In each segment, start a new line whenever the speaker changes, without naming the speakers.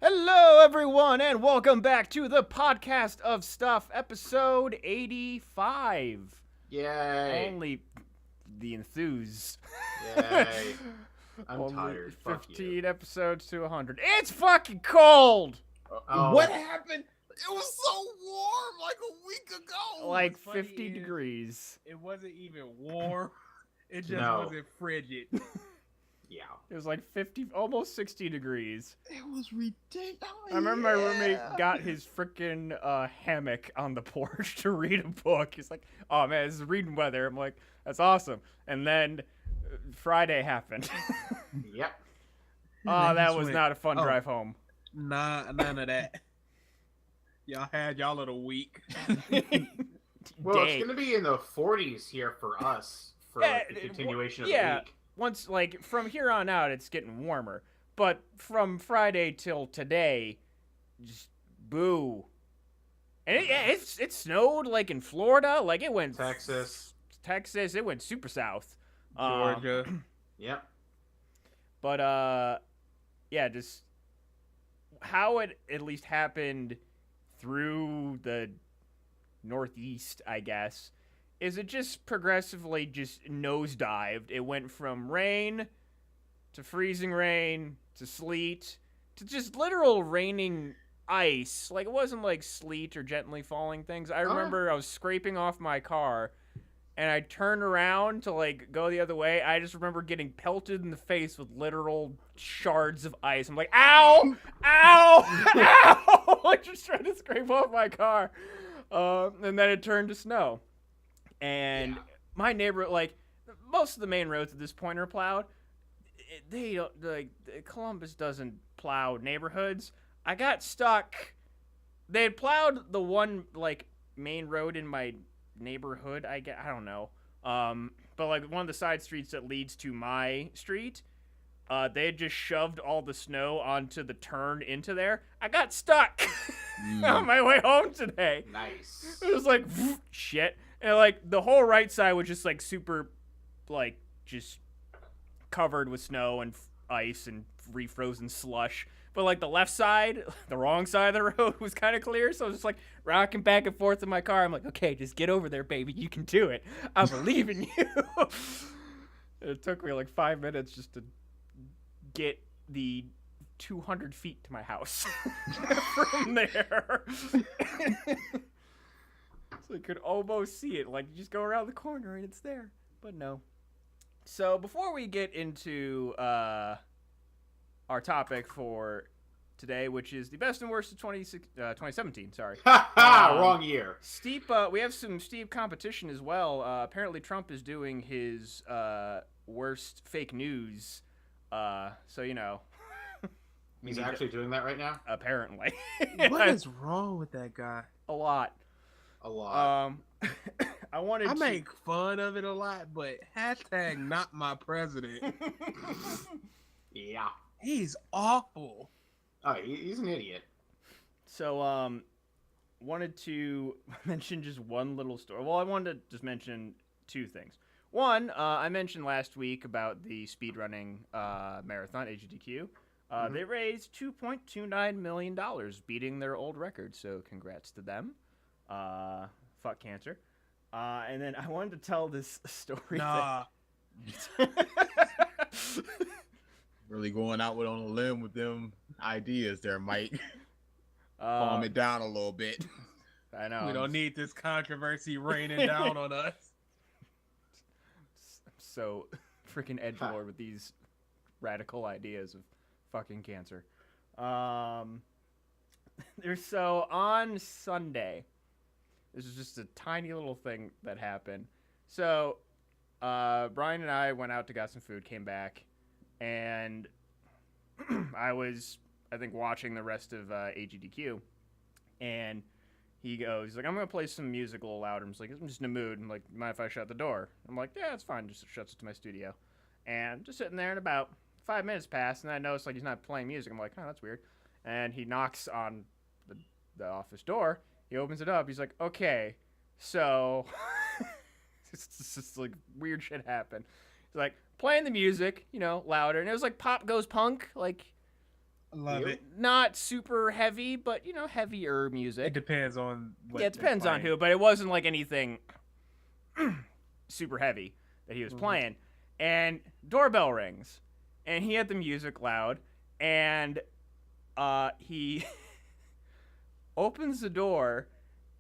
Hello, everyone, and welcome back to the Podcast of Stuff, episode 85.
Yay.
Only the enthused.
Yay. I'm
Only
tired. Fuck
15
you.
episodes to 100. It's fucking cold!
Oh.
What happened? It was so warm like a week ago.
Like
what's funny
50
is-
degrees.
It wasn't even warm. It just
No.
wasn't frigid.
Yeah.
It was like 50, almost 60 degrees.
It was ridiculous.
I remember my roommate got his freaking hammock on the porch to read a book. He's like, oh man, this is reading weather. I'm like, that's awesome. And then Friday happened.
Yep.
Oh, that was
Sweet.
not a fun
Oh.
drive home.
Nah, none of that. Y'all had y'all little week.
Well,
Dang.
it's going to be in the 40s here for us for
Yeah,
the continuation of
yeah.
the week.
Once, like, from here on out, it's getting warmer. But from Friday till today, just boo. And it snowed, like, in Florida. Like, it went...
Texas.
Texas, it went super south.
Georgia.
Yep.
But, yeah, just how it at least happened through the Northeast, I guess, is it just progressively just nosedived. It went from rain to freezing rain to sleet to just literal raining ice. Like, it wasn't like sleet or gently falling things. I remember I was scraping off my car and I turned around to like go the other way. I just remember getting pelted in the face with literal shards of ice. I'm like, ow, ow, ow! Like, just trying to scrape off my car. And then it turned to snow. And
Yeah.
my neighborhood, like, most of the main roads at this point are plowed. They don't, like, Columbus doesn't plow neighborhoods. I got stuck. They had plowed the one, like, main road in my neighborhood, I don't know. But, like, one of the side streets that leads to my street, they had just shoved all the snow onto the turn into there. I got stuck on my way home today.
Nice.
It was like, shit. And, like, the whole right side was just, like, super, like, just covered with snow and ice and refrozen slush. But, like, the left side, the wrong side of the road was kind of clear. So I was just, like, rocking back and forth in my car. I'm like, okay, just get over there, baby. You can do it. I believe in you. It took me, like, 5 minutes just to get the 200 feet to my house from there. So I could almost see it. Like, you just go around the corner and it's there. But no. So before we get into our topic for today, which is the best and worst of 2017, sorry.
Ha ha!
Um,
Wrong year.
Steep, we have some steep competition as well. Apparently Trump is doing his worst fake news. So, you know. we
He's
need to-
actually doing that right now?
apparently.
What is wrong with that guy?
A lot.
A lot.
I wanted
I
to...
make fun of it a lot, but hashtag not my president.
Yeah.
He's awful.
Oh, he's an idiot.
So, wanted to mention just one little story. Well, I wanted to just mention two things. One, I mentioned last week about the speedrunning marathon, AGDQ. They raised $2.29 million, beating their old record, so congrats to them. Fuck cancer. And then I wanted to tell this story.
Nah.
Really going out with on a limb with them ideas there, Mike.
Uh,
Calm it down a little bit.
I know.
We don't need this controversy raining down on us.
I'm so freaking edgelord with these radical ideas of fucking cancer. There's so on Sunday. This is just a tiny little thing that happened. So, Brian and I went out to get some food, came back, and I was, I think, watching the rest of AGDQ, and he goes, he's like, I'm going to play some music a little louder. I'm just like, I'm just in a mood. I'm like, mind if I shut the door? I'm like, yeah, it's fine. Just shuts it to my studio. And just sitting there, and about 5 minutes pass, and I notice, like, he's not playing music. I'm like, oh, that's weird. And he knocks on the office door. He opens it up. He's like, okay, so it's just like weird shit happened. He's like playing the music, you know, louder, and it was like pop goes punk, like
Love
You?
it.
Not super heavy, but heavier
It
music.
depends on what
Yeah, it depends on who, but it wasn't like anything super heavy that he was playing. And doorbell rings, and he had the music loud, and he opens the door,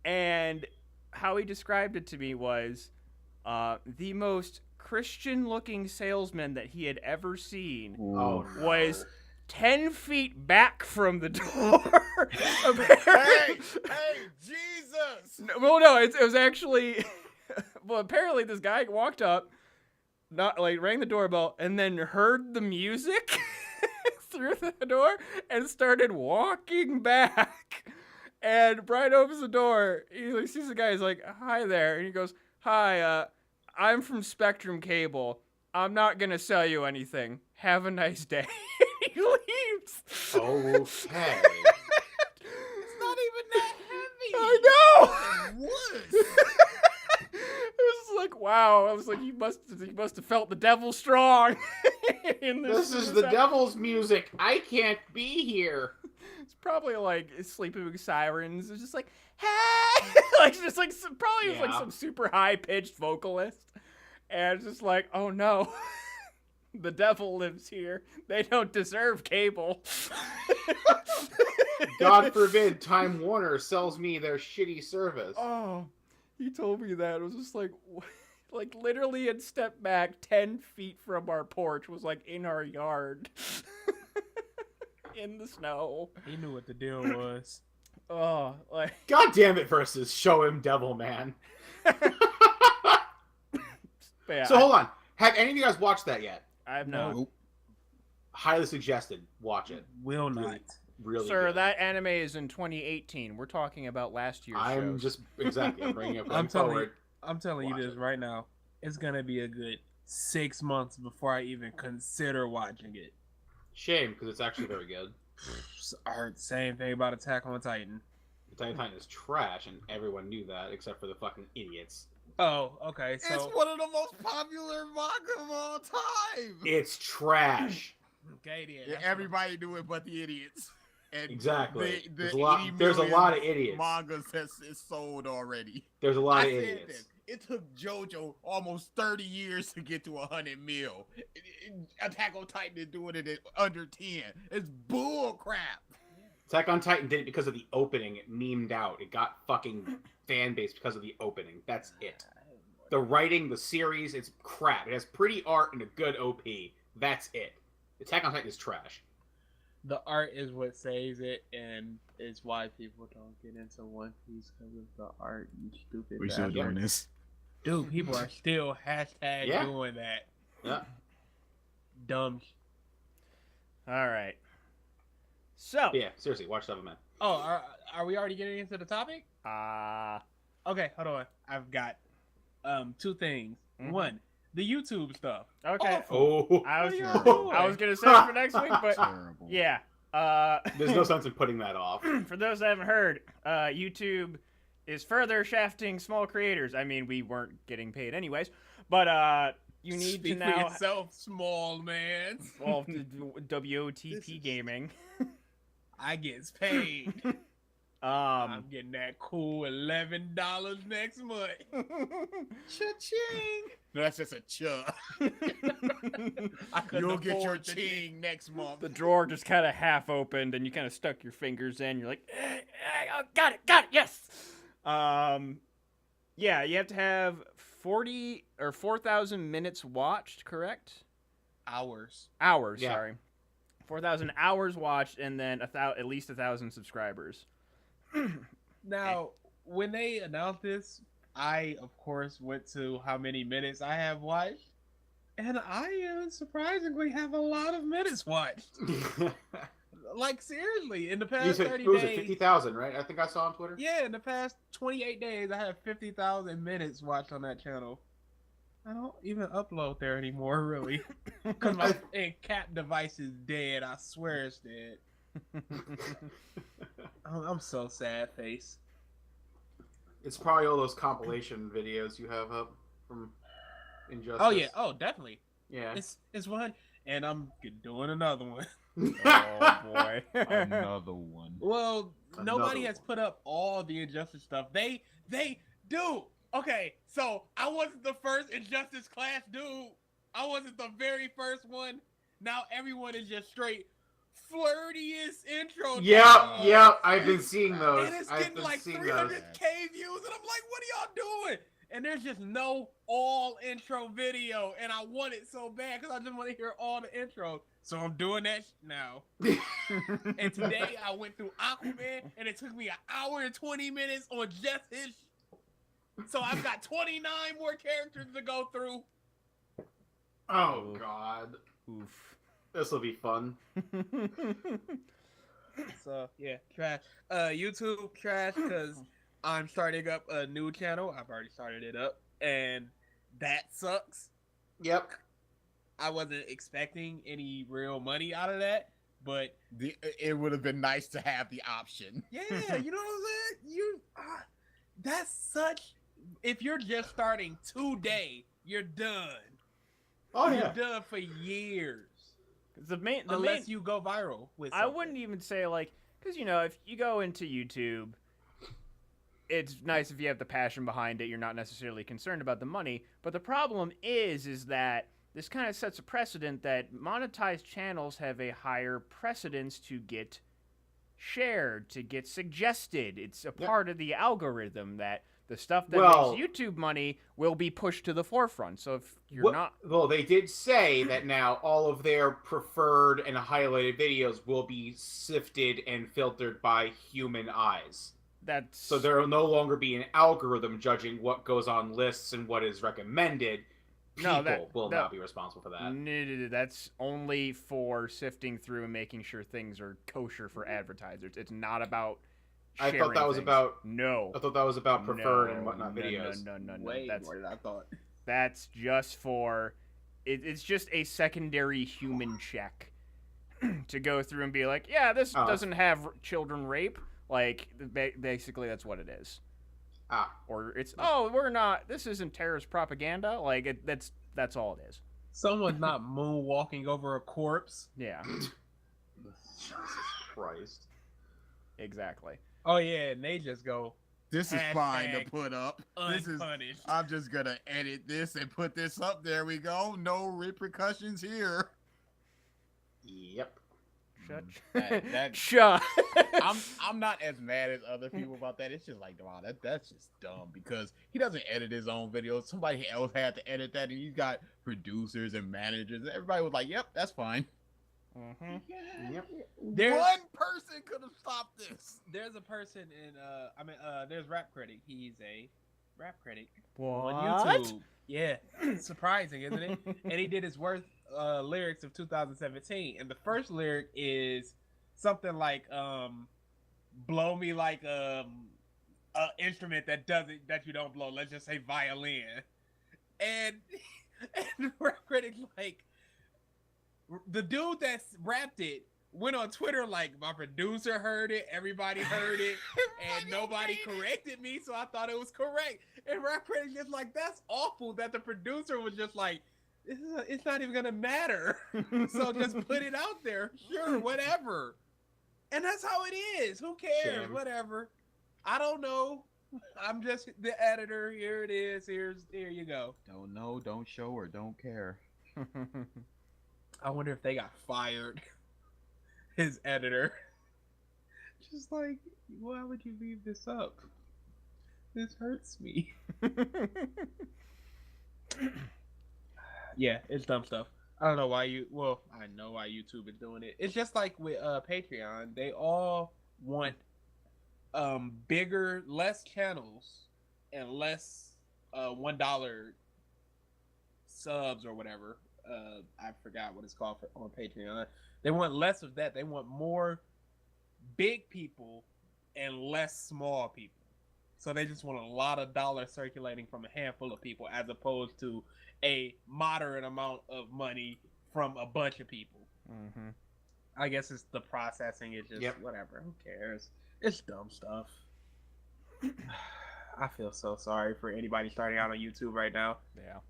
and how he described it to me was the most Christian-looking salesman that he had ever seen
Oh, no.
was 10 feet back from the door. Apparently-
Hey, Jesus!
no, it was actually. Well, apparently this guy walked up, rang the doorbell, and then heard the music through the door and started walking back. And Brian opens the door. He sees the guy. He's like, "Hi there," and he goes, "Hi, I'm from Spectrum Cable. I'm not gonna sell you anything. Have a nice day." He leaves.
Okay.
It's not even that heavy.
I know.
What?
It was like, wow. I was like, he must have felt the devil strong. In
This is the devil's music. I can't be here.
It's probably like Sleeping with Sirens. It's just like, hey, probably was like
Yeah.
some super high pitched vocalist, and it's just like, oh no, the devil lives here. They don't deserve cable.
God forbid Time Warner sells me their shitty service.
Oh, he told me that. It was just like, like literally had stepped back 10 feet from our porch, was like in our yard. In the snow.
He knew what the deal was.
Oh, like.
God damn it versus Show Him Devil Man.
Yeah,
So hold on. Have any of you guys watched that yet?
I have no.
Nope.
Highly suggested. Watch it.
Will not.
Really, really
Sir,
good.
that anime is in 2018. We're talking about last year's
I'm
shows.
just exactly. I'm bringing it
I'm telling you,
forward.
I'm telling you
Watch
this
it.
right now. It's gonna be a good 6 months before I even consider watching it.
Shame because it's actually very good.
I heard the same thing about Attack on Titan.
Attack on Titan is trash, and everyone knew that except for the fucking idiots.
Oh, okay.
It's
So
one of the most popular manga of all time.
It's trash.
okay, then.
Yeah,
That's
everybody do it but the idiots. And
Exactly.
the
There's
80
a
million
lot of idiots.
Mangas is sold already.
There's a lot
I
of
said
idiots.
that. It took JoJo almost 30 years to get to 100 mil. Attack on Titan is doing it at under 10. It's bull crap.
Attack on Titan did it because of the opening. It memed out. It got fucking fan base because of the opening. That's it. The writing, the series, it's crap. It has pretty art and a good OP. That's it. Attack on Titan is trash.
The art is what saves it, and it's why people don't get into One Piece because of the art. You stupid.
We still
bastard.
doing this.
Dude, people are still hashtag
Yeah.
doing that.
Yeah.
Dumb.
All right. So,
But yeah, seriously, watch Seven Men.
Oh, are we already getting into the topic? Okay, hold on. I've got two things.
Mhm.
One, the YouTube stuff.
okay.
Oh,
I was
What are y'all doing?
I was gonna say it for next week, but
Terrible.
yeah.
there's no sense in putting that off.
For those that haven't heard, YouTube is further shafting small creators. I mean, we weren't getting paid anyways, but you need
Speak
to
for
now.
yourself, small man.
Well, WOTP gaming.
I gets paid.
Um,
I'm getting that cool $11 next month. Cha-ching!
No, that's just a chuh.
I couldn't
You'll get your
afford the-
ching next month.
the drawer just kind of half opened, and you kind of stuck your fingers in. You're like, oh, got it, yes. Yeah, you have to have 40 or 4,000 minutes watched, correct?
Hours.
Hours,
Yeah.
sorry. 4,000 hours watched, and then at least 1,000 subscribers.
Now, when they announced this, I, of course, went to how many minutes I have watched. And I surprisingly have a lot of minutes watched. Like, seriously, in the
You
past
said
30
what was it,
days.
50,000, right? I think I saw on Twitter.
Yeah, in the past 28 days, I have 50,000 minutes watched on that channel. I don't even upload there anymore, really. Because my cat device is dead. I swear it's dead. I'm so sad, face.
It's probably all those compilation videos you have up from Injustice.
Oh, yeah. Oh, definitely.
Yeah.
It's one, and I'm doing another one.
Oh boy.
Another one.
Well, nobody
Another
has
one.
put up all the Injustice stuff. They do. Okay, so I wasn't the first Injustice class dude. I wasn't the very first one. Now everyone is just straight flirtiest intro.
Yep,
dialogue.
yep. I've been seeing those.
And it's
I've
getting
been
like
seeing
300K
those.
views, and I'm like, what are y'all doing? And there's just no all intro video, and I want it so bad because I just want to hear all the intros. So I'm doing that now. And today I went through Aquaman, and it took me 1 hour and 20 minutes on just his. So I've got 29 more characters to go through.
Oh God,
Oof.
this will be fun.
So yeah, trash. YouTube trash because I'm starting up a new channel. I've already started it up, and that sucks.
Yep.
I wasn't expecting any real money out of that, but
It would have been nice to have the option.
yeah, you know what I'm saying? That's such. If you're just starting today, you're done.
Oh
You're
yeah.
done for years.
The main
Unless you go viral with
I
something.
wouldn't even say like, because if you go into YouTube, it's nice if you have the passion behind it. You're not necessarily concerned about the money. But the problem is that this kind of sets a precedent that monetized channels have a higher precedence to get shared, to get suggested. It's a part of the algorithm that the stuff that makes YouTube money will be pushed to the forefront. So if you're not...
Well, they did say that now all of their preferred and highlighted videos will be sifted and filtered by human eyes.
That's...
So there will no longer be an algorithm judging what goes on lists and what is recommended. People will not be responsible for that.
No, that's only for sifting through and making sure things are kosher for advertisers. It's not about sharing
I thought that was
things.
about...
No.
I thought that was about preferred and whatnot videos.
No.
Way more than I thought.
That's just for... It's just a secondary human check to go through and be like, yeah, this doesn't have children rape. Like, basically that's what it is. Or it's, we're not, this isn't terrorist propaganda. Like, that's all it is.
Someone's not moonwalking over a corpse.
Yeah.
Jesus Christ.
Exactly.
Oh yeah, and they just go
This is fine to put up.
unpunished.
I'm just gonna edit this and put this up. There we go. No repercussions here.
Yep.
Shut.
I'm not as mad as other people about that. It's just like, wow, that's just dumb because he doesn't edit his own videos. Somebody else had to edit that, and he's got producers and managers. And everybody was like, "Yep, that's fine."
Mm-hmm.
Yep.
One person could have stopped this.
There's a person in there's Rap Critic. He's a rap critic
What?
on YouTube. Yeah, surprising, isn't it? And he did his worst lyrics of 2017, and the first lyric is something like blow me like a instrument that you don't blow. Let's just say violin. And Rap Critic's like, the dude that rapped it went on Twitter like, my producer heard it, everybody heard it, and nobody corrected me, so I thought it was correct. And Rap Critic's just like, that's awful that the producer was just like, it's not even gonna matter. So just put it out there. Sure, whatever. And that's how it is. Who cares?
Shame.
Whatever. I don't know. I'm just the editor. Here it is. Here you go.
Don't know, don't show, or don't care.
I wonder if they got fired. His editor. Just like, why would you leave this up? This hurts me. Yeah, it's dumb stuff. I don't know why I know why YouTube is doing it. It's just like with Patreon. They all want bigger, less channels and less $1 subs or whatever. I forgot what it's called on Patreon. They want less of that. They want more big people and less small people. So they just want a lot of dollars circulating from a handful of people as opposed to a moderate amount of money from a bunch of people.
Mm-hmm.
I guess it's the processing. It's just whatever. Who cares? It's dumb stuff. I feel so sorry for anybody starting out on YouTube right now.
Yeah.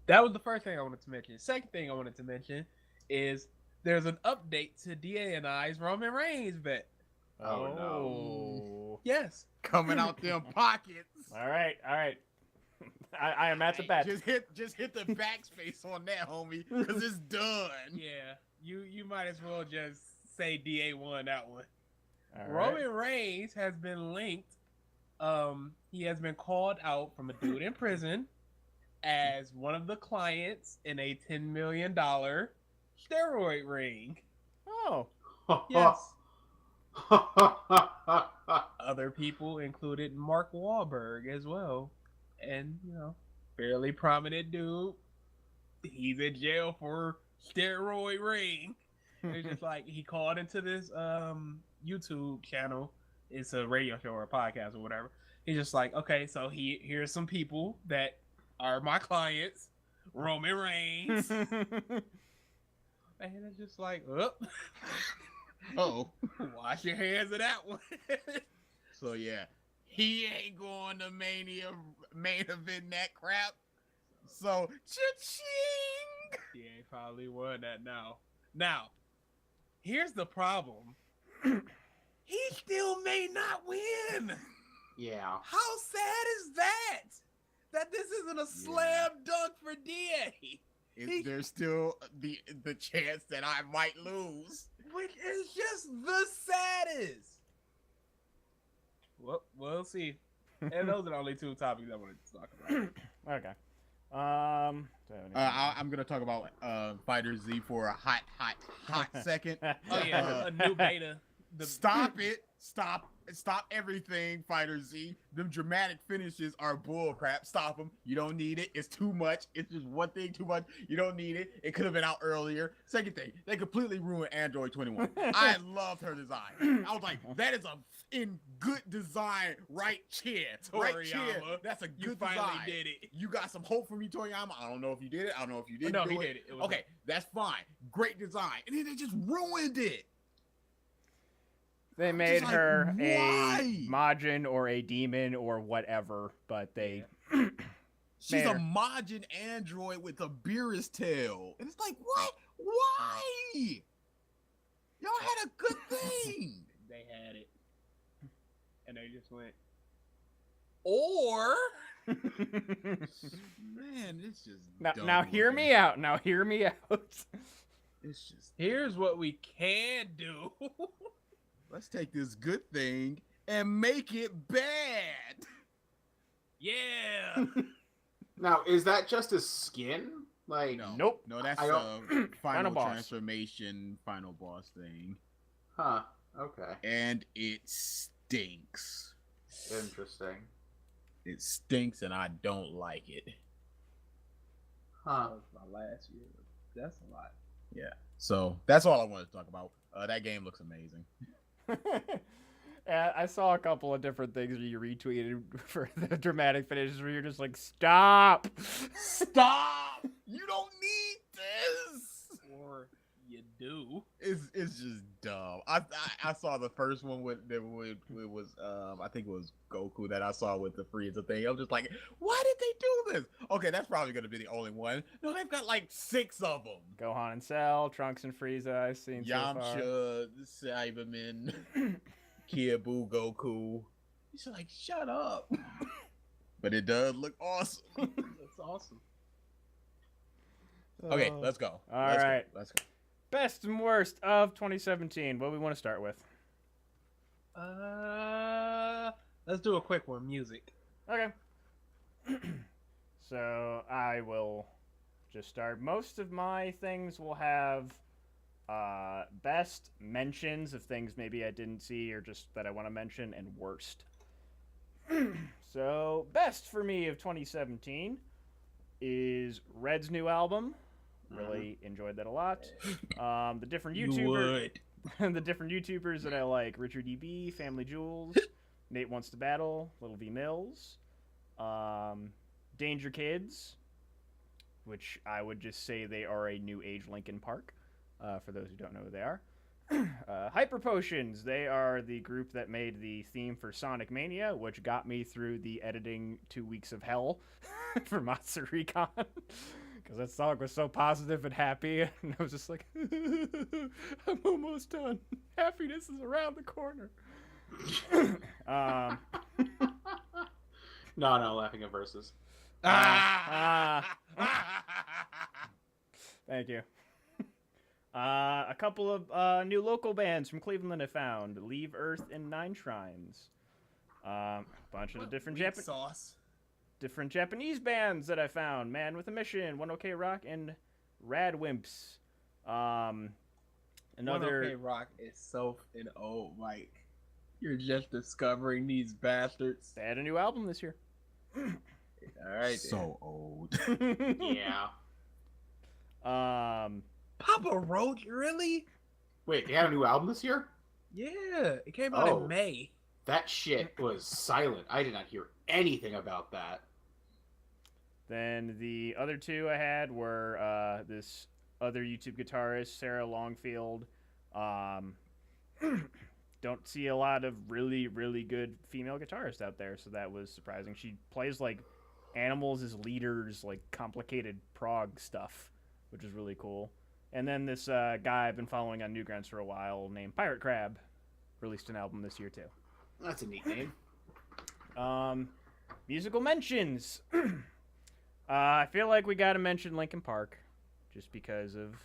That was the first thing I wanted to mention. Second thing I wanted to mention is there's an update to DA and I's Roman Reigns bet.
Oh, no.
no.
Yes.
Coming out them pockets.
All right. I am at the bet.
Just hit the backspace on that, homie, because it's done.
Yeah. You might as well just say DA won that one.
All right.
Roman Reigns has been linked. He has been called out from a dude in prison as one of the clients in a $10 million steroid ring.
Oh.
Yes. Other people included Mark Wahlberg as well. And, fairly prominent dude. He's in jail for steroid ring. And it's just like he called into this YouTube channel. It's a radio show or a podcast or whatever. He's just like, okay, so here's some people that are my clients. Roman Reigns. And it's just like,
Oh.
wash your hands of that one.
So yeah, he ain't going to Mania main event that crap. So cha-ching!
He ain't probably won that now. Now, here's the problem. He still may not win.
Yeah.
How sad is that? That this isn't a slam dunk for DA.
There's still the chance that I might lose.
Which is just the saddest. Well, we'll see. And those are the only two topics I wanted to talk about.
Okay.
I'm gonna talk about Fighter Z for a hot second.
Oh yeah, a new beta.
Stop it! Stop everything, Fighter Z. Them dramatic finishes are bullcrap. Stop them. You don't need it. It's too much. It's just one thing too much. You don't need it. It could have been out earlier. Second thing, they completely ruined Android 21. I loved her design. I was like, that is a in good design right chair. Right chair. That's a good
You finally
design.
did it.
You got some hope for me, Toriyama. I don't know if you did it. I don't know if you did.
No, he did it. It was
Okay, that's fine. Great design. And then they just ruined it.
They made
like,
her
why?
a Majin or a demon or whatever, but they.
She's
made
a
her.
Majin android with a Beerus tail. And it's like, what? Why? Y'all had a good thing.
They had it. And they just went. Or
Man, it's just
now,
dumb
now hear
looking.
me out. Now hear me out.
It's just
here's what we can do.
let's take this good thing and make it bad.
Yeah.
Now, is that just a skin? Like,
No,
Nope.
No, that's
I don't-
final
boss.
transformation, final boss thing,
huh? Okay,
and it stinks.
interesting.
It stinks, and I don't like it.
Huh?
That was my last year. That's a lot.
Yeah. So that's all I wanted to talk about. That game looks amazing.
I saw a couple of different things you retweeted for the dramatic finishes where you're just like, stop.
Stop! You don't need this.
Or you do.
It's just dumb. I saw the first one with it was I think it was Goku that I saw with the Frieza thing. I was just like, why did they do this? Okay, that's probably gonna be the only one. No, they've got like 6 of them.
Gohan and Cell, Trunks and Frieza, I've seen so far.
Yamcha, Cyberman, Kiabu, Goku. He's like, shut up. But it does look awesome.
That's awesome.
Okay, let's go.
All
Let's
right.
go. Let's go.
Best and worst of 2017. What do we want to start with?
Let's do a quick one. Music.
Okay. So I will just start. Most of my things will have best mentions of things maybe I didn't see or just that I want to mention, and worst. So best for me of 2017 is Red's new album. Really enjoyed that a lot. The different YouTubers, the different YouTubers that I like: Richard EB, Family Jewels, Nate Wants to Battle, Little V Mills, Danger Kids, which I would just say they are a new age Linkin Park. For those who don't know who they are, Hyper Potions. They are the group that made the theme for Sonic Mania, which got me through the editing 2 weeks of hell for Monster Recon. because that song was so positive and happy, and I was just like, I'm almost done. Happiness is around the corner.
No, laughing at verses.
Thank you. A couple of new local bands from Cleveland I found: Leave Earth and Nine Shrines. A bunch of the different Japanese bands that I found: Man with a Mission, One OK Rock, and Rad Wimps.
One OK Rock is so old, Mike. You're just discovering these bastards.
They had a new album this year.
All right,
So old.
Yeah.
Papa Roach, really?
Wait, they had a new album this year?
Yeah, it came out in May.
That shit was silent. I did not hear anything about that.
Then the other two I had were this other YouTube guitarist, Sarah Longfield. Don't see a lot of really, really good female guitarists out there, so that was surprising. She plays like Animals as leaders, like complicated prog stuff, which is really cool. And then this guy I've been following on Newgrounds for a while named Pirate Crab released an album this year too.
That's a neat name.
Musical mentions. I feel like we got to mention Linkin Park, just because of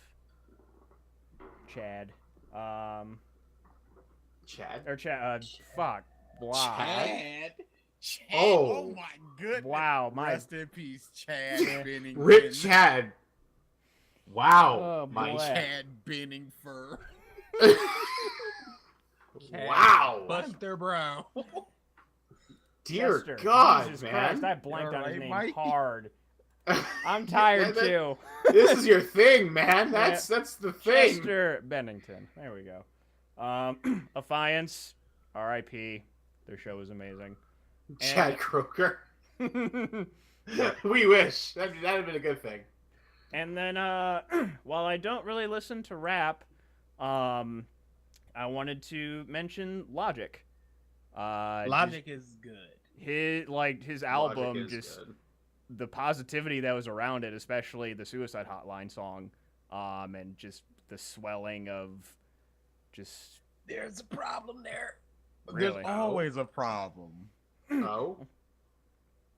Chad.
Chad?
Or Chad. Fuck. Blah.
Chad.
Oh.
My goodness.
Wow. My.
Rest in peace, Chad Bennington.
Rip Chad. Wow.
Oh,
my
boy.
Chad Benningfur.
Wow.
Buster Brown.
Dear
Chester.
God,
Jesus
man.
Christ, I blanked
You're
on his
right,
name
Mike.
hard. I'm tired too.
This is your thing, man. That's the thing.
Chester Bennington. There we go. Affiance, R.I.P. Their show was amazing.
Chad Croker. We wish. That'd have been a good thing.
And then, while I don't really listen to rap, I wanted to mention Logic.
Logic is good.
His album,
Logic is
just
good.
the positivity that was around it, especially the Suicide Hotline song, and just the swelling of just.
There's a problem there.
Really?
There's always a problem.
Oh.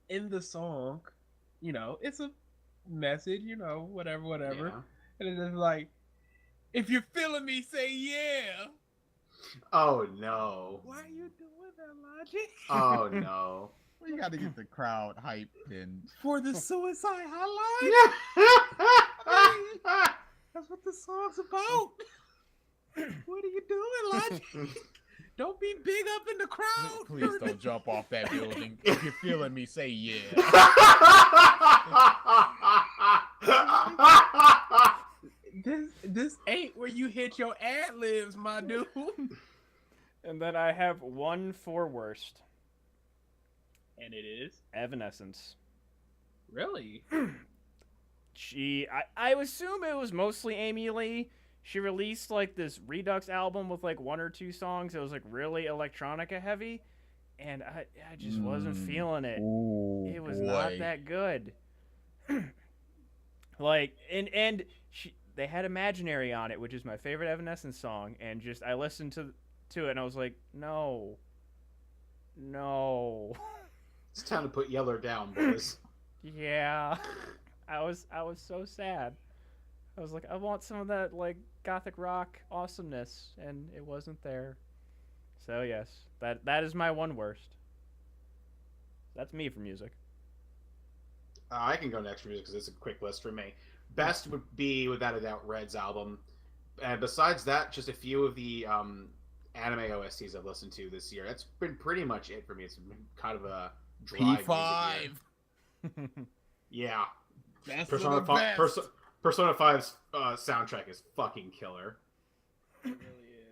In the song, it's a message, whatever.
Yeah.
And it's just like, if you're feeling me, say yeah.
Oh no.
Why are you doing that, Logic?
Oh no.
Well, you got to get the crowd hyped and
For the Suicide Hotline? That's what the song's about. What are you doing, Logic? Don't be big up in the crowd.
please don't jump off that building. If you're feeling me, say yeah.
This ain't where you hit your ad libs, my dude.
And then I have one for worst.
And it is?
Evanescence.
Really?
I assume it was mostly Amy Lee. She released like this Redux album with like one or two songs. It was like really electronica heavy, and I just wasn't feeling it.
Ooh,
It was
boy.
not that good. Like and they had Imaginary on it, which is my favorite Evanescence song, and just I listened to it and I was like, no.
It's time to put Yeller down, boys.
Yeah. I was so sad. I was like, I want some of that like gothic rock awesomeness, and it wasn't there. So yes, that is my one worst. That's me for music.
I can go next for music because it's a quick list for me. Best would be, without a doubt, Red's album. And besides that, just a few of the anime OSTs I've listened to this year. That's been pretty much it for me. It's been kind of a dry music year.
P5.
Yeah.
That's
Persona
the best.
Persona 5's soundtrack is fucking killer.
It really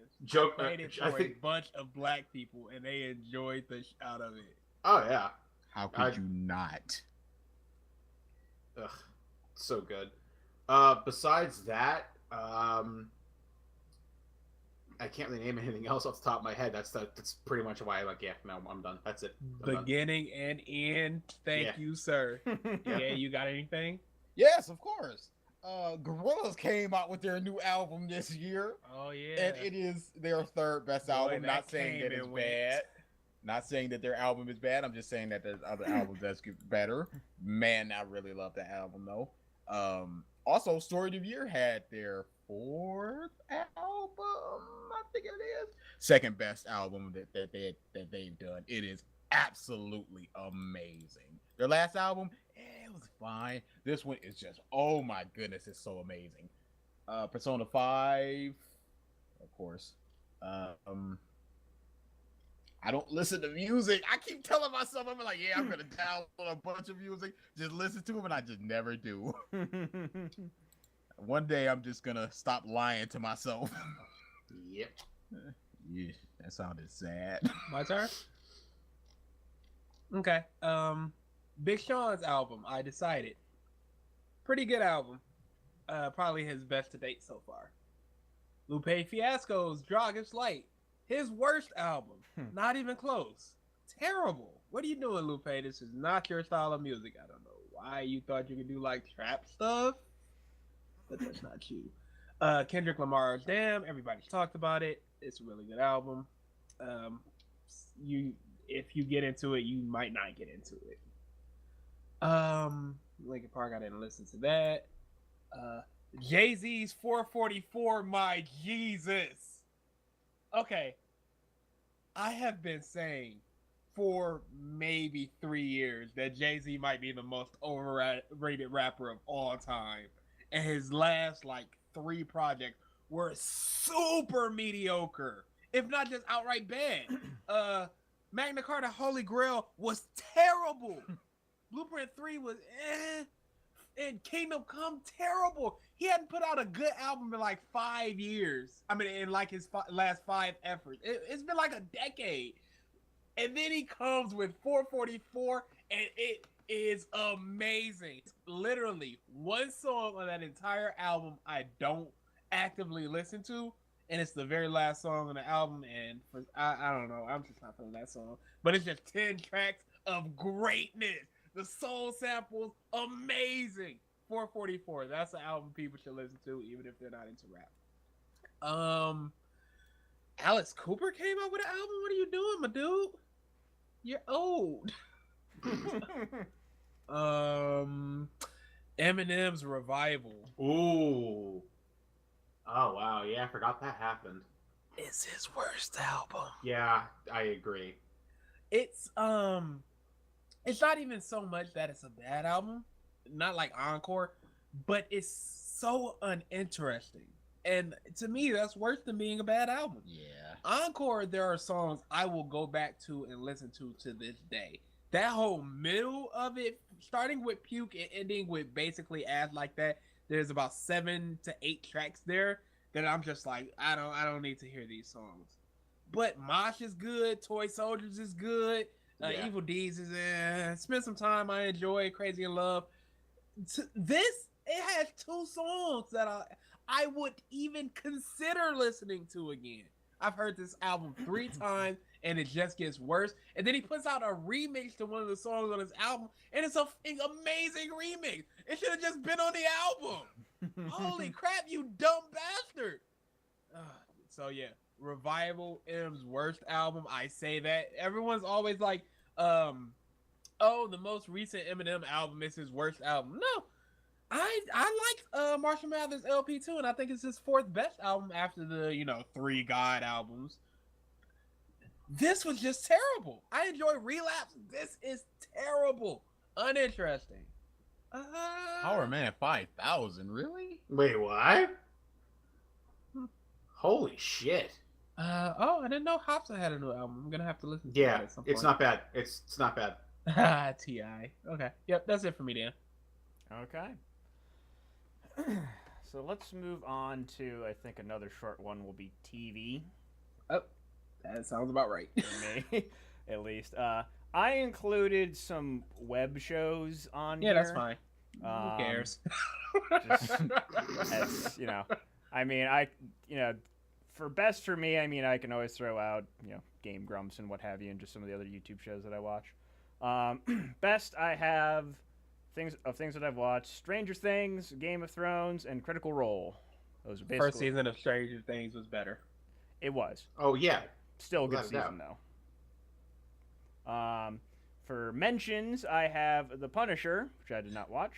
is.
Joke.
Played it for
I think.
a bunch of black people, and they enjoyed the out of it.
Oh yeah.
How could you not?
Ugh, so good. Besides that, I can't really name anything else off the top of my head. That's pretty much why I'm like, yeah, no, I'm done. That's it. I'm done.
Beginning and end. Thank
Yeah.
you, sir. Yeah, you got anything?
Yes, of course. Gorillaz came out with their new album this year,
Oh yeah.
and it is their third best
Boy,
album.
that
Not saying
came
that it's
and went.
bad. Not saying that their album is bad. I'm just saying that there's other albums that's better. Man, I really love that album though. Also, Story of the Year had their fourth album. I think it is second best album that they've done. It is absolutely amazing. Their last album, it was fine. This one is just, oh my goodness, it's so amazing. Persona 5, of course. I don't listen to music. I keep telling myself, I'm like, yeah, I'm gonna download a bunch of music, just listen to them, and I just never do. One day, I'm just gonna stop lying to myself.
Yep.
Yeah, that sounded sad.
My turn. Okay. Big Sean's album, I decided. Pretty good album. Probably his best to date so far. Lupe Fiasco's Dragon's Light. His worst album. Not even close. Terrible. What are you doing, Lupe? This is not your style of music. I don't know why you thought you could do like trap stuff. But that's not you. Kendrick Lamar's Damn. Everybody's talked about it. It's a really good album. If you get into it, you might not get into it. Linkin Park, I didn't listen to that. Jay-Z's 444, my Jesus. Okay. I have been saying for maybe 3 years that Jay-Z might be the most overrated rapper of all time. And his last, 3 projects were super mediocre, if not just outright bad. Magna Carta Holy Grail was terrible. Blueprint 3 was and Kingdom Come terrible. He hadn't put out a good album in 5 years. I mean, in his last 5 efforts. It's been a decade. And then he comes with 444, and it is amazing. It's literally one song on that entire album I don't actively listen to, and it's the very last song on the album, and I don't know, I'm just not feeling that song. But it's just 10 tracks of greatness. The soul samples, amazing. 444, that's the album people should listen to, even if they're not into rap. Alice Cooper came out with an album. What are you doing, my dude? You're old. Eminem's Revival.
Ooh. Oh wow, yeah, I forgot that happened.
It's his worst album.
Yeah, I agree.
It's not even so much that it's a bad album, not like Encore, but it's so uninteresting. And to me, that's worse than being a bad album.
Yeah.
Encore, there are songs I will go back to and listen to this day. That whole middle of it, starting with Puke and ending with basically Ass Like That, there's about 7 to 8 tracks there that I'm just like, I don't need to hear these songs. But Mosh is good, Toy Soldiers is good,
Yeah.
Evil Deeds is Spend Some Time, I enjoy, Crazy in Love. This, it has 2 songs that I would even consider listening to again. I've heard this album 3 times, and it just gets worse. And then he puts out a remix to one of the songs on his album, and it's an amazing remix. It should have just been on the album. Holy crap, you dumb bastard. So yeah, Revival, M's worst album. I say that. Everyone's always like, oh, the most recent Eminem album is his worst album. No. I like Marshall Mathers LP too, and I think it's his 4th best album after the 3 God albums. This was just terrible. I enjoy Relapse. This is terrible. Uninteresting.
Power Man 5000, really?
Wait, what? Holy shit.
I didn't know Hopsa had a new album. I'm gonna have to listen to
Yeah,
it at some point.
it's not bad. It's not bad.
T.I. Okay. Yep, that's it for me, Dan.
Okay. So let's move on to, I think another short one will be TV.
Oh, that sounds about right.
For me, at least. I included some web shows on
Yeah,
here.
that's fine. Who cares?
Just as, I mean, for best for me, I mean, I can always throw out, Game Grumps and what have you, and just some of the other YouTube shows that I watch. Best, I have things that I've watched: Stranger Things, Game of Thrones, and Critical Role. Those are basically
First season of Stranger Things was better.
It was
Oh yeah.
still a good
Without a doubt.
season though. For mentions, I have The Punisher, which I did not watch,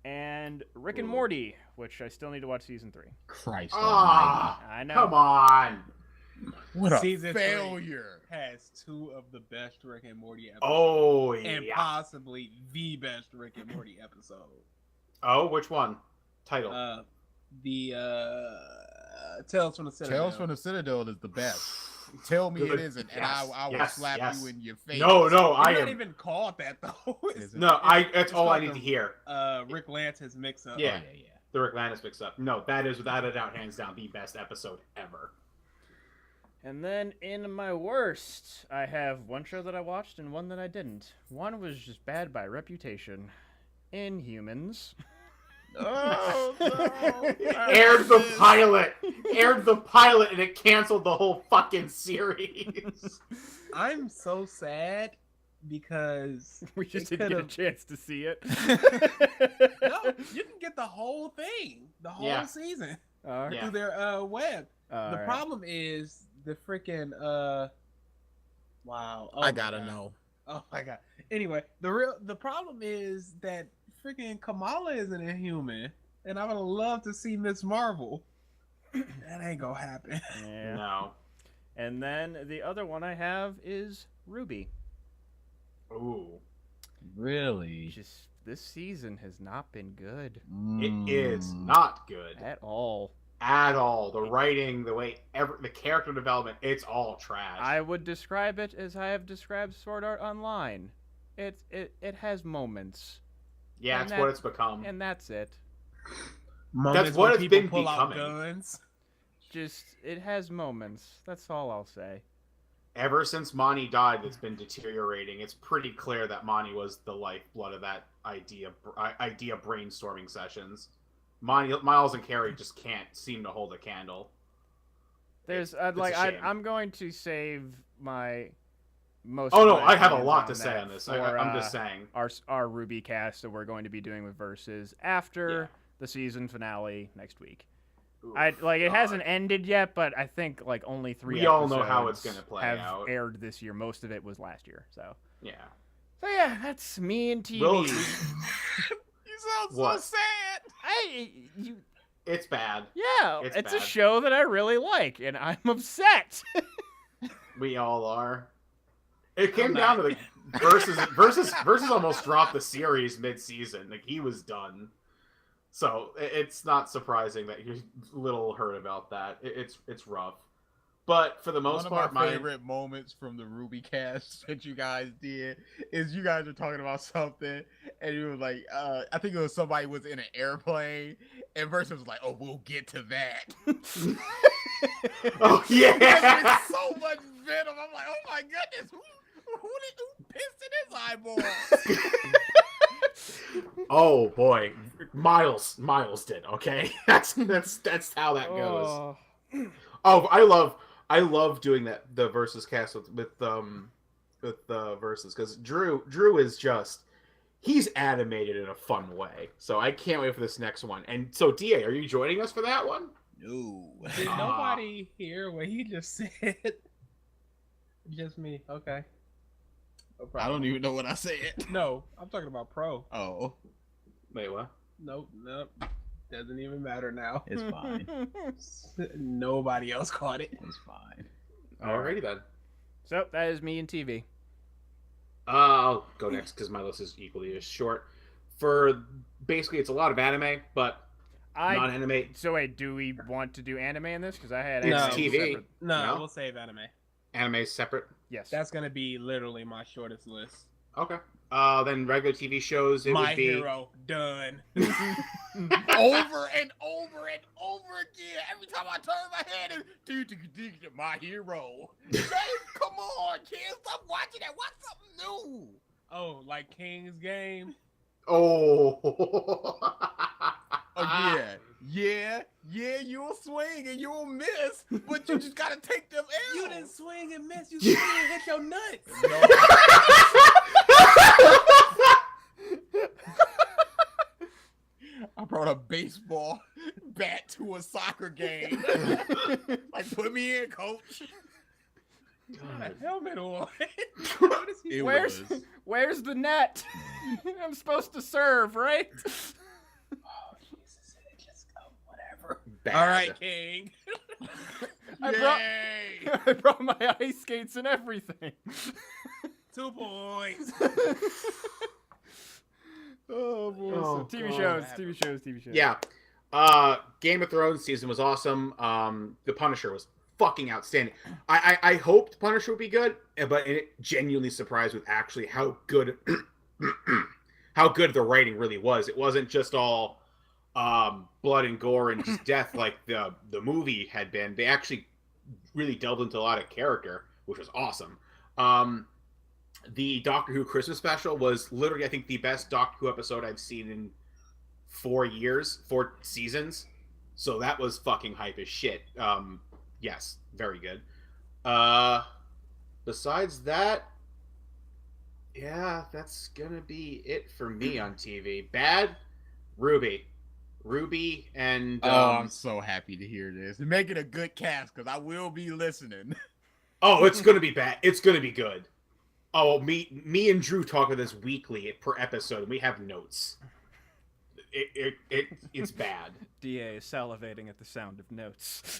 and Rick and
Ooh.
Morty, which I still need to watch season 3.
Christ
Ah,
I know.
come on.
What a
Season 3
failure.
has 2 of the best Rick and Morty episodes.
Oh
And
yeah.
possibly the best Rick and Morty episode.
Oh, which one? Title.
The Tales from the Citadel.
Tales from the Citadel is the best. Tell me
Good.
it isn't, and
Yes,
I will
yes,
slap
yes.
you in your face.
no,
It's
I
not
am.
even called that though.
Is it?
No, that's
it's
all I
called
need
the-
to hear.
Rick Lance's mix up.
Yeah.
yeah.
The Rick Landis mix up. No, that is without a doubt, hands down, the best episode ever.
And then in my worst, I have one show that I watched and one that I didn't. One was just bad by reputation. Inhumans.
Oh, no.
Aired the pilot. Aired the pilot, and it canceled the whole fucking series.
I'm so sad because
We just
They
didn't get a
could've-
chance to see it.
no, you can get the whole thing, the whole
Yeah.
season
All right.
Yeah.
through their web.
All
The
right.
problem is the freaking wow. Oh
I
my
gotta
God.
know.
Oh my god. Anyway, the problem is that freaking Kamala is an Inhuman, and I would love to see Miss Marvel. That ain't gonna happen.
Yeah.
No.
And then the other one I have is Ruby.
Ooh.
Really?
Just this season has not been good
It is not good
at all.
at all. The writing, the way the character development, it's all trash.
I would describe it as I have described Sword Art Online. It has moments,
yeah,
and
it's what
that-
it's become.
and that's it.
Moments
what
when
it's
people
been
pull out
becoming.
guns.
Just it has moments. That's all I'll say.
Ever since Monty died, it's been deteriorating. It's pretty clear that Monty was the lifeblood of that idea brainstorming sessions. Miles and Carrie just can't seem to hold a candle.
There's
It's a shame.
I'm going to save my most.
Oh
of
no,
my
I have a
opinions
lot
on
to say
that
on this.
for,
I'm just saying.
our Ruby cast that we're going to be doing with Versus after
Yeah.
the season finale next week.
Oof,
It
God.
hasn't ended yet, but I think only 3
We all know how it's
episodes
gonna play
have
out.
aired this year. Most of it was last year. So
Yeah.
that's me and TV.
Will-
You sound
What?
so sad.
It's bad.
Yeah,
It's
it's a
bad.
show that I really like, and I'm upset.
We all are. It came
I'm
down
not.
to the versus almost dropped the series mid-season. Like he was done. So it's not surprising that you're a little hurt about that. It's rough. But for the most
One of
part,
my favorite moments from the Ruby cast that you guys did is you guys were talking about something, and you were like, I think it was somebody was in an airplane, and Versus was like, "Oh, we'll get to that."
Oh yeah.
There's so much venom. I'm like, oh my goodness, who pissed in his eyeball?
Oh boy, Miles did. Okay, that's how that goes.
Oh.
Oh, I love doing the versus cast with versus because Drew is just he's animated in a fun way. So I can't wait for this next one. And so Da, are you joining us for that one?
No.
Did
Ah.
nobody hear what he just said? Just me. Okay. No
I
problem.
don't even know what I said.
No, I'm talking about pro.
Oh,
Wait, what?
Nope. Doesn't even matter now.
it's fine.
Nobody else caught it.
It's fine.
Alrighty then.
So that is me and TV.
I'll go next because my list is equally as short. For basically, it's a lot of anime, but non-anime.
So wait, do we want to do anime in this? Because I had
No.
anime
TV.
separate.
No,
No?
we'll save anime.
Anime separate.
Yes.
That's gonna be literally my shortest list.
Okay. Then regular TV shows. It
My
would be.
Hero done.
Over and over and over again. Every time I turn my head, it's My Hero. James, come on, kids, stop watching that. Watch something new.
Oh, like King's Game.
Oh.
Oh yeah, you'll swing and you'll miss, but you just gotta take them L's.
You didn't swing and miss. You swing and hit your nuts.
No. brought a baseball bat to a soccer game. Like, put me in, coach.
God.
A helmet on. What is he?
It
Where's
was.
where's the net? I'm supposed to serve, right?
Oh, Jesus. Just go. Whatever.
Bad.
All right, King.
Yay!
I brought my ice skates and everything.
2 points.
Oh boy.
Oh,
TV
God.
shows.
Yeah. Game of Thrones season was awesome. The Punisher was fucking outstanding. I hoped Punisher would be good, but it genuinely surprised with actually how good how good the writing really was. It wasn't just all blood and gore and just death like the movie had been. They actually really delved into a lot of character, which was awesome. The Doctor Who Christmas special was literally, I think, the best Doctor Who episode I've seen in 4 seasons. So that was fucking hype as shit. Yes, very good. Besides that, yeah, that's gonna be it for me on TV. Bad, Ruby and
I'm so happy to hear this. And make it a good cast, because I will be listening.
oh, it's gonna be bad. It's gonna be good. Oh, me and Drew talk about this weekly per episode, and we have notes. It's bad.
DA is salivating at the sound of notes.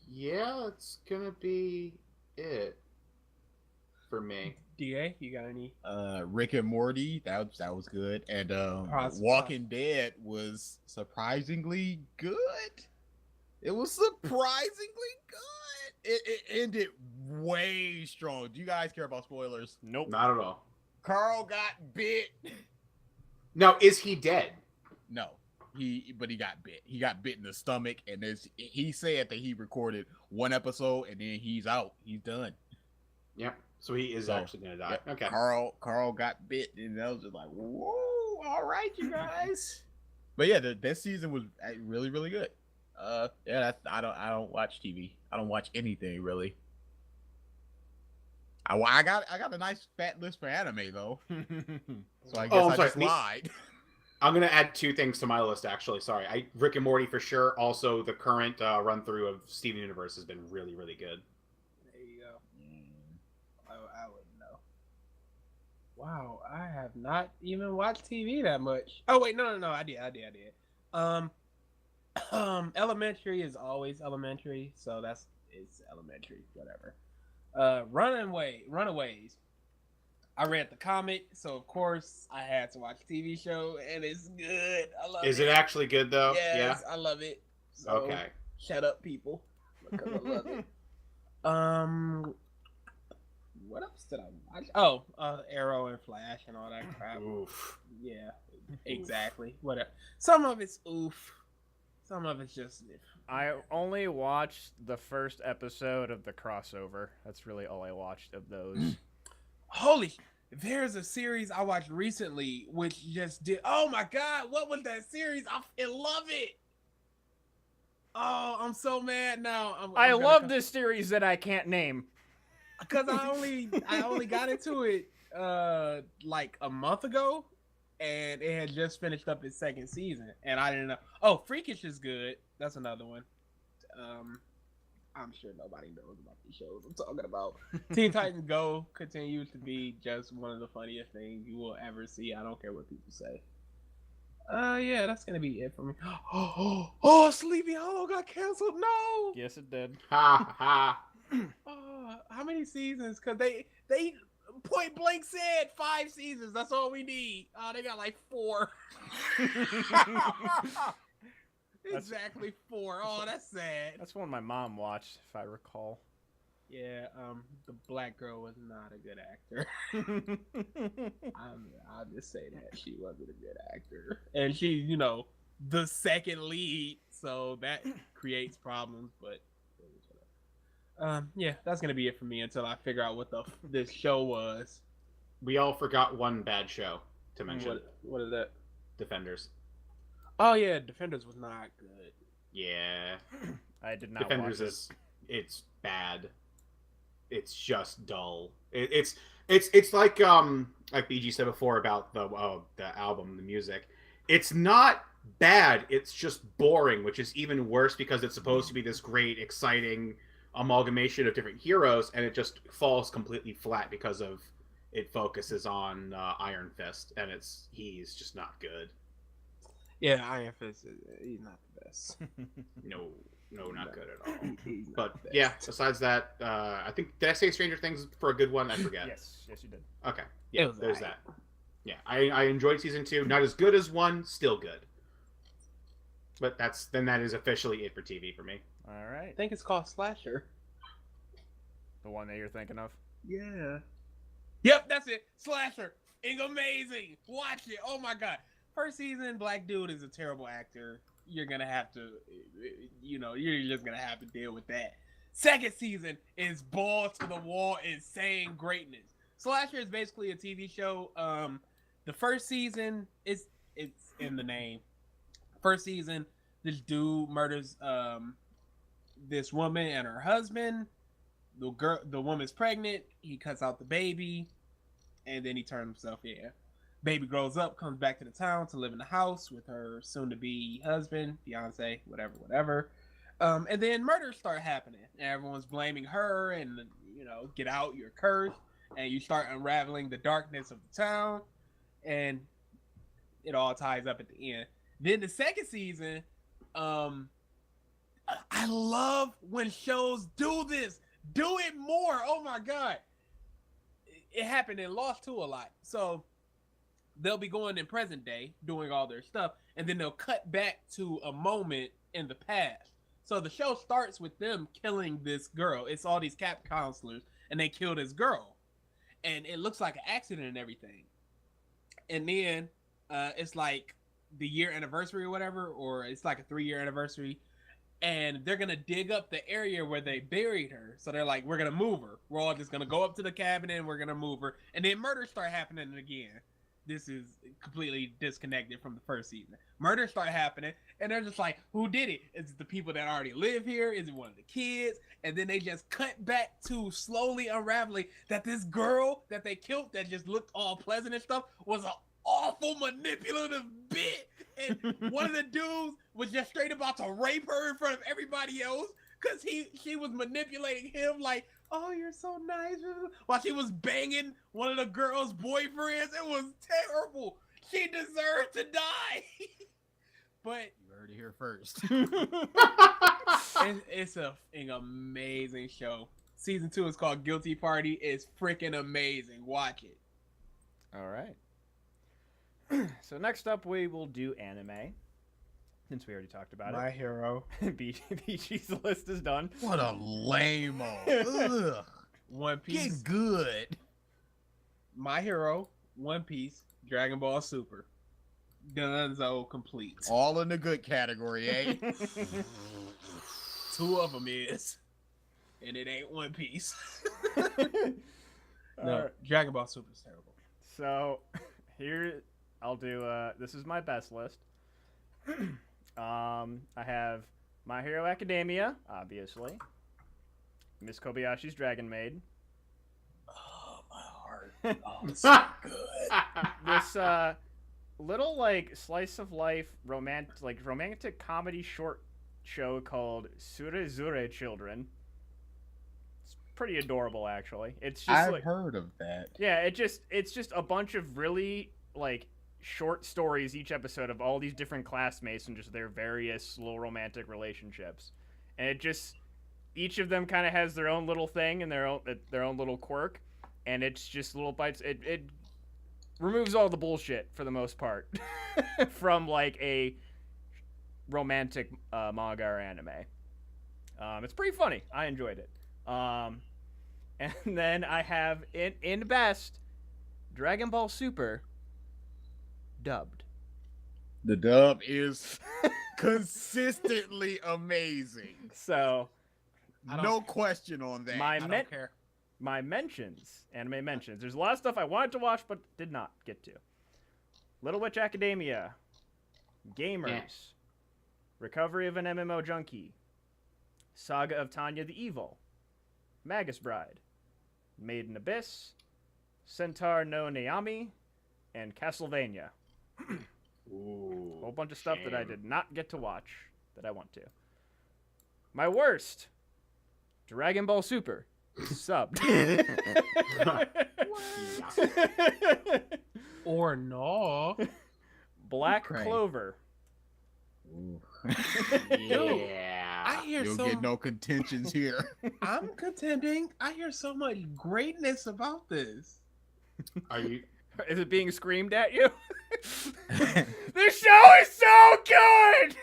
Yeah, it's gonna be it for me.
DA, you got any?
Rick and Morty, that was good. And
Awesome.
Walking Dead was surprisingly good. It was surprisingly good. It ended way strong. Do you guys care about spoilers?
Nope.
Not at all.
Carl got bit.
Now, is he dead?
No, he got bit. He got bit in the stomach, and he said that he recorded 1 episode and then he's out. He's done.
Yep. So he is
So,
actually gonna die.
Yeah,
Okay.
Carl got bit, and I was just like, whoa, all right, you guys. But yeah, that season was really, really good. Yeah, I don't watch TV. I don't watch anything really. I got a nice fat list for anime though, so I guess
I'm
I
sorry,
just
me-
lied.
I'm gonna add 2 things to my list. Actually, sorry. Rick and Morty for sure. Also, the current run through of Steven Universe has been really, really good.
There you go. I wouldn't know. Wow, I have not even watched TV that much. Oh wait, no, I did. Elementary is always elementary, so it's elementary, whatever. Runaways. I read the comic, so of course I had to watch the TV show, and it's good. I love it.
Is it actually good though?
Yes, I love it.
Yeah.
So,
Okay.
shut up, people, because I love it. What else did I watch? Oh, Arrow and Flash and all that crap.
Oof.
Yeah, exactly. Whatever. Some of it's oof. Some of it's just.
I only watched the first episode of the crossover. That's really all I watched of those.
Holy. There's a series I watched recently which just did. Oh my god, what was that series? I love it. Oh, I'm so mad now.
I love this series that I can't name.
because I only got into it like a month ago, and it had just finished up its 2nd season, and I didn't know. Oh, Freakish is good. That's another one. I'm sure nobody knows about these shows I'm talking about. Teen Titans Go continues to be just one of the funniest things you will ever see. I don't care what people say. Yeah, that's gonna be it for me. Oh, Sleepy Hollow got canceled. No.
Yes, it did.
Ha ha.
How many seasons? Cause they point blank said 5 seasons. That's all we need. Oh, they got like 4. Exactly 4. Oh, that's sad.
That's one my mom watched, if I recall.
Yeah, the black girl was not a good actor. I'll just say that she wasn't a good actor, and she, the second lead, so that creates problems. But yeah, that's gonna be it for me until I figure out what this show was.
We all forgot one bad show to mention.
What is that?
Defenders.
Oh yeah, Defenders was not good.
Yeah.
I did not
Defenders
watch it.
it's bad. It's just dull. It's It's like BG said before about the album, the music. It's not bad. It's just boring, which is even worse because it's supposed to be this great, exciting amalgamation of different heroes, and it just falls completely flat because of it focuses on Iron Fist, and he's just not good.
Yeah, Iron Fist, he's not the best.
No, not good at all.
He's not
But
the best.
yeah, besides that, I think did I say Stranger Things for a good one? I forget.
Yes, you did.
Okay, yeah,
It was
there's
alright.
that. Yeah, I enjoyed season 2. Not as good as 1, still good. But that is officially it for TV for me.
All
I
right,
think it's called Slasher.
the one that you're thinking of.
Yeah. Yep, that's it. Slasher. It's amazing. Watch it. Oh my god. First season, black dude is a terrible actor. You're gonna have to, you're just gonna have to deal with that. Second season is balls to the wall, insane greatness. Slasher is basically a TV show. The first season it's in the name. First season, this dude murders this woman and her husband. The woman's pregnant. He cuts out the baby, and then he turns himself in. Baby grows up, comes back to the town to live in the house with her soon-to-be husband, fiance, whatever. And then murders start happening. And everyone's blaming her, and get out, you're cursed. And you start unraveling the darkness of the town, and it all ties up at the end. Then the second season, I love when shows do this. Do it more. Oh my god. It happened in Lost too a lot. So they'll be going in present day doing all their stuff, and then they'll cut back to a moment in the past. So the show starts with them killing this girl. It's all these camp counselors, and they kill this girl, and it looks like an accident and everything. And then it's like the year anniversary or whatever, or it's like a 3-year anniversary, and they're gonna dig up the area where they buried her. So they're like, we're gonna move her. We're all just gonna go up to the cabin and we're gonna move her. And then murders start happening again. This is completely disconnected from the first season. Murders start happening, and they're just like, who did it? Is it the people that already live here? Is it one of the kids? And then they just cut back to slowly unraveling that this girl that they killed that just looked all pleasant and stuff was an awful manipulative bit. And one of the dudes was just straight about to rape her in front of everybody else because she was manipulating him like, oh, you're so nice, while she was banging one of the girl's boyfriends. It was terrible. She deserved to die. But
You heard it here first.
it's an amazing show. Season 2 is called Guilty Party. It's freaking amazing. Watch it.
All right. So next up, we will do anime, since we already talked about
My Hero,
it. BG's list is done.
What a lame-o. Ugh.
One Piece,
Get good.
My Hero, One Piece, Dragon Ball Super. Dunzo complete.
All in the good category, eh?
2 of them is, and it ain't One Piece. No,
Alright,
Dragon Ball Super is terrible.
so here I'll do. This is my best list. I have My Hero Academia, obviously. Miss Kobayashi's Dragon Maid.
Oh, my heart. Oh, it's so good.
This little like slice of life romantic comedy short show called Surezure Children. It's pretty adorable, actually. It's just
I've
like,
heard of that.
yeah, it's just a bunch of really like short stories each episode of all these different classmates and just their various little romantic relationships, and it just each of them kind of has their own little thing and their own little quirk, and it's just little bites. It removes all the bullshit for the most part from like a romantic manga or anime. It's pretty funny. I enjoyed it. And then I have in best Dragon Ball Super dubbed.
The dub is consistently amazing.
So
I don't
No
care.
question on that.
My
I
men-
don't care.
my mentions, anime mentions. There's a lot of stuff I wanted to watch but did not get to. Little Witch Academia, Gamers,
Yeah.
Recovery of an MMO Junkie, Saga of Tanya the Evil, Magus Bride, Maiden Abyss, Centaur no Naomi, and Castlevania.
Ooh,
A whole bunch of stuff that I
shame.
did not get to watch that I want to. My worst, Dragon Ball Super, subbed.
Or no.
Black
Cray.
Clover.
Ooh.
Yeah.
I hear
You'll
so
get no contentions here.
I'm contending. I hear so much greatness about this.
Are you?
Is it being screamed at you? This show is so good!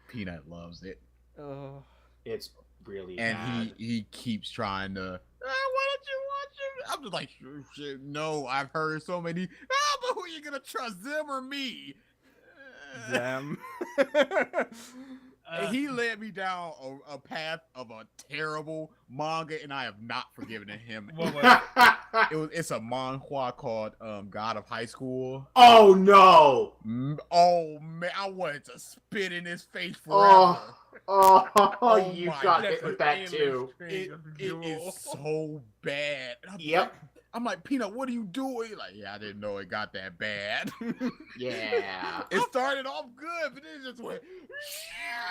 Peanut loves it.
Oh.
It's really
And
bad.
he keeps trying to, why don't you watch it? I'm just like, shit, no, I've heard so many. But who are you gonna trust, them or me?
Them.
And he led me down a path of a terrible manga, and I have not forgiven him. It's a manhwa called God of High School.
Oh no!
Oh man, I wanted to spit in his face forever.
Oh, you
my
got
God.
hit with that too.
It is so bad. And
Yep.
I'm like, Peanut, what are you doing? Like, yeah, I didn't know it got that bad.
Yeah.
It started off good, but then it just went.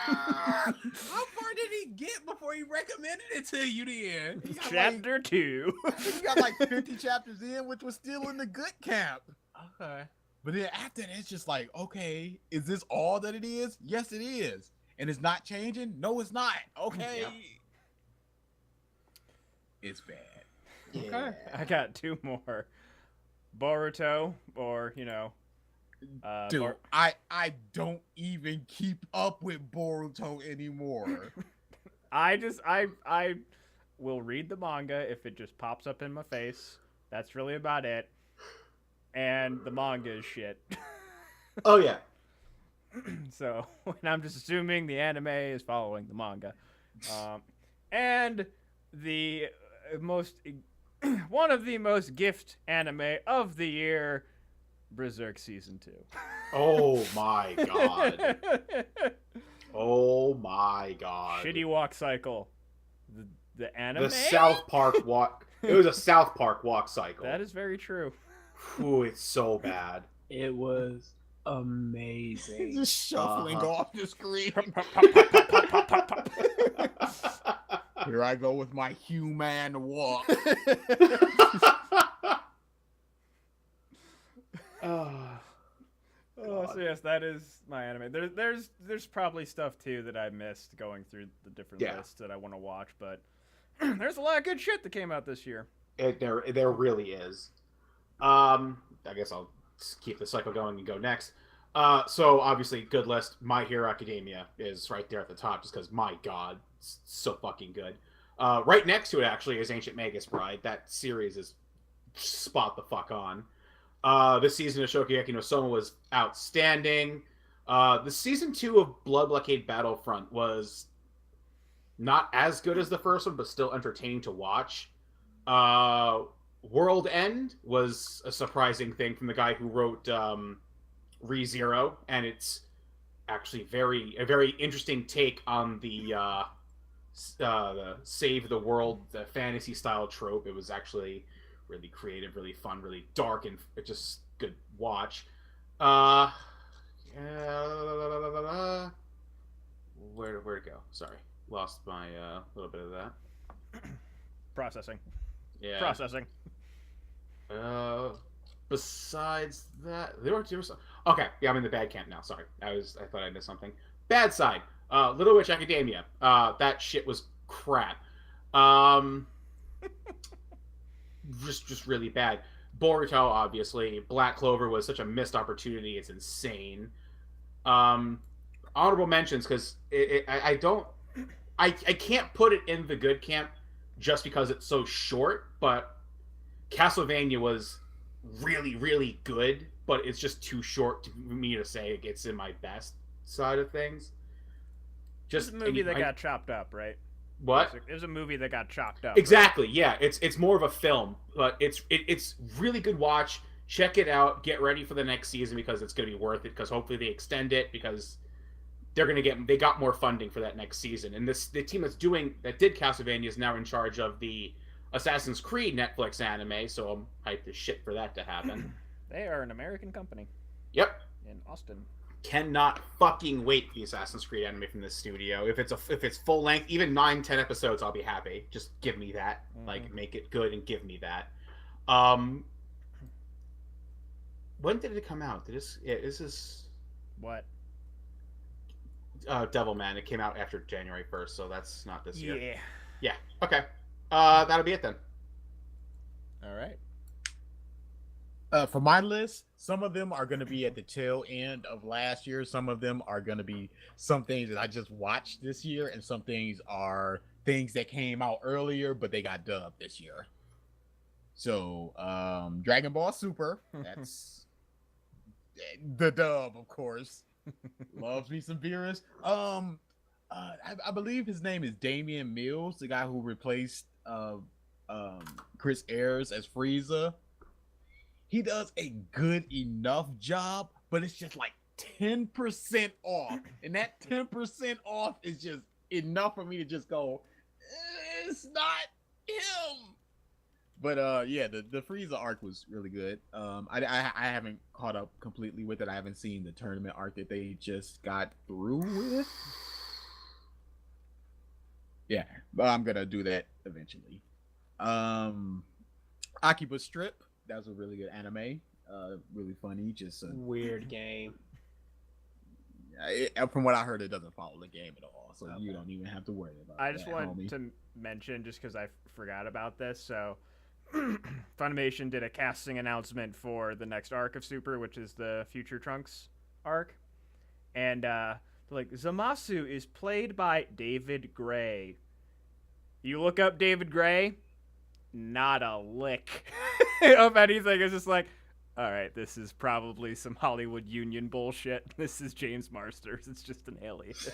How far did he get before he recommended it to you then?
He got
Chapter 2.
he got like 50 chapters in, which was still in the good camp.
Okay.
But then after that, it's just like, okay, is this all that it is? Yes, it is. And it's not changing? No, it's not. Okay.
Yep.
It's bad.
Yeah.
I got 2 more. Boruto, or,
Dude, I don't even keep up with Boruto anymore.
I will read the manga if it just pops up in my face. That's really about it. And the manga is shit.
Oh yeah.
So, and I'm just assuming the anime is following the manga. And the one of the most gift anime of the year, Berserk Season 2.
Oh my god. Oh my god.
Shitty walk cycle. The anime?
The South Park walk. It was a South Park walk cycle.
That is very true.
Ooh, it's so bad.
It was amazing.
Just shuffling
Uh-huh.
off the screen. Here I go with my human walk.
Oh, so yes, that is my anime. There's probably stuff too that I missed going through the different
Yeah.
lists that I want to watch, but there's a lot of good shit that came out this year.
There really is. I guess I'll just keep the cycle going and go next. So obviously, good list. My Hero Academia is right there at the top, just because my god, it's so fucking good. Right next to it actually is Ancient Magus Bride. That series is spot the fuck on. This season of Shokugeki no Soma was outstanding. The season 2 of Blood Blockade Battlefront was not as good as the first one, but still entertaining to watch. World End was a surprising thing from the guy who wrote ReZero, and it's actually a very interesting take on the save the world, the fantasy style trope. It was actually really creative, really fun, really dark, and just good watch. Where to go? Sorry, lost my little bit of that.
Processing.
Yeah.
Processing.
Besides that, there were some. Okay, yeah, I'm in the bad camp now. Sorry, I thought I missed something. Bad side. Little Witch Academia. That shit was crap. Just really bad. Boruto, obviously. Black Clover was such a missed opportunity. It's insane. Honorable mentions, because I can't put it in the good camp just because it's so short, but Castlevania was really, really good, but it's just too short for me to say it's in my best side of things.
Just a movie that got chopped up, right?
What?
It was a movie that got chopped up.
Exactly. Right? Yeah, it's more of a film, but it's really good watch. Check it out. Get ready for the next season because it's going to be worth it. Because hopefully they extend it because they got more funding for that next season. And the team that did Castlevania is now in charge of the Assassin's Creed Netflix anime, so I'm hyped as shit for that to happen.
They are an American company
Yep.
in Austin.
Cannot fucking wait for the Assassin's Creed anime from this studio. If it's full length, even 9-10 episodes, I'll be happy. Just give me that. Like, make it good and give me that. When did it come out? This is
What?
Devilman. It came out after January 1st, so that's not this year.
Yeah.
Yeah. Okay. That'll be it then.
All right.
For my list, some of them are going to be at the tail end of last year. Some of them are going to be some things that I just watched this year, and some things are things that came out earlier, but they got dubbed this year. So, Dragon Ball Super, that's the dub, of course. Loves me some Beerus. I believe his name is Damian Mills, the guy who replaced Chris Ayres as Frieza. He does a good enough job, but it's just like 10% off. And that 10% off is just enough for me to just go, it's not him. But yeah, the Frieza arc was really good. I haven't caught up completely with it. I haven't seen the tournament arc that they just got through with. Yeah, but I'm gonna do that eventually. Akiba Strip, that was a really good anime. Really funny. Just
Weird game.
from what I heard, it doesn't follow the game at all, so you don't even have to worry about it.
I just wanted to mention, just because I forgot about this, so Funimation did a casting announcement for the next arc of Super, which is the Future Trunks arc, and like, Zamasu is played by David Gray. You look up David Gray, not a lick of anything. It's just like, all right, this is probably some Hollywood Union bullshit. This is James Marsters. It's just an alias.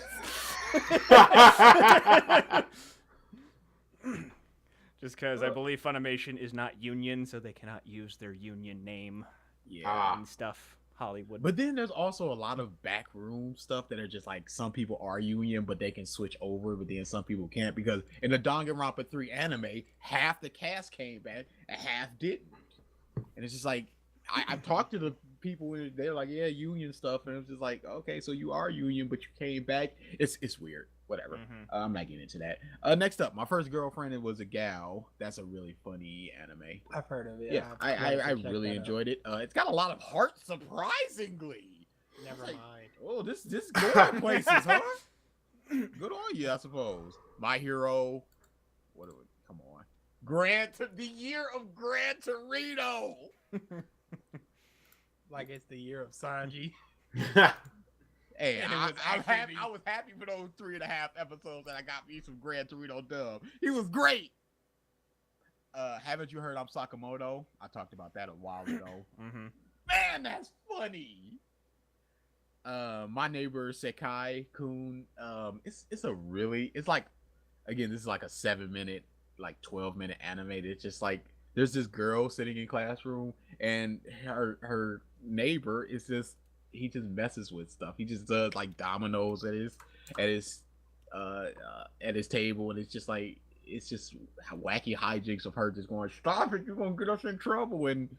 Just because I believe Funimation is not union, so they cannot use their union name and stuff. Hollywood.
But then there's also a lot of backroom stuff that are just like, some people are union, but they can switch over, but then some people can't, because in the Danganronpa 3 anime, half the cast came back and half didn't. And it's just like, I've talked to the people and they're like, yeah, union stuff, and it's just like, okay, so you are union, but you came back. It's weird. Whatever. I'm not getting into that. Next up, My First Girlfriend, it was a gal. That's a really funny anime.
I've heard of it.
Yeah, I really enjoyed it. It's got a lot of heart, surprisingly.
Never
like,
mind.
Oh, this going places, huh? Good on you, I suppose. My Hero. Come on. The year of Gran Torino.
Like it's the year of Sanji.
Hey,
I
was happy for those 3.5 episodes that I got me some Gran Torino dub. He was great. Haven't you heard I'm Sakamoto? I talked about that a while ago. Man, that's funny. My Neighbor Sekai-kun. It's like, again, this is like a 7-minute, like 12-minute anime. It's just like, there's this girl sitting in classroom, and her neighbor is just, he just messes with stuff. He just does like dominoes at his table, and it's just wacky hijinks of her just going, "Stop it, you're gonna get us in trouble," and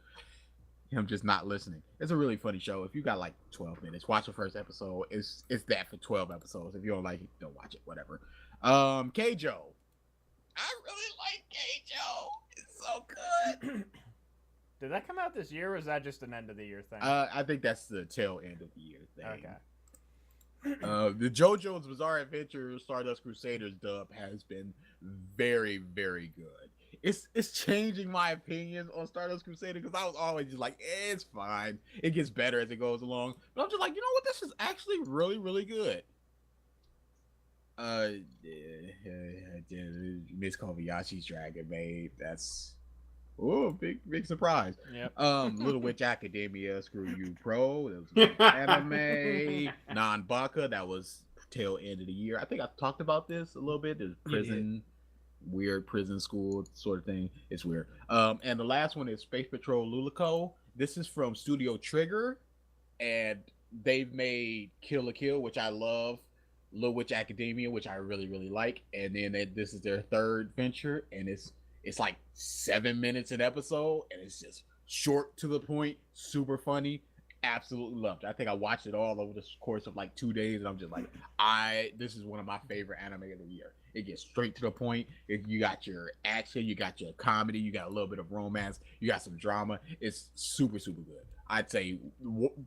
him just not listening. It's a really funny show. If you got like 12 minutes, watch the first episode. It's that for 12 episodes. If you don't like it, don't watch it. Whatever. Keijo. I really like Keijo. It's so good.
Did that come out this year, or was that just an end of the year thing?
I think that's the tail end of the year thing.
Okay.
The JoJo's Bizarre Adventure Stardust Crusaders dub has been very, very good. It's changing my opinions on Stardust Crusader, because I was always just like, it's fine. It gets better as it goes along. But I'm just like, you know what? This is actually really, really good. Miss Kobayashi's Dragon Maid. That's big surprise.
Yep.
Little Witch Academia, Screw You Pro. That was a good anime. Non-Baka, that was tail end of the year. I think I talked about this a little bit. There's weird prison school sort of thing. It's weird. And the last one is Space Patrol Luluco. This is from Studio Trigger, and they've made Kill la Kill, which I love. Little Witch Academia, which I really, really like. And then this is their third venture, and It's like 7 minutes an episode, and it's just short to the point, super funny. Absolutely loved it. I think I watched it all over the course of like 2 days, and I'm just like, this is one of my favorite anime of the year. It gets straight to the point. You got your action, you got your comedy, you got a little bit of romance, you got some drama. It's super, super good. I'd say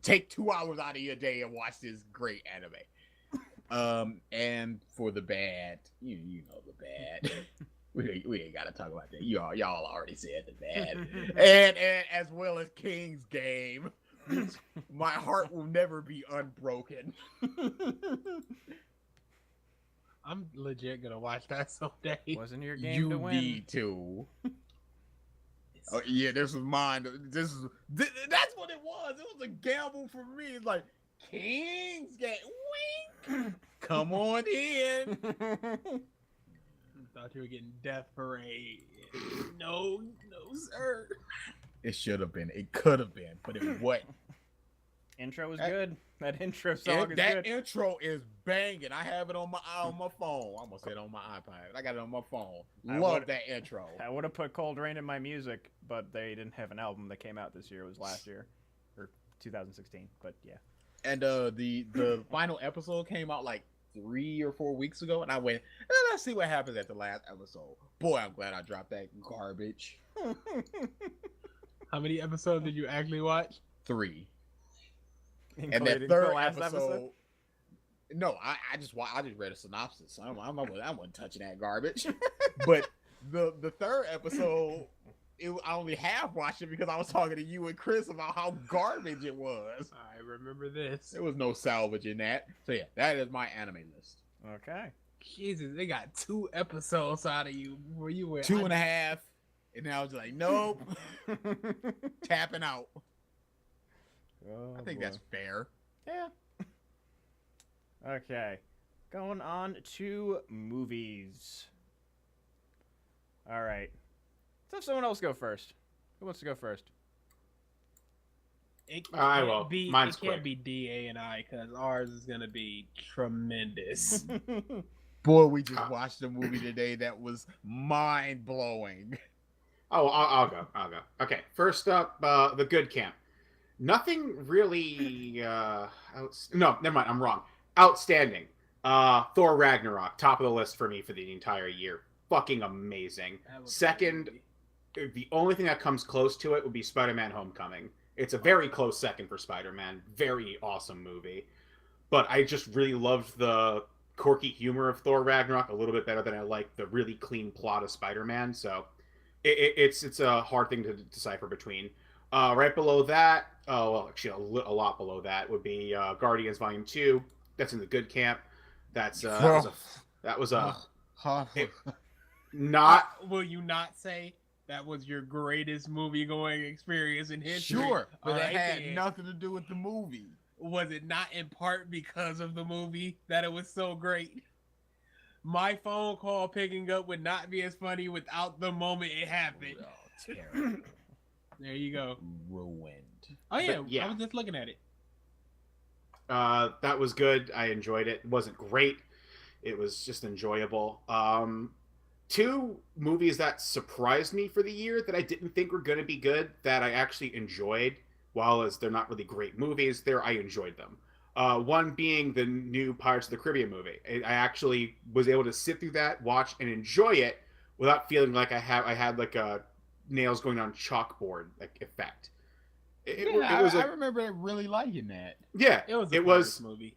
take 2 hours out of your day and watch this great anime. And for the bad, you know the bad. We ain't gotta talk about that. Y'all already said the bad. and as well as King's Game. My heart will never be unbroken.
I'm legit gonna watch that someday.
Wasn't your game
You
to win.
need to. Oh yeah, this was mine. That's what it was. It was a gamble for me. It's like King's Game. Wink. Come on in.
Thought you were getting Death Parade. No, sir.
It should have been. It could have been, but it wasn't.
Intro was good. That intro song is
That
good.
intro is banging. I have it on my phone. I almost said on my iPad. I got it on my phone. Love that intro.
I would have put Cold Rain in my music, but they didn't have an album that came out this year. It was last year, or 2016. But yeah.
And the final episode came out like 3 or 4 weeks ago, and I went, let's see what happens at the last episode. Boy, I'm glad I dropped that garbage.
How many episodes did you actually watch?
3. And
Including
that
the
third
last
episode. No, I just read a synopsis. I wasn't touching that garbage. But the third episode, I only half watched it because I was talking to you and Chris about how garbage it was.
I remember this.
There was no salvage in that. So yeah, that is my anime list.
Okay.
Jesus, they got 2 episodes out of you where you were
2.5. And then I was like, nope. Tapping out.
Oh,
I think
boy.
that's fair.
Yeah. Okay. Going on to movies. All right. Let's have someone else go first. Who wants to go first?
It
I
can't
will.
be.
Mine's
it can't
quick.
be DA and I because ours is gonna be tremendous.
Boy, we just watched a movie today that was mind blowing.
Oh, I'll go. Okay, first up, The Good Camp. Nothing really. No, never mind. I'm wrong. Outstanding. Thor Ragnarok, top of the list for me for the entire year. Fucking amazing.
That was a
Second,
good movie.
the only thing that comes close to it would be Spider-Man: Homecoming. It's a very close second for Spider-Man. Very awesome movie. But I just really loved the quirky humor of Thor Ragnarok a little bit better than I like the really clean plot of Spider-Man. So it's a hard thing to decipher between. Right below that, actually a lot below that would be Guardians Volume 2. That's in the good camp. That was not.
Will you not say that was your greatest movie going experience in history?
Sure, but
All
it
right,
had
then.
nothing to do with the movie.
Was it not in part because of the movie that it was so great? My phone call picking up would not be as funny without the moment it happened.
Oh, terrible.
There you go.
Ruined.
Oh yeah,
But, yeah.
I was just looking at it.
That was good. I enjoyed it. It wasn't great. It was just enjoyable. 2 movies that surprised me for the year that I didn't think were going to be good that I actually enjoyed. While as they're not really great movies, I enjoyed them. One being the new Pirates of the Caribbean movie. I actually was able to sit through that, watch, and enjoy it without feeling like I had like a nails going on chalkboard like effect.
I remember really liking that.
Yeah,
It was a
it was
Pirates movie.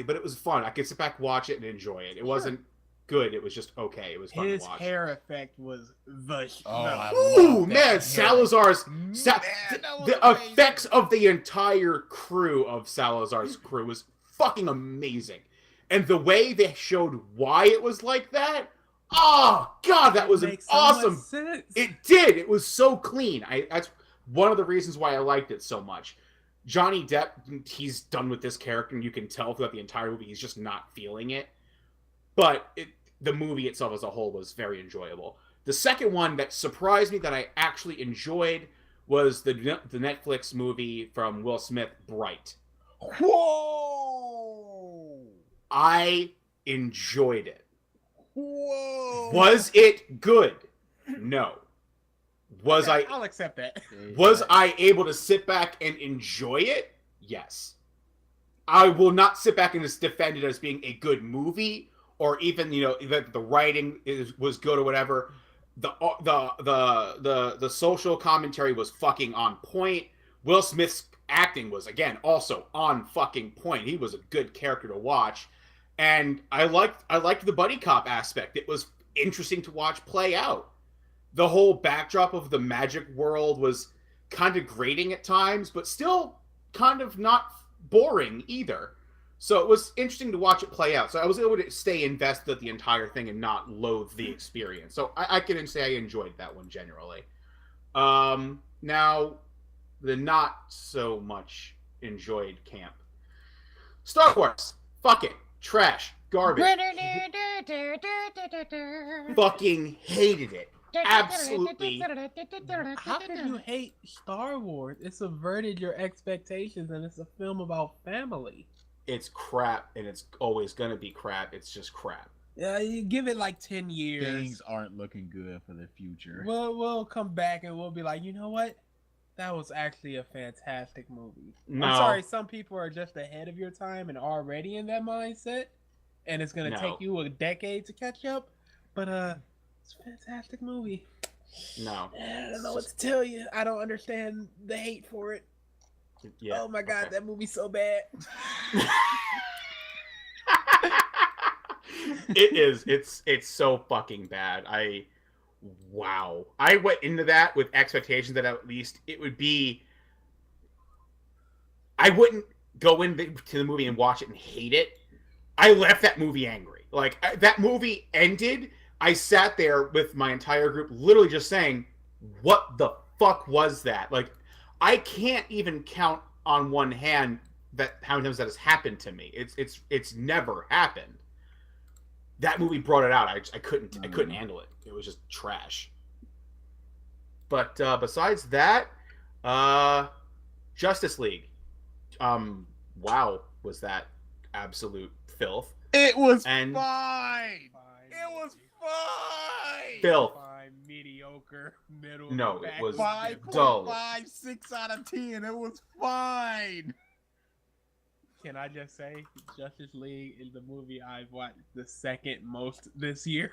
but it was fun. I could sit back, watch it, and enjoy it. It wasn't good. It was just okay. It was fun
His
to watch.
hair effect was the.
I
Ooh,
love
man,
that.
Salazar's
Man,
Sa-
that was
the
amazing.
effects of the entire crew of Salazar's crew was fucking amazing, and the way they showed why it was like that. Oh God, that was an
Makes so much
awesome.
sense.
It did. It was so clean. That's one of the reasons why I liked it so much. Johnny Depp, he's done with this character, and you can tell throughout the entire movie he's just not feeling it. But the movie itself as a whole was very enjoyable. The second one that surprised me that I actually enjoyed was the Netflix movie from Will Smith, Bright.
Whoa!
I enjoyed it.
Whoa!
Was it good? No.
I'll accept that.
Was I able to sit back and enjoy it? Yes. I will not sit back and just defend it as being a good movie, or even that the writing was good or whatever. The social commentary was fucking on point. Will Smith's acting was again also on fucking point. He was a good character to watch, and I liked the buddy cop aspect. It was interesting to watch play out. The whole backdrop of the magic world was kind of grating at times, but still kind of not boring either. So it was interesting to watch it play out. So I was able to stay invested in the entire thing and not loathe the experience. So I can say I enjoyed that one generally. Now, the not so much enjoyed camp. Star Wars. Fuck it. Trash. Garbage. Fucking hated it. Absolutely.
How could you hate Star Wars? It subverted your expectations, and it's a film about family.
It's crap, and it's always gonna be crap. It's just crap.
Yeah, you give it like 10 years.
Things aren't looking good for the future.
We'll come back and we'll be like, you know what? That was actually a fantastic movie.
No.
I'm sorry, some people are just ahead of your time and already in that mindset, and it's gonna
No.
take you a decade to catch up. But it's a fantastic movie.
No.
I don't know what to tell you. I don't understand the hate for it.
Yeah.
Oh my god,
okay.
that movie's so bad.
It is. It's so fucking bad. Wow. I went into that with expectations that at least it would be. I wouldn't go into the movie and watch it and hate it. I left that movie angry. Like that movie ended. I sat there with my entire group, literally just saying, "What the fuck was that?" Like, I can't even count on one hand how many times that has happened to me. It's never happened. That movie brought it out. I couldn't handle it. It was just trash. But besides that, Justice League. Wow, was that absolute filth?
It was
And-
fine. It was fine.
Filth.
Fine, mediocre, middle.
No, it
back.
was dull.
5.5, 6 out of 10. It was fine.
Can I just say, Justice League is the movie I've watched the second most this year.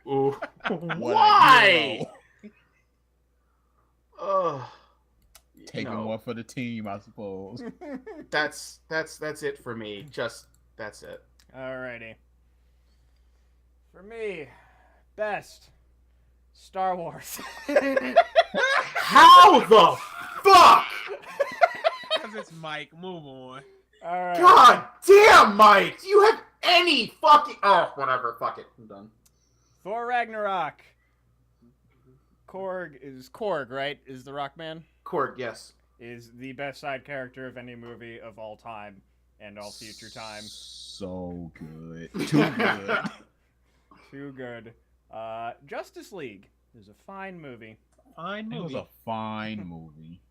Ooh.
What a
Why?
hero.
Ugh.
Taking one for the team, I suppose.
That's it for me. Just that's it.
Alrighty. For me, best Star Wars.
How the fuck?
Because it's Mike. Move on.
All right.
God damn, Mike! Do you have any fucking? Oh, whatever. Fuck it. I'm done.
Thor Ragnarok. Korg, right? Is the Rock Man?
Korg, yes.
Is the best side character of any movie of all time and all future time.
So good. Too good.
Too good. Justice League is a fine movie.
Fine
It was
movie.
a fine movie.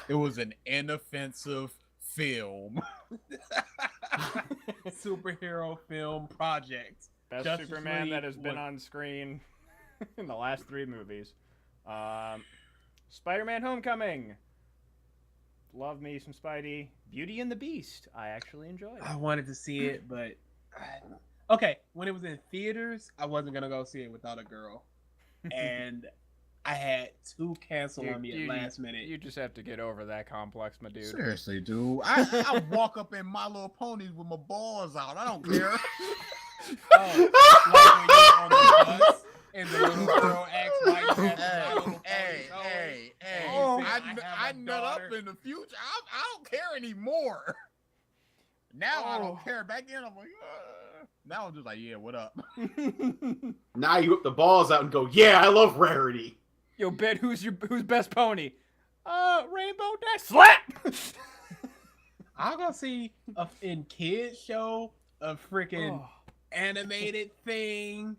It was an inoffensive film.
Superhero film project.
Best
Justice
Superman
League
that has been
was-
on screen in the last 3 movies. Spider-Man Homecoming. Love me some Spidey. Beauty and the Beast. I actually enjoyed.
I wanted to see it, but okay, when it was in theaters, I wasn't gonna go see it without a girl, and I had to cancel on me at last minute.
You just have to get over that complex, my dude.
Seriously, dude. I walk up in My Little Ponies with my balls out. I don't care.
Oh, like when you're on the bus and the little girl acts like that's My Little
Hey,
Pony.
hey, hey.
Oh,
I
have a
nut up
daughter.
in the future. I don't care anymore. Now I
Oh.
don't care. Back then I'm like, now I'm just like, yeah, what up?
Now you whip the balls out and go, yeah, I love Rarity.
Yo, Ben, who's best pony? Rainbow Dash. Slap!
I'll go see in kids show a freaking
Oh.
animated thing.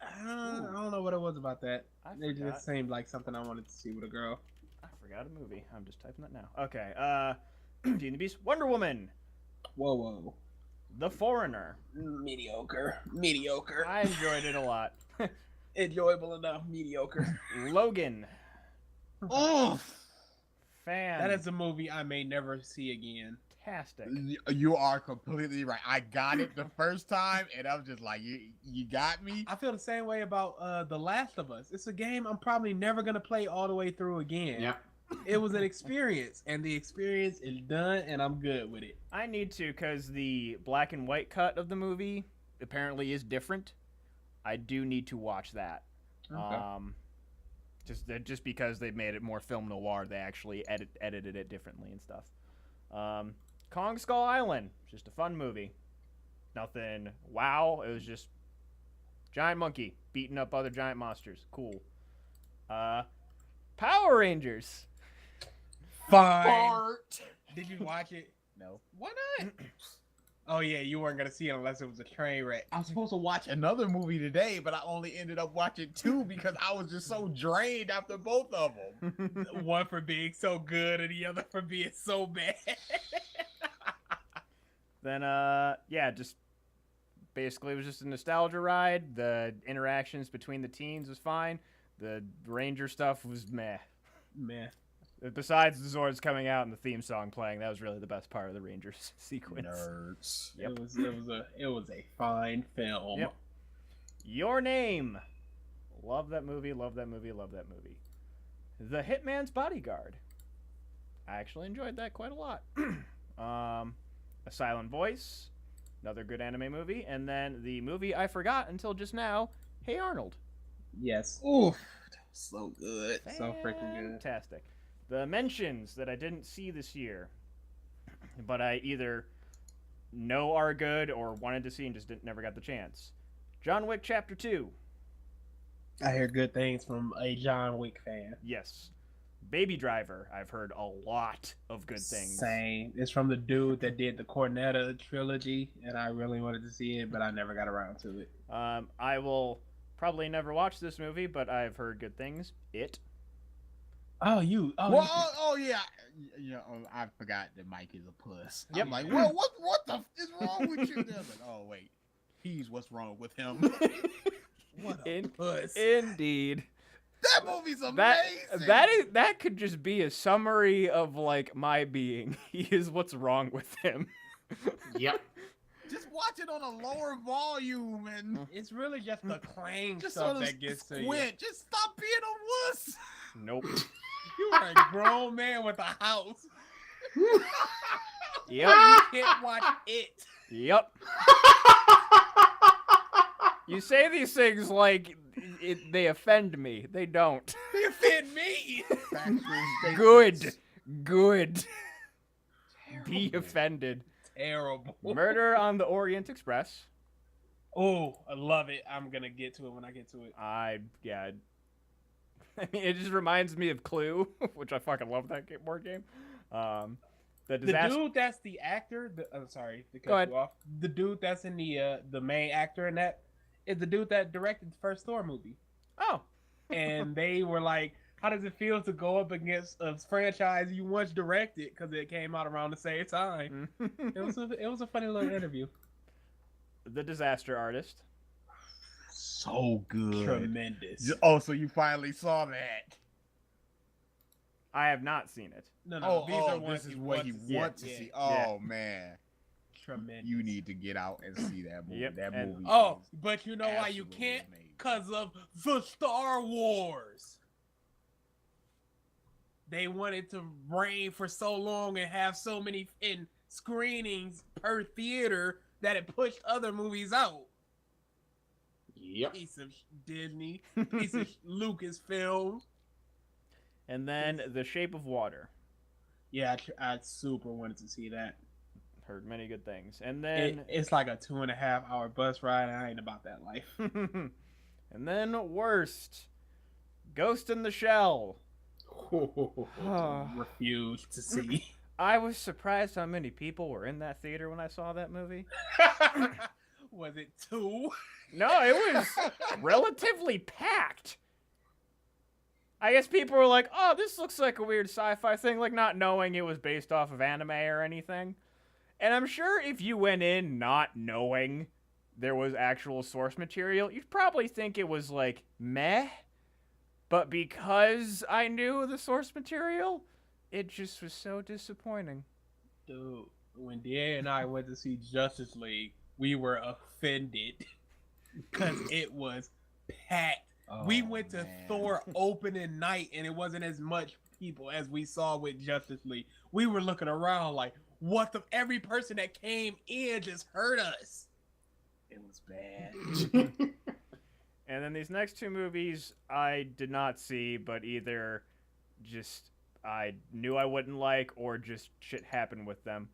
I don't know what it was about that.
I
It
forgot.
just seemed like something I wanted to see with a girl.
I forgot a movie. I'm just typing that now. Okay. Beauty and the Beast. Wonder Woman.
Whoa.
The Foreigner.
Mediocre.
I enjoyed it a lot.
Enjoyable enough, mediocre.
Logan.
Oh,
That is a movie I may never see again.
Fantastic.
you are completely right. I got it the first time, and I was just like, you got me.
I feel the same way about The Last of Us. It's a game I'm probably never gonna play all the way through again.
Yeah.
It was an experience, and the experience is done, and I'm good with it.
I need to, because the black and white cut of the movie apparently is different. I do need to watch that. Just because they've made it more film noir, they actually edited it differently and stuff. Kong Skull Island, just a fun movie. Nothing wow, it was just giant monkey beating up other giant monsters. Cool. Power Rangers.
Fine.
Fart.
Did you watch it?
No.
Why not? Oh yeah, you weren't gonna see it unless it was a train wreck.
I was supposed to watch another movie today, but I only ended up watching 2 because I was just so drained after both of them.
One for being so good and the other for being so bad.
Then yeah, just basically it was just a nostalgia ride. The interactions between the teens was fine. The Ranger stuff was meh.
Man,
Besides the Zords coming out and the theme song playing, that was really the best part of the Rangers sequence.
Nerds.
Yep.
it was a fine film.
Yep. Your Name. Love that movie, love that movie, love that movie. The Hitman's Bodyguard. I actually enjoyed that quite a lot. A Silent Voice. Another good anime movie. And then the movie I forgot until just now, Hey Arnold.
Yes.
Oof, that was so good.
So freaking good.
Fantastic. The mentions that I didn't see this year, but I either know are good or wanted to see and just never got the chance. John Wick Chapter 2.
I hear good things from a John Wick fan.
Yes. Baby Driver. I've heard a lot of good things.
Same. It's from the dude that did the Cornetta trilogy, and I really wanted to see it, but I never got around to it.
I will probably never watch this movie, but I've heard good things. It.
Well, yeah. I forgot that Mike is a puss.
Yep.
I'm like, well, what the is wrong with you? They're like, oh wait, he's what's wrong with him.
What a puss.
Indeed.
That movie's amazing.
That could just be a summary of like my being. He is what's wrong with him.
Yep.
Just watch it on a lower volume and
It's really just the clang
just
stuff
sort of
that gets to you.
squint. Just stop being a wuss.
Nope.
You are a grown man with a house.
Yep.
You can't watch it.
Yep. You say these things like they offend me. They don't.
They offend me.
Good. Be offended.
Terrible.
Murder on the Orient Express.
Oh, I love it. I'm gonna get to it when I get to it.
I mean, it just reminds me of Clue, which I fucking love that board game. The
dude that's the actor. I'm sorry to
Go
cut
ahead.
you off. The dude that's in the main actor in that is the dude that directed the first Thor movie.
Oh,
And they were like, "How does it feel to go up against a franchise you once directed?" Because it came out around the same time. It was a funny little interview.
The Disaster Artist.
So good.
Tremendous.
Oh, so you finally saw that?
I have not seen it.
No, these are ones
this is
you
what
want
he
to see.
wants to
Yeah.
see. Oh man,
Tremendous.
you need to get out and see that movie.
Yep,
That
and-
movie.
Oh,
is
but you know why you
absolutely
can't?
amazing.
Because of the Star Wars. They wanted to reign for so long and have so many in screenings per theater that it pushed other movies out.
Yep.
Piece of Disney, piece of Lucasfilm.
And then The Shape of Water.
Yeah, I super wanted to see that.
Heard many good things. And then
It's like a 2.5 hour bus ride. I ain't about that life.
and then worst. Ghost in the Shell.
Refuse to see.
I was surprised how many people were in that theater when I saw that movie.
Was it 2?
No, it was relatively packed. I guess people were like, oh, this looks like a weird sci-fi thing, like not knowing it was based off of anime or anything. And I'm sure if you went in not knowing there was actual source material, you'd probably think it was like meh. But because I knew the source material, it just was so disappointing.
Dude, when DA and I went to see Justice League, we were offended because it was packed. We went to Thor opening night, and it wasn't as much people as we saw with Justice League. We were looking around like, what the? Every person that came in just hurt us. It was bad.
And then these next two movies I did not see, but either just I knew I wouldn't like or just shit happened with them.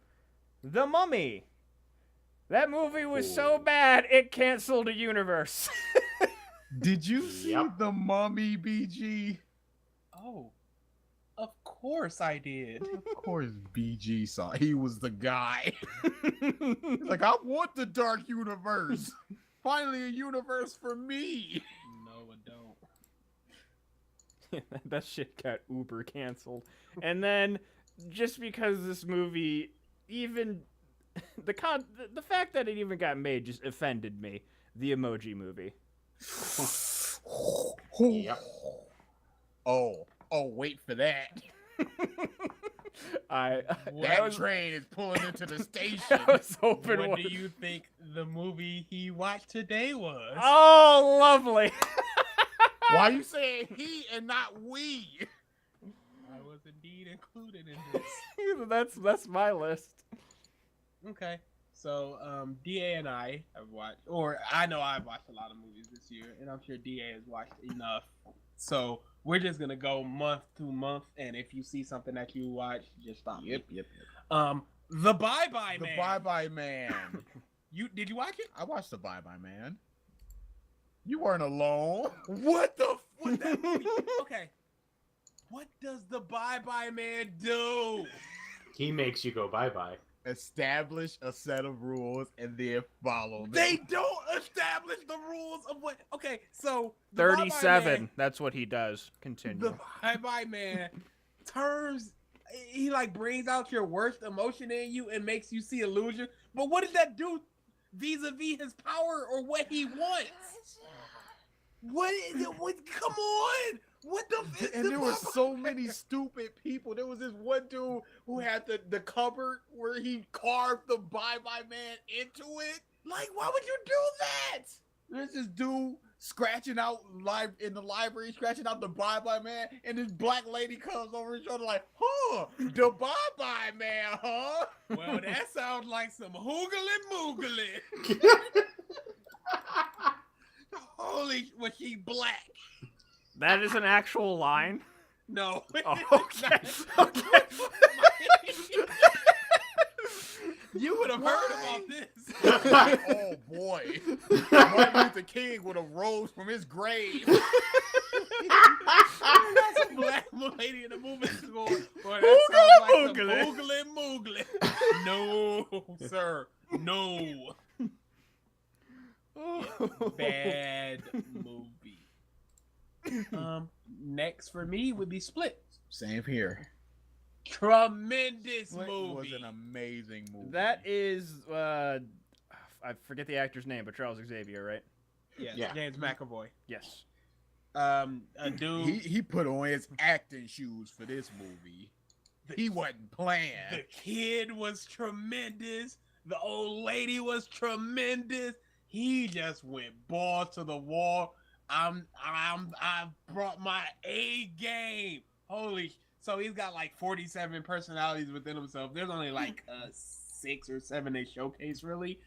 The Mummy. That movie was so bad it canceled a universe.
Did you see
Yep.
The Mummy, BG?
Oh, of course I did.
Of course, BG saw. He was the guy. He's like, I want the dark universe. Finally, a universe for me.
No, I don't.
That shit got uber canceled. And then just because this movie even the fact that it even got made just offended me. The Emoji Movie.
Yep.
Oh, wait for that. That train is pulling into the station.
I was hoping.
What do you think the movie he watched today was?
Oh, lovely.
Why are you saying he and not we?
I was indeed included in this.
That's my list.
Okay. So, DA and I have watched, or I know I've watched a lot of movies this year, and I'm sure DA has watched enough. So, we're just going to go month to month, and if you see something that you watch, just stop.
Yep.
The Bye-Bye
The
Man.
Bye-Bye Man.
Did you watch it?
I watched The Bye-Bye Man. You weren't alone.
What that movie? Okay. What does the Bye-Bye Man do?
He makes you go bye-bye.
Establish a set of rules and then follow them.
They don't establish the rules of what. Okay, so the Bye-Bye
37.
Man-
That's what he does. Continue.
The Bye-Bye Man turns. He like brings out your worst emotion in you and makes you see illusion. But what did that do vis-a-vis his power or what he wants? What is it? What? Come on! What the?
And there were so many stupid people. There was this one dude who had the cupboard where he carved the Bye-Bye Man into it.
Like, why would you do that?
There's this dude scratching out in the library, scratching out the Bye-Bye Man, and this black lady comes over his shoulder like, huh, the Bye-Bye Man, huh?
Well, that sounds like some hoogly moogly. Holy, was she black?
That is an actual line.
No.
Oh, okay. Okay.
You would have heard about this.
Oh boy, Martin Luther King would have rose from his grave.
That's a black lady in the movie school. Boy, that sounds like some hoogly moogly. No, sir. No. Bad movie. Next for me would be Split.
Same here.
Tremendous
Split
movie.
was an amazing movie.
That is, I forget the actor's name, but Charles Xavier, right?
Yes,
Yeah.
James McAvoy.
Yes.
A dude.
he put on his acting shoes for this movie. He wasn't playing.
The kid was tremendous. The old lady was tremendous. He just went ball to the wall. I brought my A game. Holy! So he's got like 47 personalities within himself. There's only like 6 or 7 they showcase really,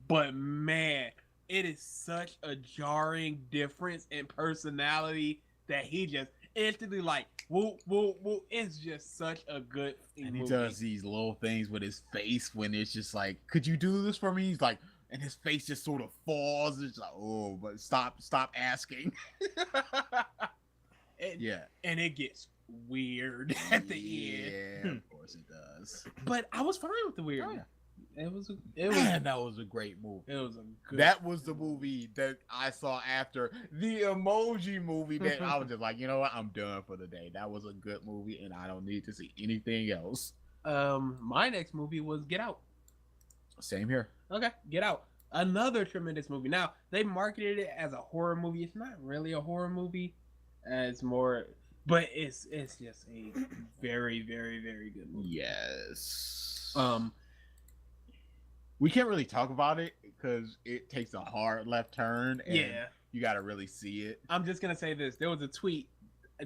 but man, it is such a jarring difference in personality that he just instantly like woo woo woo. It's just such a good
And he
movie.
does these little things with his face when it's just like, could you do this for me? He's like, and his face just sort of falls. It's like, oh, but stop asking. Yeah.
And it gets weird at the end.
Yeah, of course it does.
But I was fine with the weird.
Oh, yeah.
It was
Man, that was a great movie.
it was a good.
That was the movie that I saw after the Emoji Movie that I was just like, you know what? I'm done for the day. That was a good movie and I don't need to see anything else.
My next movie was Get Out.
Same here.
Okay, Get Out. Another tremendous movie. Now they marketed it as a horror movie. It's not really a horror movie. It's more, but it's just a very, very, very good movie.
Yes. We can't really talk about it because it takes a hard left turn. And
Yeah.
You got to really see it.
I'm just gonna say this. There was a tweet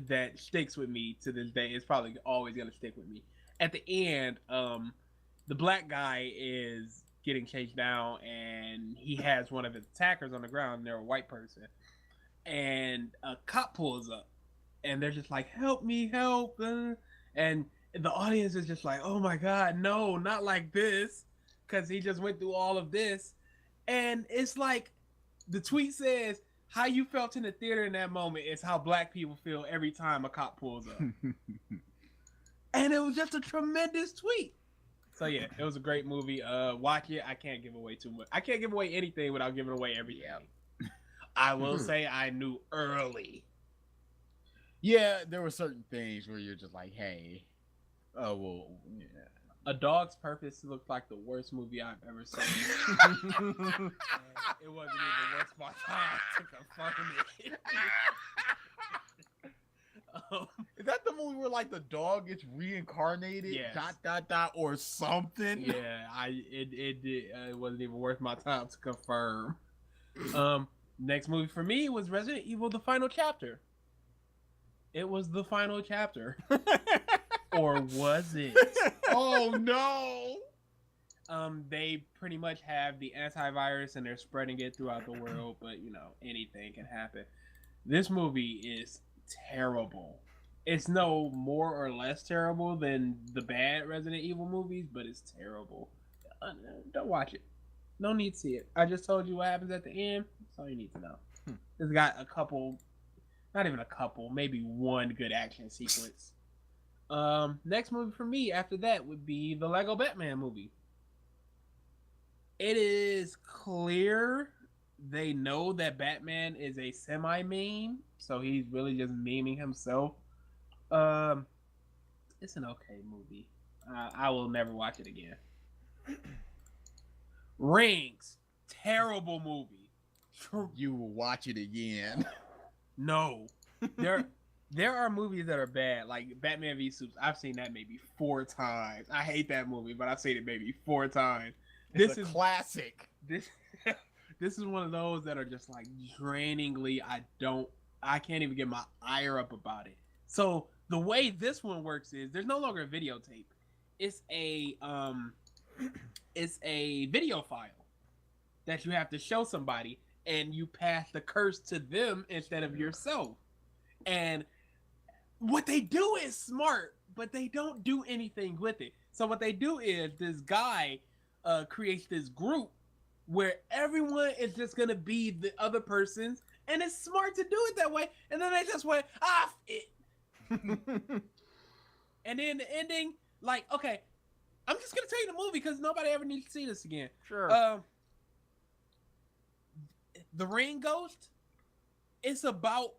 that sticks with me to this day. It's probably always gonna stick with me. At the end, the black guy is getting chased down, and he has one of his attackers on the ground. And they're a white person, and a cop pulls up, and they're just like, "Help me, help!" And the audience is just like, "Oh my god, no, not like this," because he just went through all of this, and it's like the tweet says, how you felt in the theater in that moment is how black people feel every time a cop pulls up. And it was just a tremendous tweet. So yeah, it was a great movie. Watch it. I can't give away too much. I can't give away anything without giving away everything. I will say I knew early.
Yeah, there were certain things where you're just like, hey, oh, well, yeah.
A Dog's Purpose looked like the worst movie I've ever seen. And it wasn't even worth my time to confirm it.
Is that the movie where like the dog gets reincarnated?
Yes.
Or something?
Yeah, it wasn't even worth my time to confirm. Next movie for me was Resident Evil: The Final Chapter. It was the final chapter. Or was it?
Oh no!
They pretty much have the antivirus and they're spreading it throughout the world, but you know, anything can happen. This movie is terrible. It's no more or less terrible than the bad Resident Evil movies, but it's terrible. Don't watch it. No need to see it. I just told you what happens at the end. That's all you need to know. It's got a couple, not even a couple, maybe one good action sequence. Next movie for me after that would be the Lego Batman movie. It is clear they know that Batman is a semi-meme, so he's really just memeing himself. It's an okay movie. I will never watch it again. Rings, terrible movie.
You will watch it again.
No, there are movies that are bad, like Batman v Supes. I've seen that maybe 4 times. I hate that movie, but I've seen it maybe 4 times.
This is classic.
This is one of those that are just like drainingly. I can't even get my ire up about it. So the way this one works is there's no longer a videotape. It's a video file that you have to show somebody, and you pass the curse to them instead of yourself. And what they do is smart, but they don't do anything with it. So what they do is this guy creates this group where everyone is just gonna be the other person's, and it's smart to do it that way. And then they just went, it. And then the ending, like, okay, I'm just gonna tell you the movie because nobody ever needs to see this again.
Sure.
The Ring Ghost, it's about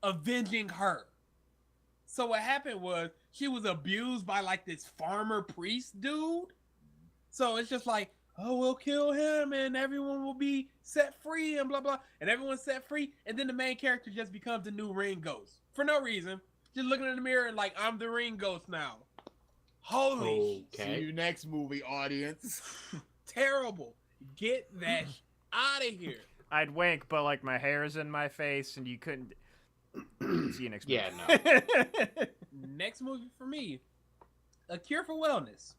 avenging her. So what happened was she was abused by like this farmer priest dude. So it's just like, oh, we'll kill him and everyone will be set free and blah blah, and everyone's set free, and then the main character just becomes the new Ring Ghost for no reason, just looking in the mirror and like, I'm the Ring Ghost now. Holy
See you next movie, audience.
terrible. Get that out of here.
I'd wink, but like my hair's in my face and you couldn't. See you next week.
Yeah, no.
Next movie for me, A Cure for Wellness.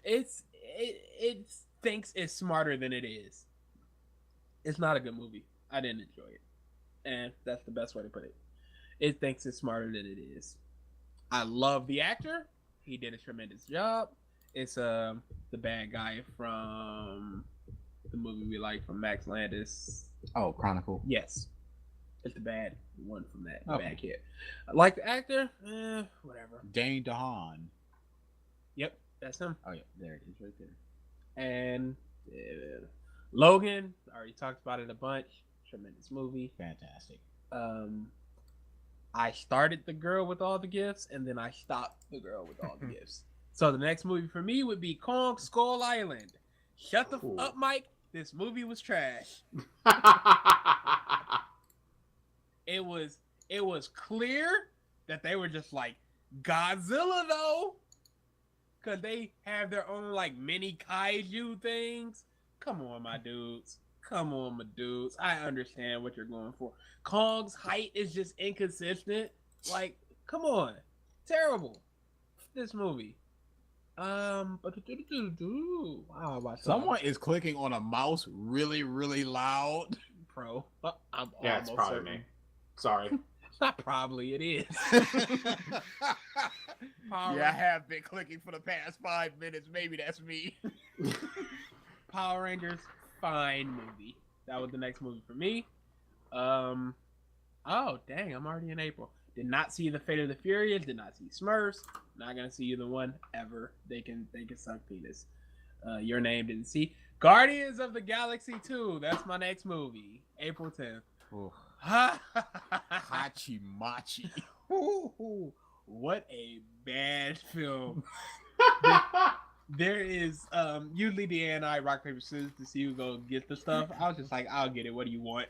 It thinks it's smarter than it is. It's not a good movie. I didn't enjoy it, and that's the best way to put it. It thinks it's smarter than it is. I love the actor. He did a tremendous job. It's the bad guy from the movie we like from Max Landis.
Oh, Chronicle.
Yes. It's the bad one from that
Okay.
bad kid. Like the actor, whatever.
Dane DeHaan.
Yep, that's him.
Oh yeah, there it is, right there.
And Logan, I already talked about it a bunch. Tremendous movie.
Fantastic.
I started The Girl with All the Gifts, and then I stopped The Girl with All the Gifts. So the next movie for me would be Kong Skull Island. Shut the
Cool.
up, Mike. This movie was trash. It was clear that they were just like Godzilla though, cause they have their own like mini kaiju things. Come on, my dudes. Come on, my dudes. I understand what you're going for. Kong's height is just inconsistent. Like, come on, terrible. This movie. Wow,
Someone is clicking on a mouse really, really loud.
pro. I'm
Yeah, it's
almost
probably
certain.
me. Sorry.
Not probably, it is. Power,
Yeah, I have been clicking for the past 5 minutes. Maybe that's me.
Power Rangers, fine movie. That was the next movie for me. Oh dang, I'm already in April. Did not see the Fate of the Furious. Did not see Smurfs. Not gonna see either one ever. They can suck penis. Your Name didn't see. Guardians of the Galaxy 2. That's my next movie. April 10th.
Hachi Machi.
Ooh, what a bad film. There is usually Deanna and I rock paper scissors to see who go get the stuff. I was just like, I'll get it. What do you want?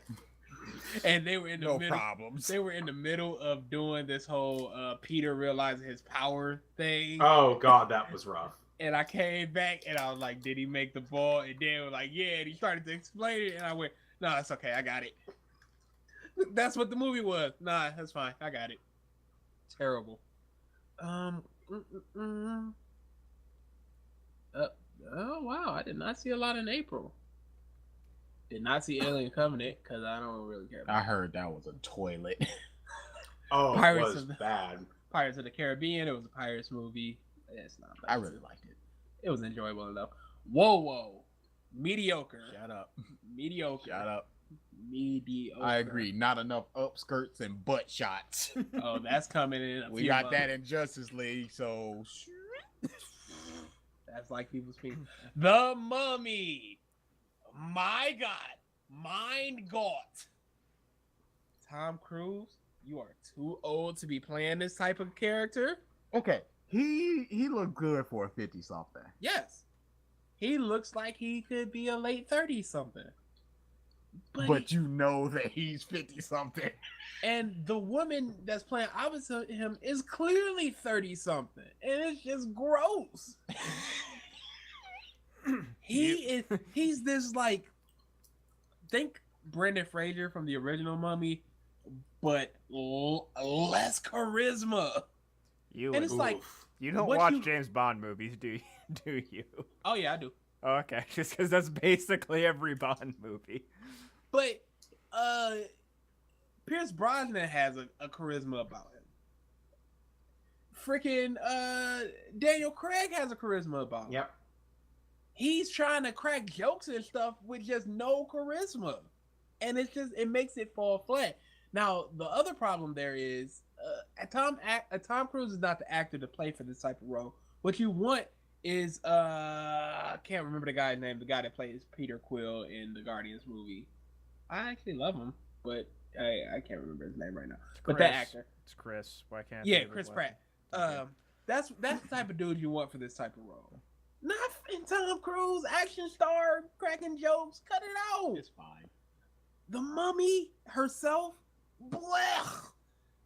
And they were in the
No
middle.
problems.
They were in the middle of doing this whole Peter realizing his power thing.
Oh god, that was rough.
And I came back and I was like, did he make the ball? And Dan was like, yeah. And he started to explain it. And I went, no, it's okay. I got it. That's what the movie was. Nah, that's fine. I got it. Terrible. Oh wow, I did not see a lot in April. Did not see Alien Covenant because I don't really care about
I heard that was a toilet.
Oh,
Pirates
it was
of the-
bad.
Pirates of the Caribbean. It was a Pirates movie. It's not bad.
I really liked it.
It was enjoyable enough. Whoa. Mediocre.
Shut up.
Mediocre.
Shut up.
Mediocre.
I agree. Not enough upskirts and butt shots.
Oh, that's coming in.
We got that in Justice League, so
That's like people speak. The Mummy. My God. Mind got. Tom Cruise, you are too old to be playing this type of character.
okay. He looked good for a 50-something.
Yes. He looks like he could be a late 30-something.
But you know that he's 50-something.
And the woman that's playing opposite him is clearly 30-something. And it's just gross. He's this like, think Brendan Fraser from the original Mummy, but less charisma.
You
And it's like,
you don't
what
watch
you-
James Bond movies, do you? Do you?
oh yeah, I do.
Oh, okay, just because that's basically every Bond movie.
But Pierce Brosnan has a charisma about him. Freaking Daniel Craig has a charisma about him.
Yep.
He's trying to crack jokes and stuff with just no charisma. And it makes it fall flat. Now, the other problem there is Tom Cruise is not the actor to play for this type of role. What you want is I can't remember the guy's name, the guy that plays Peter Quill in the Guardians movie. I actually love him, but I can't remember his name right now. But that
Chris.
actor.
It's Chris. Why can't? I
Yeah,
think of his
Chris
last
Pratt.
name? Okay.
That's the type of dude you want for this type of role. Not in Tom Cruise, action star, cracking jokes. Cut it out.
It's fine.
The Mummy herself, blech.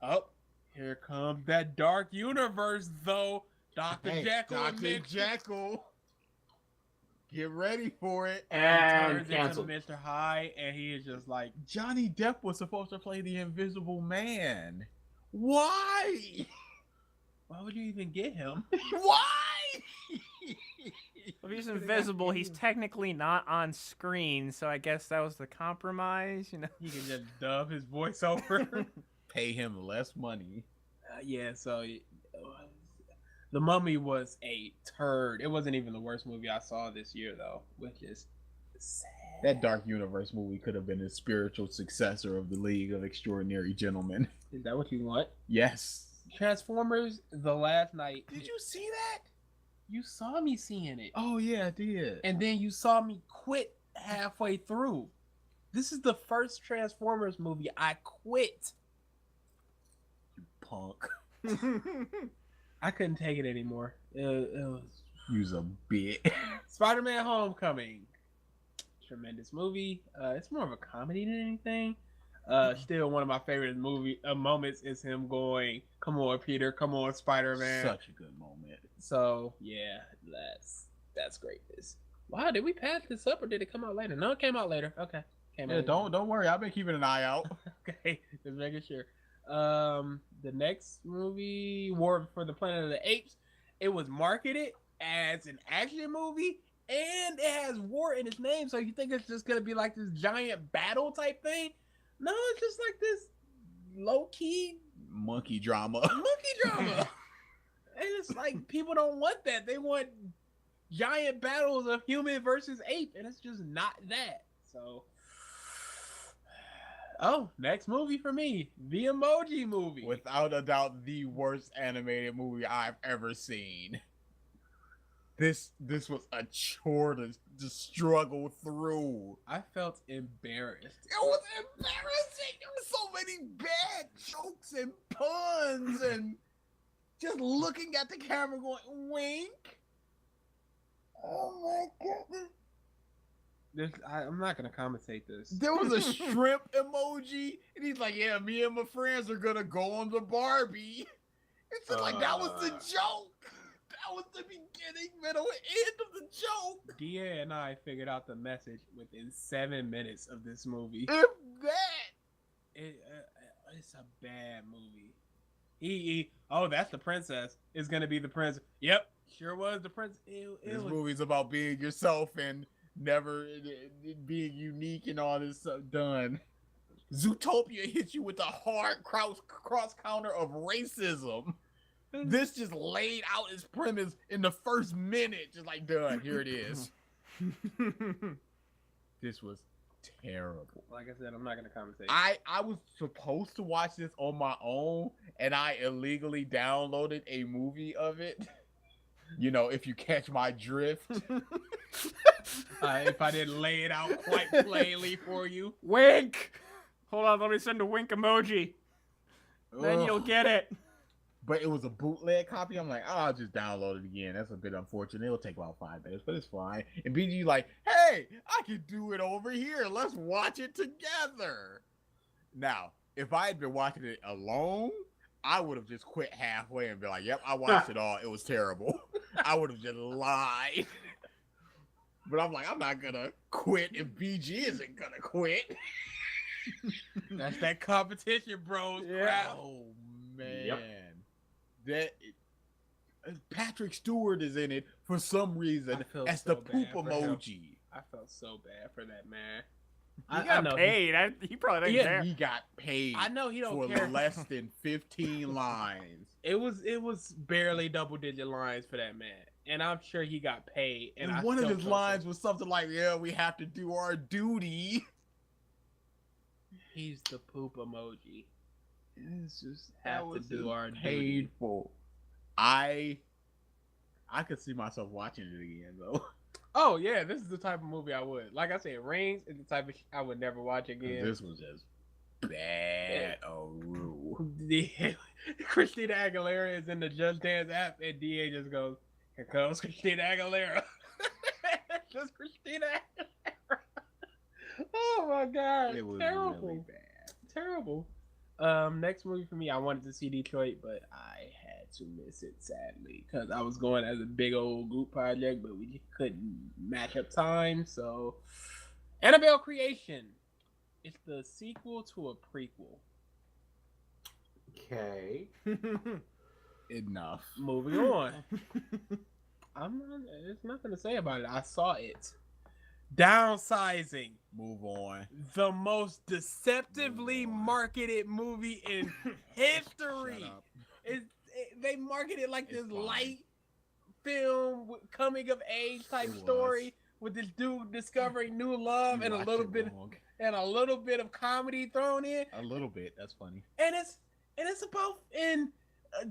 Oh, here comes that dark universe, though. Dr.
Hey,
Jekyll and
Dr.
Mr.
Jekyll. Get ready for it.
And
turns into
canceled.
Mr. Hyde, and he is just like,
Johnny Depp was supposed to play the Invisible Man. Why?
why would you even get him?
Why?
If he's invisible, he's technically not on screen, so I guess that was the compromise, you know?
He can just dub his voice over.
Pay him less money.
Yeah, so The Mummy was a turd. It wasn't even the worst movie I saw this year, though, which is sad.
That Dark Universe movie could have been a spiritual successor of the League of Extraordinary Gentlemen.
Is that what you want?
Yes.
Transformers: The Last Night.
Did you see that?
You saw me seeing it,
Oh yeah, I did.
and then you saw me quit halfway through. This is the first Transformers movie I quit.
Punk.
I couldn't take it anymore. It was
Use a bit.
Spider-Man: Homecoming. Tremendous movie. It's more of a comedy than anything. Still one of my favorite movie moments is him going, "Come on, Peter, come on, Spider-Man."
Such a good moment.
So yeah, that's greatness. Wow, did we pass this up or did it come out later? No, it came out later. Okay, came
Yeah,
out.
don't worry. I've been keeping an eye out.
Okay, just making sure. The next movie, War for the Planet of the Apes, it was marketed as an action movie, and it has war in its name, so you think it's just gonna be like this giant battle type thing? No, it's just like this low key
Monkey drama.
monkey drama. And it's like people don't want that. They want giant battles of human versus ape, and it's just not that. So, next movie for me, the Emoji Movie.
Without a doubt, the worst animated movie I've ever seen. This was a chore to struggle through.
I felt embarrassed.
It was embarrassing. There were so many bad jokes and puns and just looking at the camera going, wink. Oh my God.
I'm not gonna commentate this.
There was a shrimp emoji, and he's like, yeah, me and my friends are gonna go on the Barbie. It's just like, that was the joke. That was the beginning, middle, and end of the joke.
Dia and I figured out the message within 7 minutes of this movie.
If that.
It's a bad movie. That's the princess. It's gonna be the prince. Yep, sure was the prince.
This movie's about being yourself and never being unique and all this stuff done. Zootopia hits you with a hard cross counter of racism. This just laid out its premise in the first minute, just like, done, here it is. This was terrible.
Like I said, I'm not gonna commentate.
I was supposed to watch this on my own, and I illegally downloaded a movie of it. You know, if you catch my drift.
If I didn't lay it out quite plainly for you.
Wink! Hold on, let me send a wink emoji. Then you'll get it.
But it was a bootleg copy. I'm like, I'll just download it again. That's a bit unfortunate. It'll take about 5 minutes, but it's fine. And BG like, hey, I can do it over here. Let's watch it together. Now, if I had been watching it alone, I would have just quit halfway and be like, yep, I watched it all. It was terrible. I would have just lied. But I'm like, I'm not going to quit if BG isn't going to quit.
That's that competition, bros.
Yeah.
Oh, man.
Yep.
Patrick Stewart is in it for some reason
I feel
as
so
the
bad
poop
for him.
emoji.
I felt so bad for that man.
He got paid. He probably didn't care.
He got paid
I know he don't
for
care.
less than 15 lines.
It was barely double-digit lines for that man, and I'm sure he got paid.
And
I
one of
still
his
felt
lines
so-
was something like, yeah, we have to do our duty.
He's the poop emoji.
It's just
Have to do our duty.
painful. I could see myself watching it again though.
Oh yeah, this is the type of movie I would. Like I said, Rings is the type of I would never watch again.
This was just bad. Oh,
Christina Aguilera is in the Just Dance app, and DA just goes, "Here comes Christina Aguilera." Just Christina Aguilera. Oh my god,
it was
terrible,
really bad.
terrible. Next movie for me, I wanted to see Detroit, but I had to miss it sadly because I was going as a big old group project, but we couldn't match up time. So, Annabelle Creation. It's the sequel to a prequel.
Okay.
Enough.
Moving on. There's nothing to say about it. I saw it. Downsizing.
Move on.
The most deceptively marketed movie in history.
Shut up.
They market it like
It's
this
fine.
light film, coming of age type
It was.
story with this dude discovering new love
You
and a
watched
little
it
bit
wrong.
of comedy thrown in.
A little bit. That's funny.
And it's about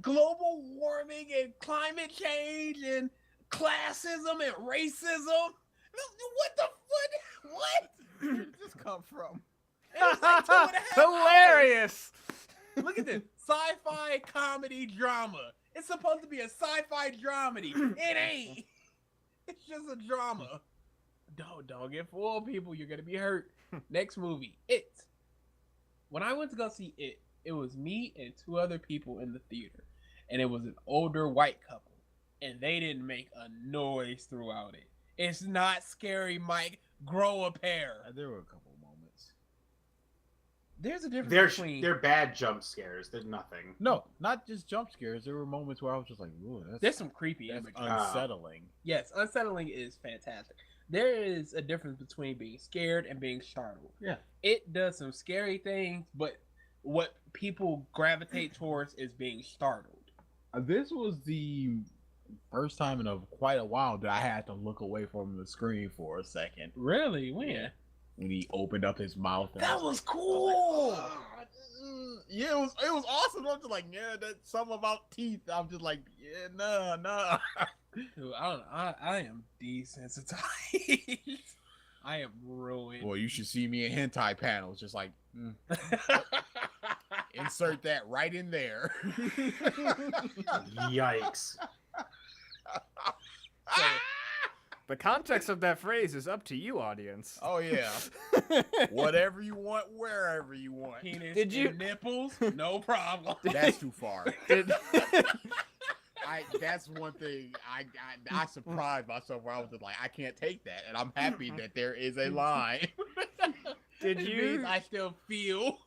global warming and climate change and classism and racism. What?
Where did this come from?
It was like 2.5 hours.
Hilarious.
Look at this sci-fi comedy drama. It's supposed to be a sci-fi dramedy. It ain't. It's just a drama. Don't get fooled, people. You're gonna be hurt. Next movie, It. When I went to go see It, it was me and 2 other people in the theater, and it was an older white couple, and they didn't make a noise throughout it. It's not scary, Mike. Grow a pair.
There were a couple moments.
There's a difference between.
They're bad jump scares. They're nothing.
No, not just jump scares. There were moments where I was just like, "Ooh,
There's some creepy
that's
imagery.
unsettling."
Yes, unsettling is fantastic. There is a difference between being scared and being startled.
Yeah.
It does some scary things, but what people gravitate towards is being startled.
This was the first time in quite a while that I had to look away from the screen for a second.
Really? When?
Yeah. When he opened up his mouth. And
That was cool.
Yeah, it was awesome. I'm just like, yeah, that's something about teeth. I'm just like, yeah, no.
Dude, I am desensitized. I am ruined.
Boy, you should see me in hentai panels. Just like, insert that right in there.
Yikes.
So,
The context of that phrase is up to you, audience.
Oh yeah, whatever you want, wherever you want.
penis
Did you-
and nipples? No problem.
That's too far.
Did-
That's one thing I surprised myself where I was just like, I can't take that, and I'm happy that there is a line.
Did
It
you
means I still feel.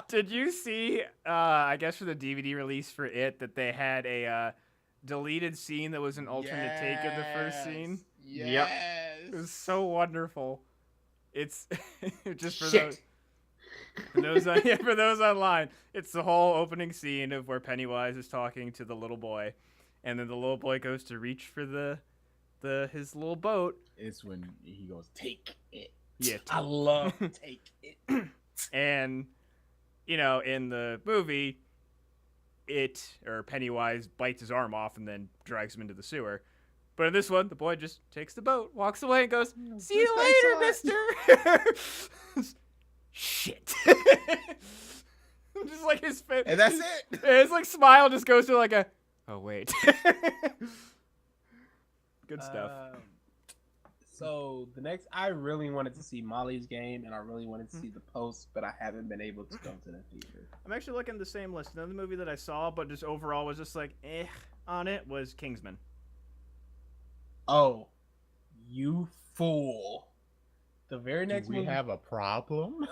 Did you see I guess for the DVD release for It that they had a deleted scene that was an alternate take of the first scene?
Yes.
It was so wonderful. It's just for
Shit.
for those online, it's the whole opening scene of where Pennywise is talking to the little boy, and then the little boy goes to reach for his little boat.
It's when he goes, take it.
Yeah,
I love take it.
and in the movie, Pennywise bites his arm off and then drags him into the sewer. But in this one, the boy just takes the boat, walks away, and goes, "See you later, mister." Shit. Just like his face.
And that's it.
His smile just goes to oh wait. Good stuff.
So the next, I really wanted to see Molly's Game, and I really wanted to see The Post, but I haven't been able to go to the theater.
I'm actually looking at the same list. Another movie that I saw, but just overall was just on it, was Kingsman.
Oh, you fool! The very next
Do we
movie,
have a problem?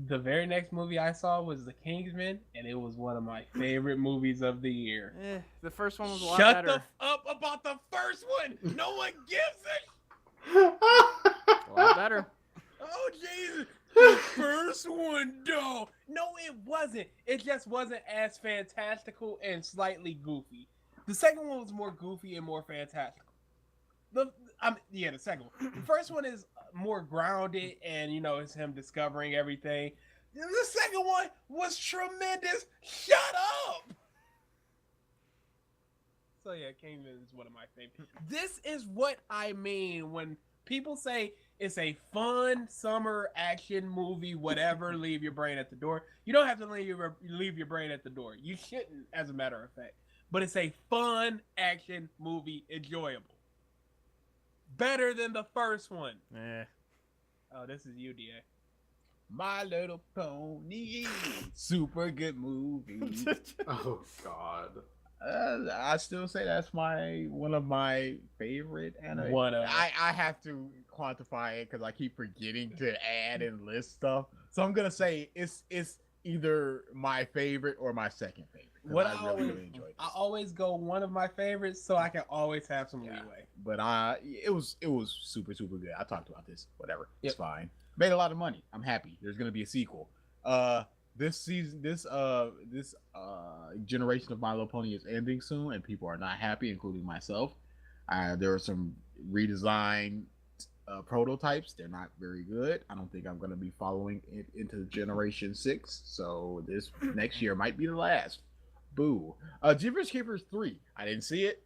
the very next movie I saw was The Kingsman, and it was one of my favorite movies of the year.
The first one was a lot
Shut
better.
the f up about the first one. No one gives a.
A lot better.
Oh Jesus! The first one, though. No, it wasn't. It just wasn't as fantastical and slightly goofy. The second one was more goofy and more fantastical. The second one. The first one is more grounded, and it's him discovering everything. The second one was tremendous. Shut up. So yeah, Kingsman is one of my favorites. This is what I mean when people say it's a fun summer action movie, whatever, leave your brain at the door. You don't have to leave your brain at the door. You shouldn't, as a matter of fact. But it's a fun action movie, enjoyable. Better than the first one. Oh, this is you, DA.
My Little Pony. Super good movie.
Oh God.
I still say that's one of my favorite anime. I have to quantify it because I keep forgetting to add and list stuff. So I'm gonna say it's either my favorite or my second favorite. I really enjoyed this.
I always go one of my favorites, so I can always have some leeway.
But it was super good. I talked about this. Whatever.
Yep.
It's fine. Made a lot of money. I'm happy. There's gonna be a sequel. This season, this generation of My Little Pony is ending soon, and people are not happy, including myself. There are some redesigned prototypes. They're not very good. I don't think I'm going to be following it into Generation 6, so this next year might be the last. Boo. Jeepers Creepers 3. I didn't see it.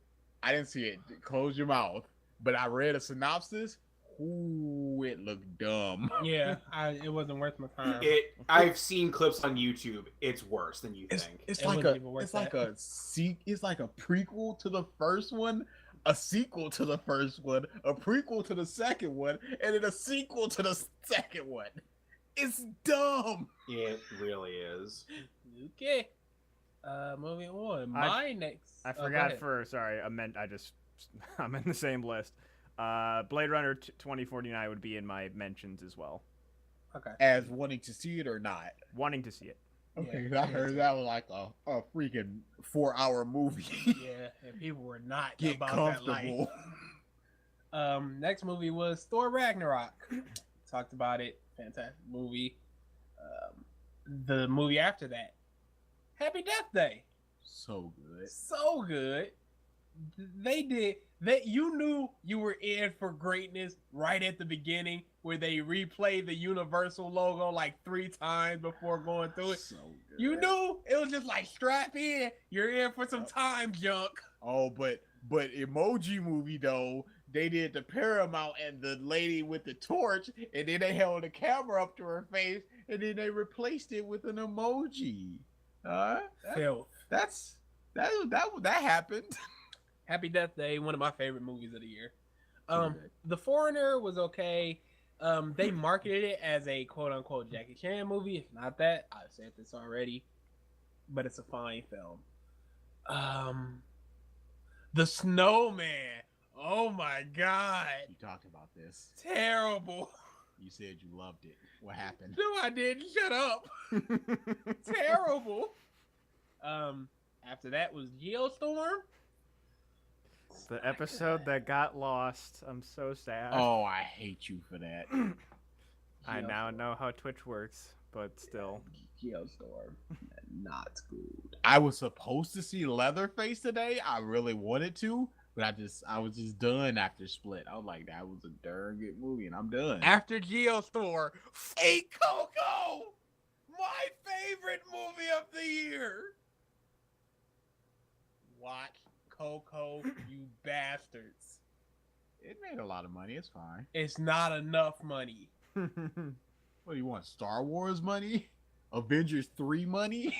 Close your mouth. But I read a synopsis. Ooh, it looked dumb.
Yeah, it wasn't worth my time.
I've seen clips on YouTube. It's worse than you think.
It's
It
like
wasn't even worth
it's like
that.
it's like a prequel to the first one, a sequel to the first one, a prequel to the second one, and then a sequel to the second one. It's dumb.
It really is.
Okay. Moving on. My next.
I
go
forgot
ahead.
sorry, I'm in the same list. Blade Runner 2049 would be in my mentions as well.
Okay.
As wanting to see it or not.
Wanting to see it.
Okay,
Yeah,
I heard that was like a freaking 4-hour movie.
Yeah, and people were not
Get
about
comfortable.
that life. Next movie was Thor Ragnarok. Talked about it. Fantastic movie. The movie after that, Happy Death Day.
So good.
So good. They did that. You knew you were in for greatness right at the beginning, where they replayed the Universal logo like 3 times before going through it.
So good.
You knew it was just like strap in. You're in for some time junk.
Oh, but Emoji Movie though, they did the Paramount and the lady with the torch, and then they held the camera up to her face, and then they replaced it with an emoji.
Filth.
That happened.
Happy Death Day, one of my favorite movies of the year.
Okay.
The Foreigner was okay. They marketed it as a quote unquote Jackie Chan movie. It's not that. I've said this already, but it's a fine film. The Snowman. Oh my god.
You talked about this.
Terrible.
You said you loved it. What happened?
No, I didn't. Shut up. Terrible. After that was Geostorm.
The episode that got lost. I'm so sad.
Oh, I hate you for that.
I now know how Twitch works, but still.
Geostorm. Not good.
I was supposed to see Leatherface today. I really wanted to, but I was just done after Split. I was like, that was a darn good movie, and I'm done.
After Geostorm, Fate Coco! My favorite movie of the year! Watch Coco, you bastards.
It made a lot of money. It's fine.
It's not enough money.
What do you want? Star Wars money? Avengers 3 money?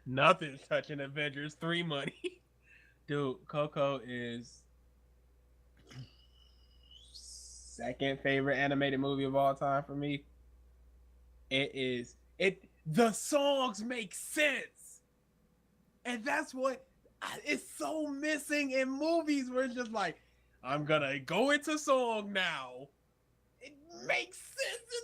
Nothing's touching Avengers 3 money. Dude, Coco is second favorite animated movie of all time for me. The songs make sense. And that's what it's so missing in movies where it's just like, I'm gonna go into song now. It makes sense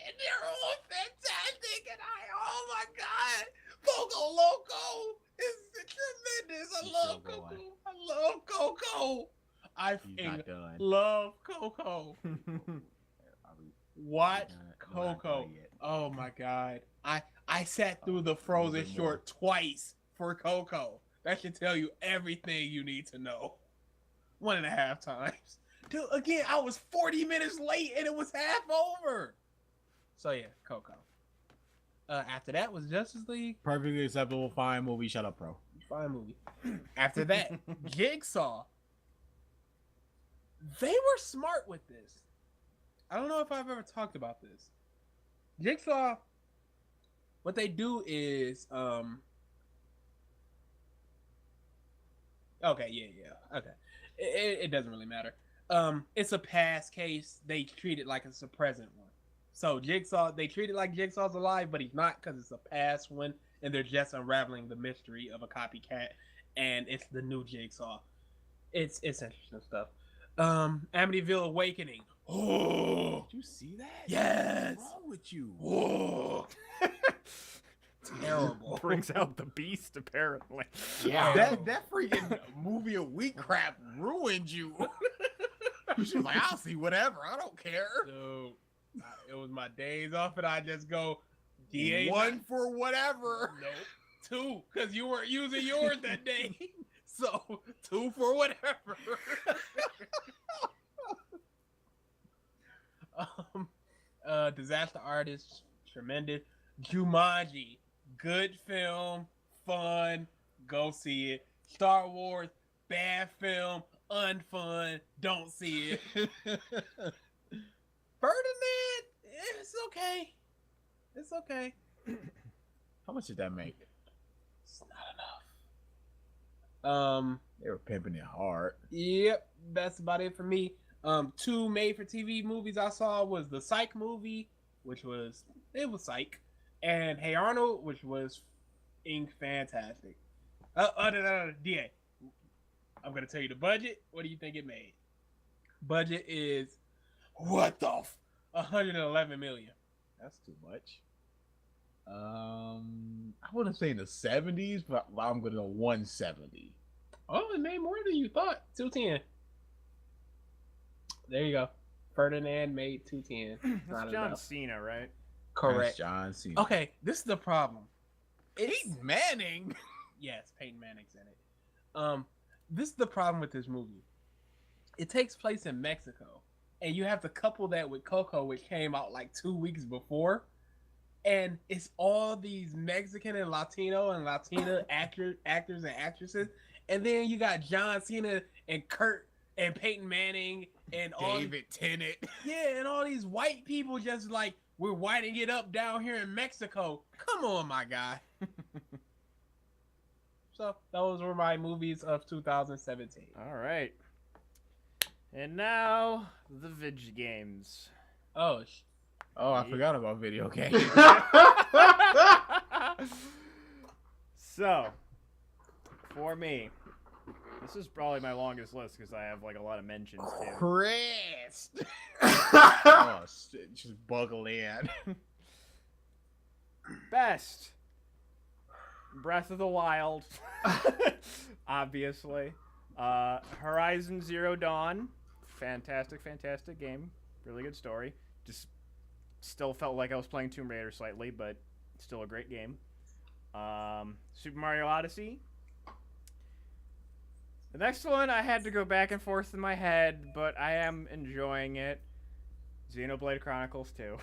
and they're all fantastic, and oh my god, Pogo Loco is tremendous. I love Coco. I love Coco. I love Coco. Watch Coco. Oh my god. I sat through the Frozen short twice for Coco. That should tell you everything you need to know. 1.5 times. Dude, again, I was 40 minutes late and it was half over. So yeah, Coco. After that was Justice League.
Perfectly acceptable, fine movie. Shut up, bro.
Fine movie. After that, Jigsaw. They were smart with this. I don't know if I've ever talked about this. Jigsaw, what they do is okay, yeah. Okay. It doesn't really matter. It's a past case. They treat it like it's a present one. So Jigsaw, they treat it like Jigsaw's alive, but he's not, because it's a past one, and they're just unraveling the mystery of a copycat, and it's the new Jigsaw. It's interesting stuff. Amityville Awakening. Oh,
Did you see that?
yes.
What's wrong with you?
Whoa. Terrible.
Brings out the beast, apparently.
Yeah.
That freaking movie of week crap ruined you. She was like, I'll see whatever. I don't care.
Dude, it was my days off, and I just go DA
One for whatever.
Nope. 2, because you weren't using yours that day. So 2 for whatever. Disaster Artist, tremendous. Jumanji, good film, fun, go see it. Star Wars, bad film, unfun, don't see it. Ferdinand, it's okay. It's okay.
How much did that make?
It's not enough.
They were pimping it hard.
Yep, that's about it for me. Two made-for-TV movies I saw was the Psych movie, which was Psych, and Hey Arnold, which was fantastic. DA, I'm gonna tell you the budget. What do you think it made? Budget is what the 111 million.
That's too much. I wouldn't say in the 70s, but I'm gonna 170.
Oh, it made more than you thought. 210. There you go. Ferdinand made 210.
That's John Cena, right?
Correct.
That's John Cena.
Okay, this is the problem.
Peyton Manning.
Yes, Peyton Manning's in it. This is the problem with this movie. It takes place in Mexico, and you have to couple that with Coco, which came out like 2 weeks before, and it's all these Mexican and Latino and Latina actors and actresses, and then you got John Cena and Kurt and Peyton Manning and
David Tennant.
and all these white people just like, we're whiting it up down here in Mexico. Come on, my guy. So those were my movies of 2017.
All right. And now the Vidge games.
Oh,
I forgot about video games.
So, for me, this is probably my longest list because I have like a lot of mentions too.
Chris. Oh, just buckle in.
Best. Breath of the Wild. Obviously. Horizon Zero Dawn. Fantastic game. Really good story. Just still felt like I was playing Tomb Raider slightly, but still a great game. Super Mario Odyssey. The next one I had to go back and forth in my head, but I am enjoying it. Xenoblade Chronicles 2.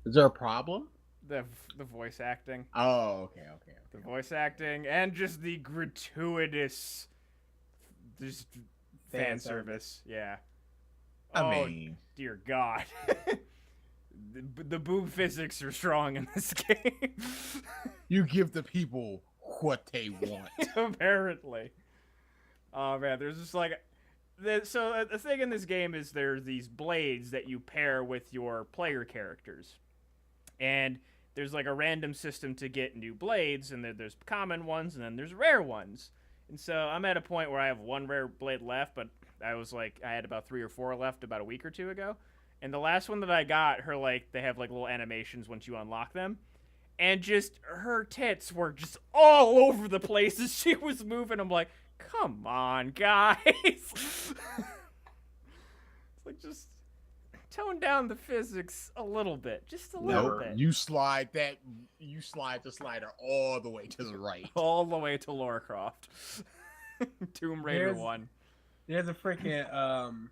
Is there a problem?
The voice acting.
Oh, okay.
The voice acting and just the gratuitous just fan service. Yeah.
I mean,
dear God. the boob physics are strong in this game.
you give the people what they want.
Apparently. Oh man, there's just like so the thing in this game is there's these blades that you pair with your player characters. And there's like a random system to get new blades, and there's common ones, and then there's rare ones. And so I'm at a point where I have one rare blade left, but I had about 3 or 4 left about a week or two ago. And the last one that I got, they have like little animations once you unlock them. And just her tits were just all over the place as she was moving. I'm like, come on, guys. It's like, just tone down the physics a little bit. Just a little bit.
You slide the slider all the way to the right.
All the way to Lara Croft. Tomb Raider 1.
There's a freaking,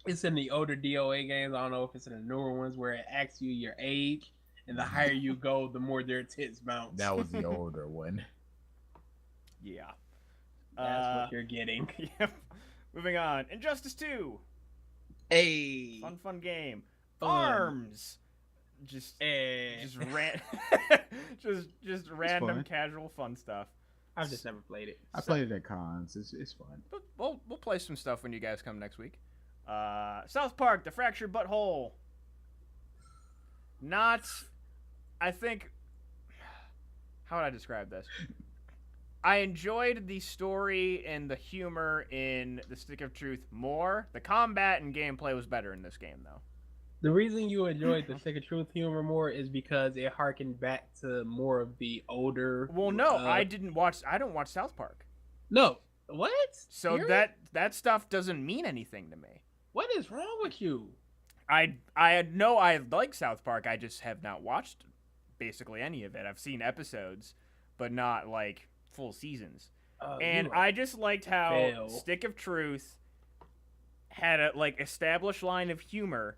it's in the older DOA games. I don't know if it's in the newer ones where it asks you your age. And the higher you go, the more their tits bounce.
That was the older one.
Yeah.
That's what you're getting.
Yep. Moving on. Injustice 2.
Hey.
Fun game. Arms. Just random
fun.
casual fun stuff.
I've just never played it.
I played it at cons. It's fun.
But we'll play some stuff when you guys come next week. South Park: The Fractured Butthole. I think, how would I describe this? I enjoyed the story and the humor in The Stick of Truth more. The combat and gameplay was better in this game, though.
The reason you enjoyed the Stick of Truth humor more is because it harkened back to more of the older.
Well, no, I don't watch South Park.
No, what?
So
Serious?
that stuff doesn't mean anything to me.
What is wrong with you?
I know I like South Park. I just have not watched basically any of it. I've seen episodes, but not like full seasons. And I just liked how Stick of Truth had a established line of humor,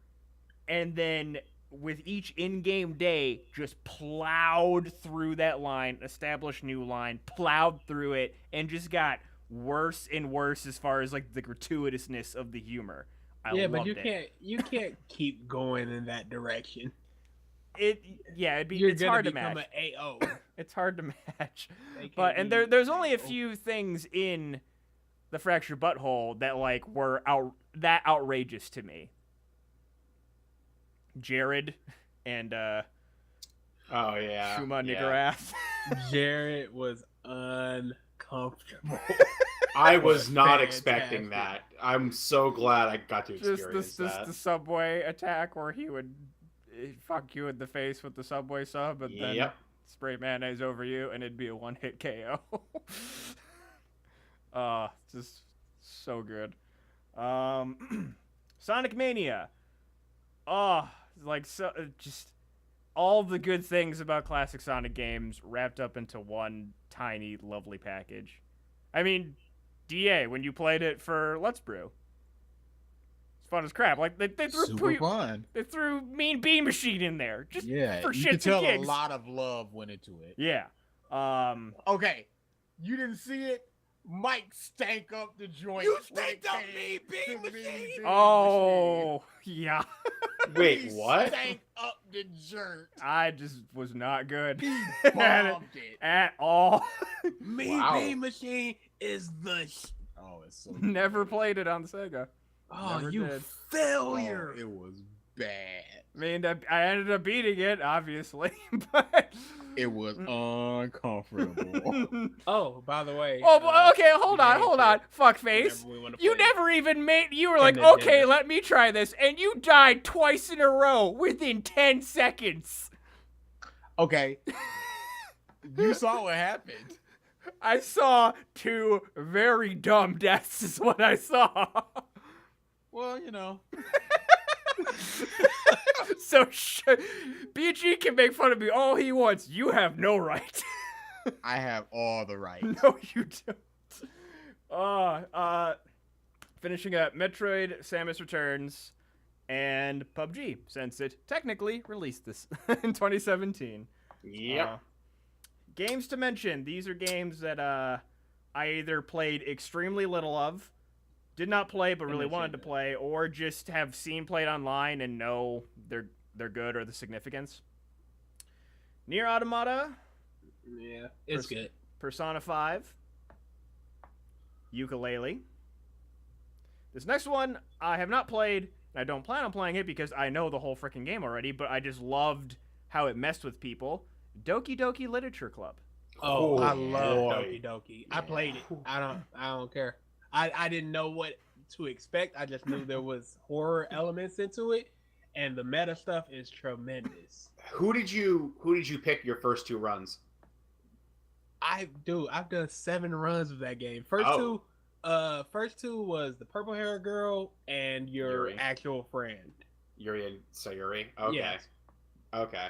and then with each in-game day just plowed through that line, established new line, plowed through it, and just got worse and worse as far as like the gratuitousness of the humor. I
yeah,
loved
but
it.
you can't keep going in that direction.
It's
You're
hard to
become
match.
an AO.
It's hard to match.
They can't
But and
be
there's only a
AO.
few things in the Fractured Butthole that like were outrageous to me. Jared and
Oh yeah.
Shuma
yeah.
Nigarath.
Jared was uncomfortable.
I was not
Fantastic.
expecting that. I'm so glad I got to
Just
experience that.
the subway attack where he would fuck you in the face with the subway sub, and then
Yep.
spray mayonnaise over you, and it'd be a one-hit KO. Just so good. Sonic Mania. Just all the good things about classic Sonic games wrapped up into one tiny, lovely package. I mean, DA, when you played it for Let's Brew, it's fun as crap. Like they threw
Super fun.
they threw Mean Bean Machine in there, just
Yeah,
for
you
shits
can tell
and
a
gigs.
lot of love went into it.
Yeah.
Okay, you didn't see it. Mike stank up the joint.
You
when it
stanked up
came
Mean Bean
to
Machine?
Mean Bean
Oh, yeah.
Wait,
He
what?
Stank up the jerk.
I just was not good
Bombed it.
at all.
Mean
Wow.
Bean Machine is the.
Oh, it's so.
Never played it on the Sega.
Oh,
Never
you
did.
failure!
Oh, it was bad.
I mean, I ended up beating it, obviously, but.
It was uncomfortable.
Oh, by the way.
Oh, but okay, hold
yeah,
on,
sure.
fuckface.
Whenever we wanna
You
play.
never even made. You were like,
And then
okay,
did it.
let me try this, and you died twice in a row within 10 seconds.
Okay. You saw what happened.
I saw two very dumb deaths, is what I saw.
Well, you know.
So BG can make fun of me all he wants. You have no right.
I have all the rights.
No, you don't. Finishing up Metroid: Samus Returns and PUBG, since it technically released this in 2017.
Yep.
Games to mention. These are games that I either played extremely little of, did not play but really wanted to play, or just have seen played online and know they're good or the significance. Nier Automata,
Yeah, it's good.
Persona 5, Yooka-Laylee. This next one I have not played, and I don't plan on playing it because I know the whole freaking game already, but I just loved how it messed with people. Doki Doki Literature Club.
Oh, I
Oh,
love
boy.
Doki Doki. I played it. I don't care. I didn't know what to expect. I just knew there was horror elements into it, and the meta stuff is tremendous.
Who did you pick your first two runs?
I've done 7 runs of that game.
Oh.
First two was the purple hair girl and your
Yuri.
actual friend.
Yuri and Sayuri. Okay.
Yes.
Okay.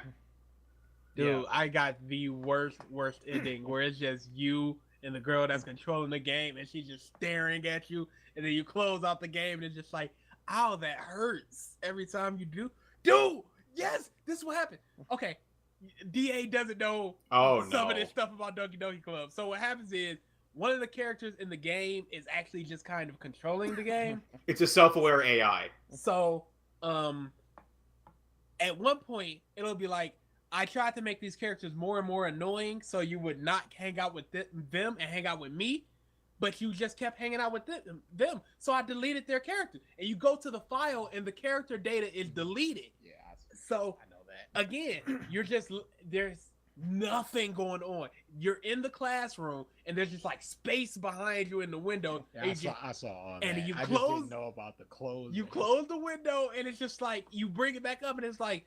Dude,
Yeah.
I got the worst ending where it's just you and the girl that's controlling the game and she's just staring at you, and then you close out the game and it's just like, ow, that hurts every time you do. Dude, yes, this is what happened. Okay, DA doesn't know
Oh
some of
no.
this stuff about Doki Doki Club. So what happens is one of the characters in the game is actually just kind of controlling the game.
It's a self-aware AI.
So, at one point, it'll be like, I tried to make these characters more and more annoying so you would not hang out with them and hang out with me, but you just kept hanging out with them. So I deleted their character. And you go to the file and the character data is deleted.
Yeah,
So,
I know that.
again, there's nothing going on. You're in the classroom and there's just like space behind you in the window.
Yeah,
and
I saw all
and
that.
you
I just
close-
didn't know about the clothes.
You close the window and it's just like you bring it back up and it's like,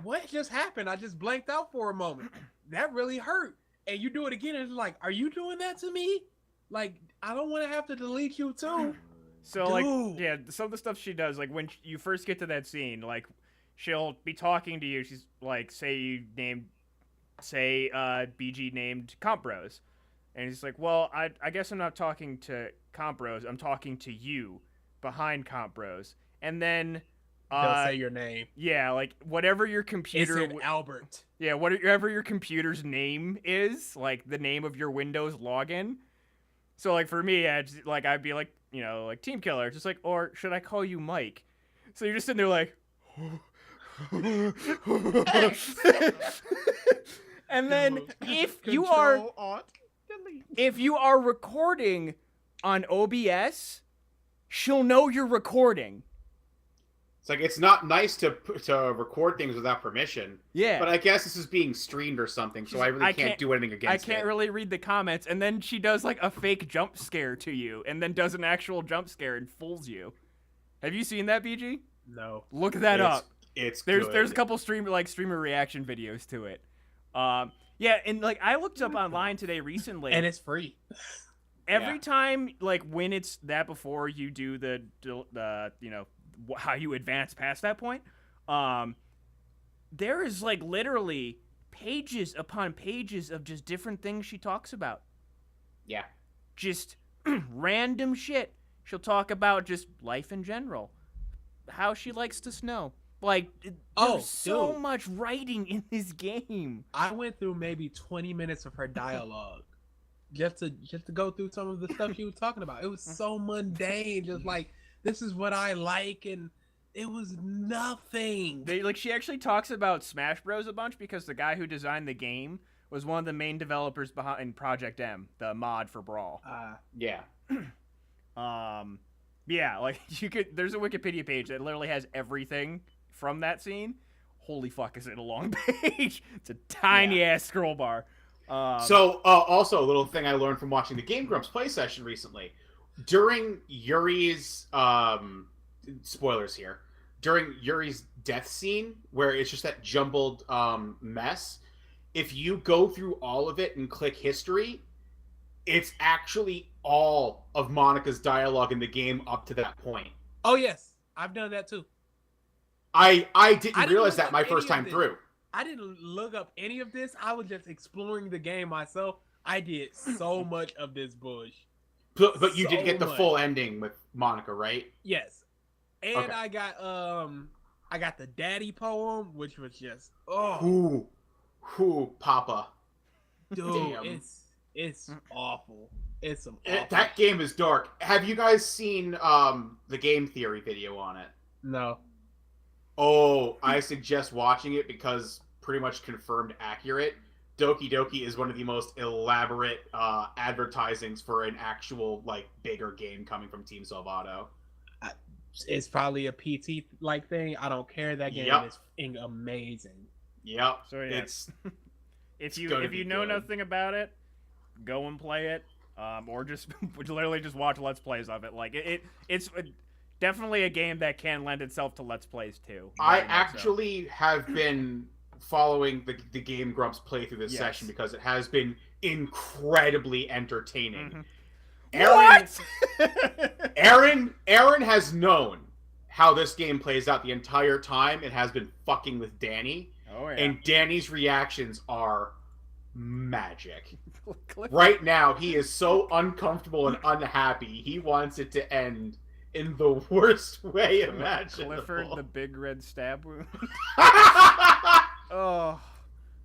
what just happened? I just blanked out for a moment. That really hurt. And you do it again and it's like, are you doing that to me? Like, I don't want to have to delete you too.
So
Dude.
like, yeah, some of the stuff she does, like when you first get to that scene, like she'll be talking to you. She's like, say BG named Comp Bros, and he's like, well, I guess I'm not talking to Comp Bros. I'm talking to you behind Comp Bros. And then
They'll say your name.
yeah, like whatever your
It's
computer
an Albert.
yeah, whatever your computer's name is, like the name of your Windows login, So like for me, I'd be like, you know, like Team Killer, just like, or should I call you Mike? So you're just sitting there like, and then if you are recording on OBS, she'll know you're recording.
It's like it's not nice to record things without permission.
Yeah.
But I guess this is being streamed or something, so I really can't do anything against it.
I can't really read the comments, and then she does like a fake jump scare to you, and then does an actual jump scare and fools you. Have you seen that, BG?
No.
Look that up.
There's
There's a couple streamer reaction videos to it. Yeah, and like I looked up online today recently,
And it's free.
every time like when it's that before you do the you know how you advance past that point, there is like literally pages upon pages of just different things she talks about.
Yeah.
Just random shit. She'll talk about just life in general, how she likes to snow. Like, there's so much writing in this game.
I went through maybe 20 minutes of her dialogue just to go through some of the stuff she was talking about. It was so mundane, just like, this is what I like, and it was nothing.
She actually talks about Smash Bros a bunch because the guy who designed the game was one of the main developers behind Project M, the mod for Brawl.
Yeah.
Yeah, like there's a Wikipedia page that literally has everything from that scene. Holy fuck, is it a long page? It's a tiny ass scroll bar.
So also a little thing I learned from watching the Game Grumps play session recently. During Yuri's spoilers here, during Yuri's death scene where it's just that jumbled mess, if you go through all of it and click history, it's actually all of Monica's dialogue in the game up to that point.
Oh yes, I've done that too.
I didn't realize that my first time through.
I didn't look up any of this. I was just exploring the game myself. I did so much of this bush.
But you did get the
much.
full ending with Monica, right?
Yes. And
Okay.
I got the daddy poem, which was just
Papa.
dude,
Damn.
it's awful. It's some
That game is dark. Have you guys seen the game theory video on it?
No.
Oh, I suggest watching it because pretty much confirmed accurate. Doki Doki is one of the most elaborate advertisings for an actual like bigger game coming from Team Salvato.
It's probably a PT like thing. I don't care. That game is amazing.
Yep.
So yeah,
It's
if
gonna
you
be
know
good.
nothing about it, go and play it, or just literally just watch Let's Plays of it. Like it's definitely a game that can lend itself to Let's Plays too.
I
Very much so.
actually have been following the Game Grumps playthrough this
Yes.
session because it has been incredibly entertaining.
Mhm.
Aaron has known how this game plays out the entire time and has been fucking with Danny.
Oh yeah.
And Danny's reactions are magic.
Clifford-
Right now, he is so uncomfortable and unhappy. He wants it to end in the worst way imaginable.
Clifford the big red stab wound. Oh.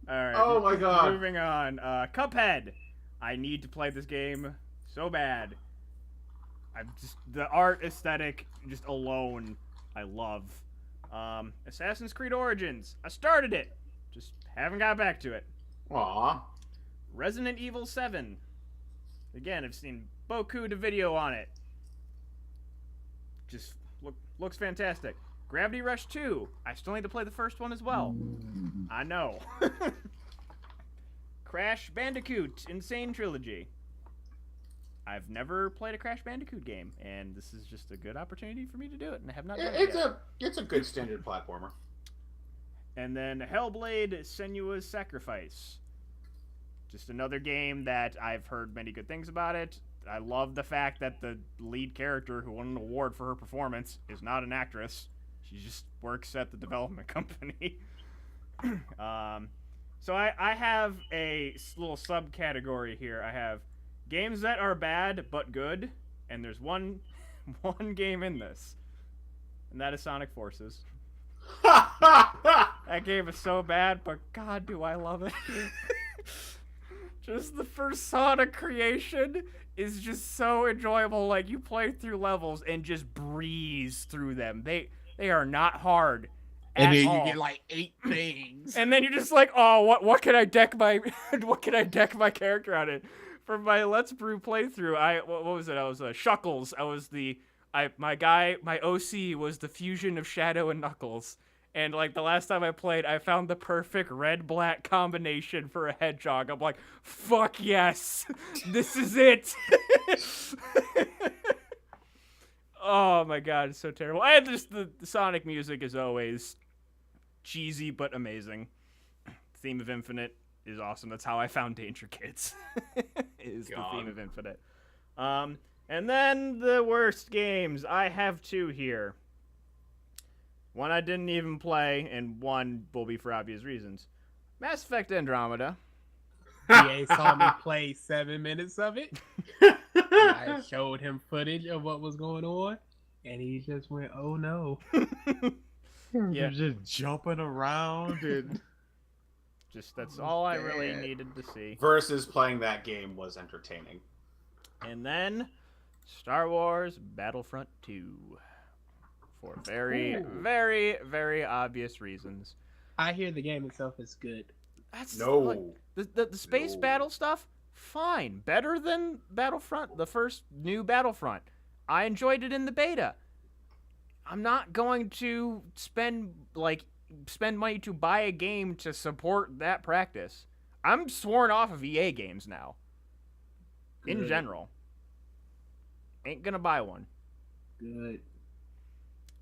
Alright.
Oh my God.
Moving on. Cuphead. I need to play this game so bad. The art aesthetic just alone I love. Assassin's Creed Origins. I started it. Just haven't got back to it.
Aw.
Resident Evil 7. Again, I've seen beaucoup de video on it. Just looks fantastic. Gravity Rush 2. I still need to play the first one as well. I know. Crash Bandicoot Insane Trilogy. I've never played a Crash Bandicoot game, and this is just a good opportunity for me to do it, and I have not done it yet.
It's a good standard platformer.
And then Hellblade Senua's Sacrifice. Just another game that I've heard many good things about it. I love the fact that the lead character who won an award for her performance is not an actress. She just works at the development company. So I have a little subcategory here. I have games that are bad but good, and there's one game in this, and that is Sonic Forces. That game is so bad, but God, do I love it. Just the first Sonic creation is just so enjoyable. Like, you play through levels and just breeze through them. They are not hard
And
at
then
all.
you get like 8 things.
And then you're just like, oh, what can I deck my what can I deck my character out in? For my Let's Brew playthrough, what was it? I was Shuckles. I was my OC was the fusion of Shadow and Knuckles. And like the last time I played, I found the perfect red-black combination for a Hedgehog. I'm like, fuck yes, this is it. Oh my god, it's so terrible. And just the Sonic music is always cheesy but amazing. Theme of Infinite is awesome. That's how I found Danger Kids. Is the theme of Infinite. And then the worst games. I have 2 here. One I didn't even play, and one will be for obvious reasons. Mass Effect Andromeda.
EA saw me play 7 minutes of it. I showed him footage of what was going on, and he just went, "Oh no!"
Yeah.
Just jumping around and
That's all I really needed to see.
Versus playing that game was entertaining.
And then Star Wars Battlefront 2. For very, very, very obvious reasons.
I hear the game itself is good.
That's
No.
like, the space battle stuff, fine. Better than Battlefront, the first new Battlefront. I enjoyed it in the beta. I'm not going to spend money to buy a game to support that practice. I'm sworn off of EA games now. In
Good.
general. Ain't gonna buy one.
Good.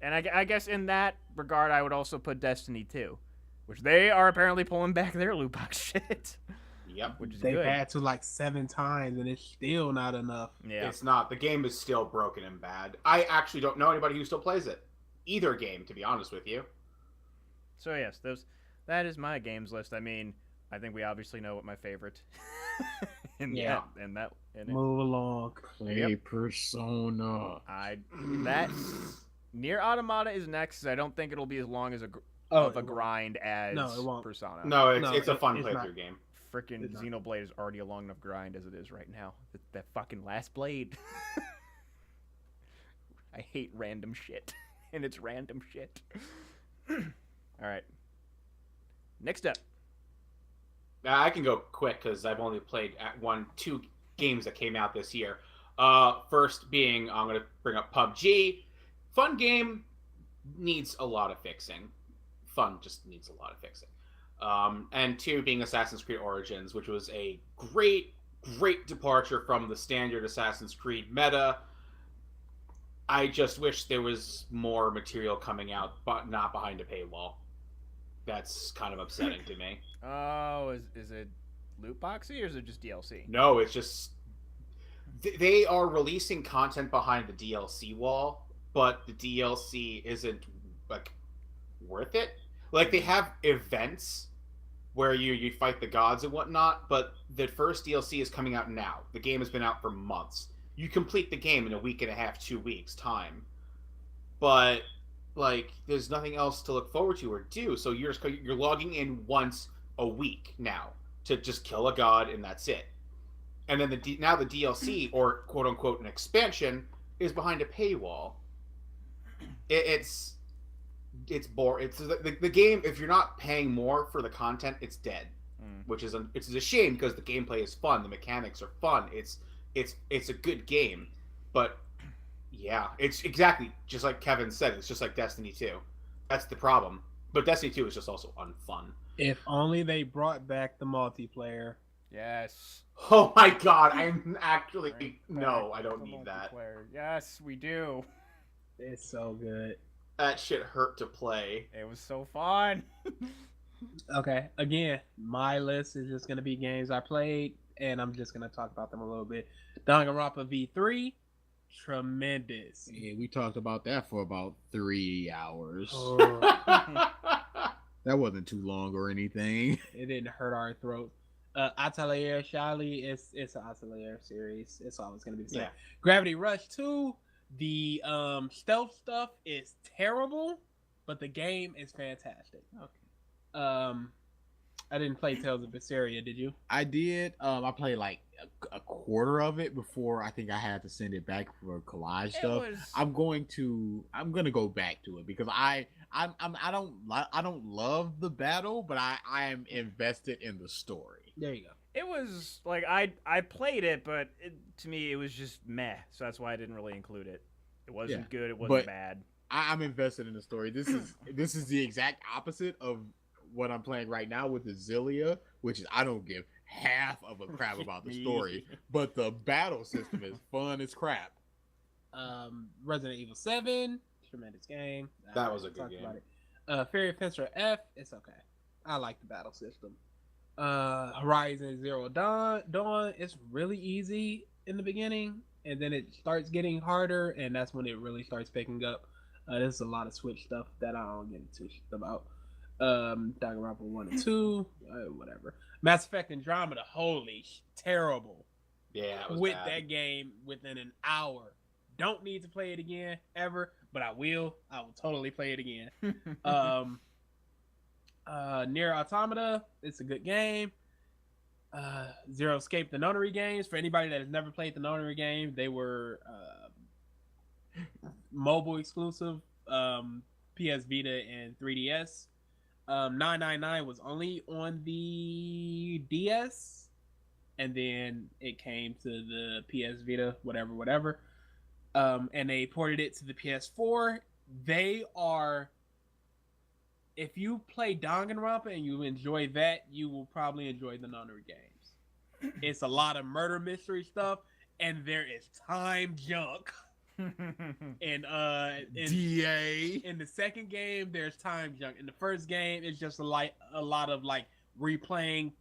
And I guess in that regard, I would also put Destiny 2, which they are apparently pulling back their loot box shit.
Yep.
Which is
They've
good.
had to like 7 times, and it's still not enough.
Yeah.
It's not. The game is still broken and bad. I actually don't know anybody who still plays it. Either game, to be honest with you.
So yes, that is my games list. I mean, I think we obviously know what my favorite.
Yeah.
And it.
Move along.
play Persona.
That Nier Automata is next, 'cause I don't think it'll be as long as a grind as
No, it won't.
Persona.
No,
No,
it's a fun
it's
playthrough
not.
game.
Frickin'
It's not.
Xenoblade is already a long enough grind as it is right now. That fucking last blade. I hate random shit. And it's random shit. Alright. Next up.
I can go quick because I've only played at 2 games that came out this year. First being, I'm going to bring up PUBG. Fun game, needs a lot of fixing. Fun just needs a lot of fixing. And 2 being Assassin's Creed Origins, which was a great departure from the standard Assassin's Creed meta. I just wish there was more material coming out, but not behind a paywall. That's kind of upsetting to me.
Oh, is it loot boxy or is it just DLC?
No, it's just they are releasing content behind the DLC wall, but the DLC isn't like worth it. Like they have events where you fight the gods and whatnot, but the first DLC is coming out now. The game has been out for months. You complete the game in a week and a half, 2 weeks time, but like there's nothing else to look forward to or do. So you're logging in once a week now to just kill a god and that's it. And then now the DLC or quote unquote an expansion is behind a paywall. It's boring. It's the game. If you're not paying more for the content, it's dead. Which is it's a shame because the gameplay is fun, the mechanics are fun. It's a good game, but yeah, it's exactly just like Kevin said. It's just like Destiny 2. That's the problem. But Destiny 2 is just also unfun.
If only they brought back the multiplayer.
Yes.
Oh my god, I'm actually
Bring
no,
back
I don't
the
need that.
multiplayer. Yes, we do.
It's so good.
That shit hurt to play.
It was so fun.
Okay, again, my list is just gonna be games I played, and I'm just gonna talk about them a little bit. Danganronpa V3, tremendous.
Yeah, we talked about that for about 3 hours.
Oh,
That wasn't too long or anything.
it didn't hurt our throats. Atelier Shali, it's an Atelier series. It's always gonna be the same.
Yeah.
Gravity Rush 2, the stealth stuff is terrible, but the game is fantastic. I didn't play Tales of Berseria. Did you?
I did. I played like a quarter of it before I think I had to send it back for collage stuff. I'm gonna go back to it because I don't love the battle, but I am invested in the story.
There you go.
It was like I played it, but to me it was just meh. So that's why I didn't really include it. It wasn't good. It wasn't bad.
I'm invested in the story. This is the exact opposite of what I'm playing right now with the Xillia, which is I don't give half of a crap about the story, but the battle system is fun as crap.
Resident Evil 7, tremendous game.
That was a good game.
Fairy Fencer F, it's okay. I like the battle system. Horizon Zero Dawn, it's really easy in the beginning, and then it starts getting harder, and that's when it really starts picking up. There's a lot of Switch stuff that I don't get into about. Danganronpa 1 and 2, whatever. Mass Effect Andromeda, terrible.
Yeah, it was
with
bad.
that game within an hour. Don't need to play it again ever, but I will totally play it again. Nier Automata, it's a good game. Zero Escape, the Nonary games. For anybody that has never played the Nonary game, they were mobile exclusive, PS Vita and 3DS. 999 was only on the DS, and then it came to the PS Vita, whatever. And they ported it to the PS4. They are, if you play Danganronpa and you enjoy that, you will probably enjoy the Nonary games. It's a lot of murder mystery stuff, and there is time junk. And
DA.
in the second game, there's time junk. In the first game, it's just a lot of like replaying,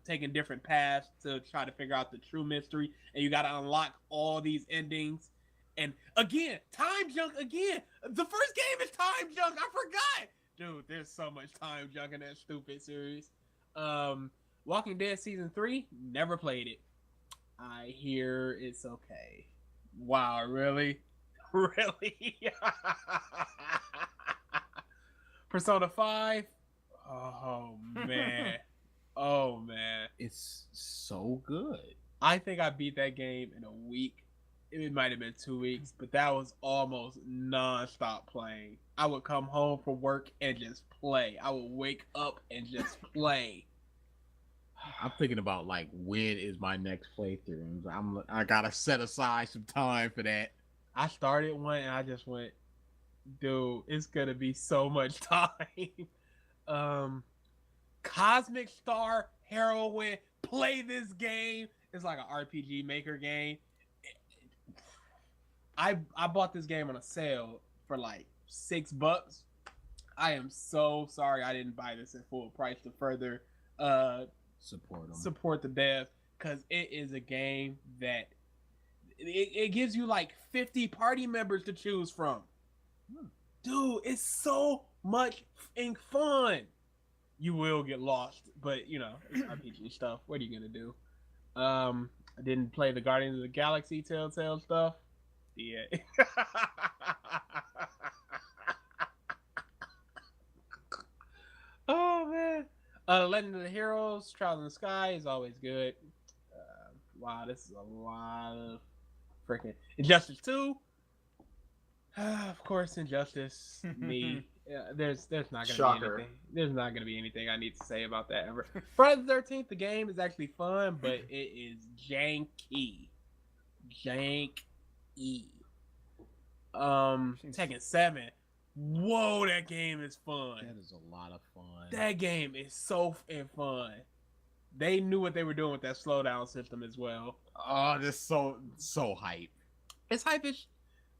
taking different paths to try to figure out the true mystery, and you got to unlock all these endings. And again, time junk again. The first game is time junk. I forgot, dude. There's so much time junk in that stupid series. Walking Dead season 3, never played it. I hear it's okay. Wow, really? Really? Persona 5? Oh, man. Oh, man.
It's so good.
I think I beat that game in a week. It might have been 2 weeks, but that was almost non-stop playing. I would come home from work and just play. I would wake up and just play.
I'm thinking about like when is my next playthrough. I gotta set aside some time for that.
I started one and I just went, dude, it's gonna be so much time. Cosmic Star Heroine, play this game. It's like an RPG Maker game. I bought this game on a sale for like $6. I am so sorry I didn't buy this at full price to further support the devs, because it is a game that it gives you like 50 party members to choose from. Dude, it's so much fun. You will get lost, but you know, it's RPG stuff. What are you gonna do? I didn't play the Guardians of the Galaxy Telltale stuff. Yeah. Oh man. Legend of the Heroes, Trials in the Sky is always good. Wow, this is a lot of freaking Injustice 2. Of course, Injustice. Me. There's not gonna be anything. There's not gonna be anything I need to say about that ever. Friday the 13th, the game is actually fun, but it is janky. Tekken 7. Whoa, that game is fun.
That is a lot of fun.
That game is so fun. They knew what they were doing with that slowdown system as well.
Oh, this so hype.
It's hype-ish.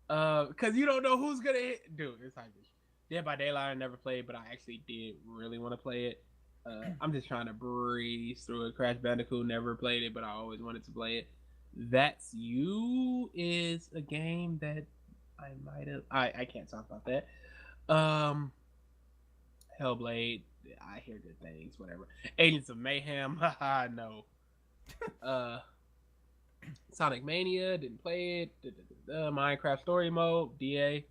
Because you don't know who's gonna hit. Dude, it's hype-ish. Dead by Daylight I never played, but I actually did really want to play it. I'm just trying to breeze through it. Crash Bandicoot, never played it, but I always wanted to play it. That's You is a game that I might have. I can't talk about that. Hellblade, I hear good things. Whatever. Agents of Mayhem, haha, no. Sonic Mania, didn't play it. Minecraft Story Mode, DA.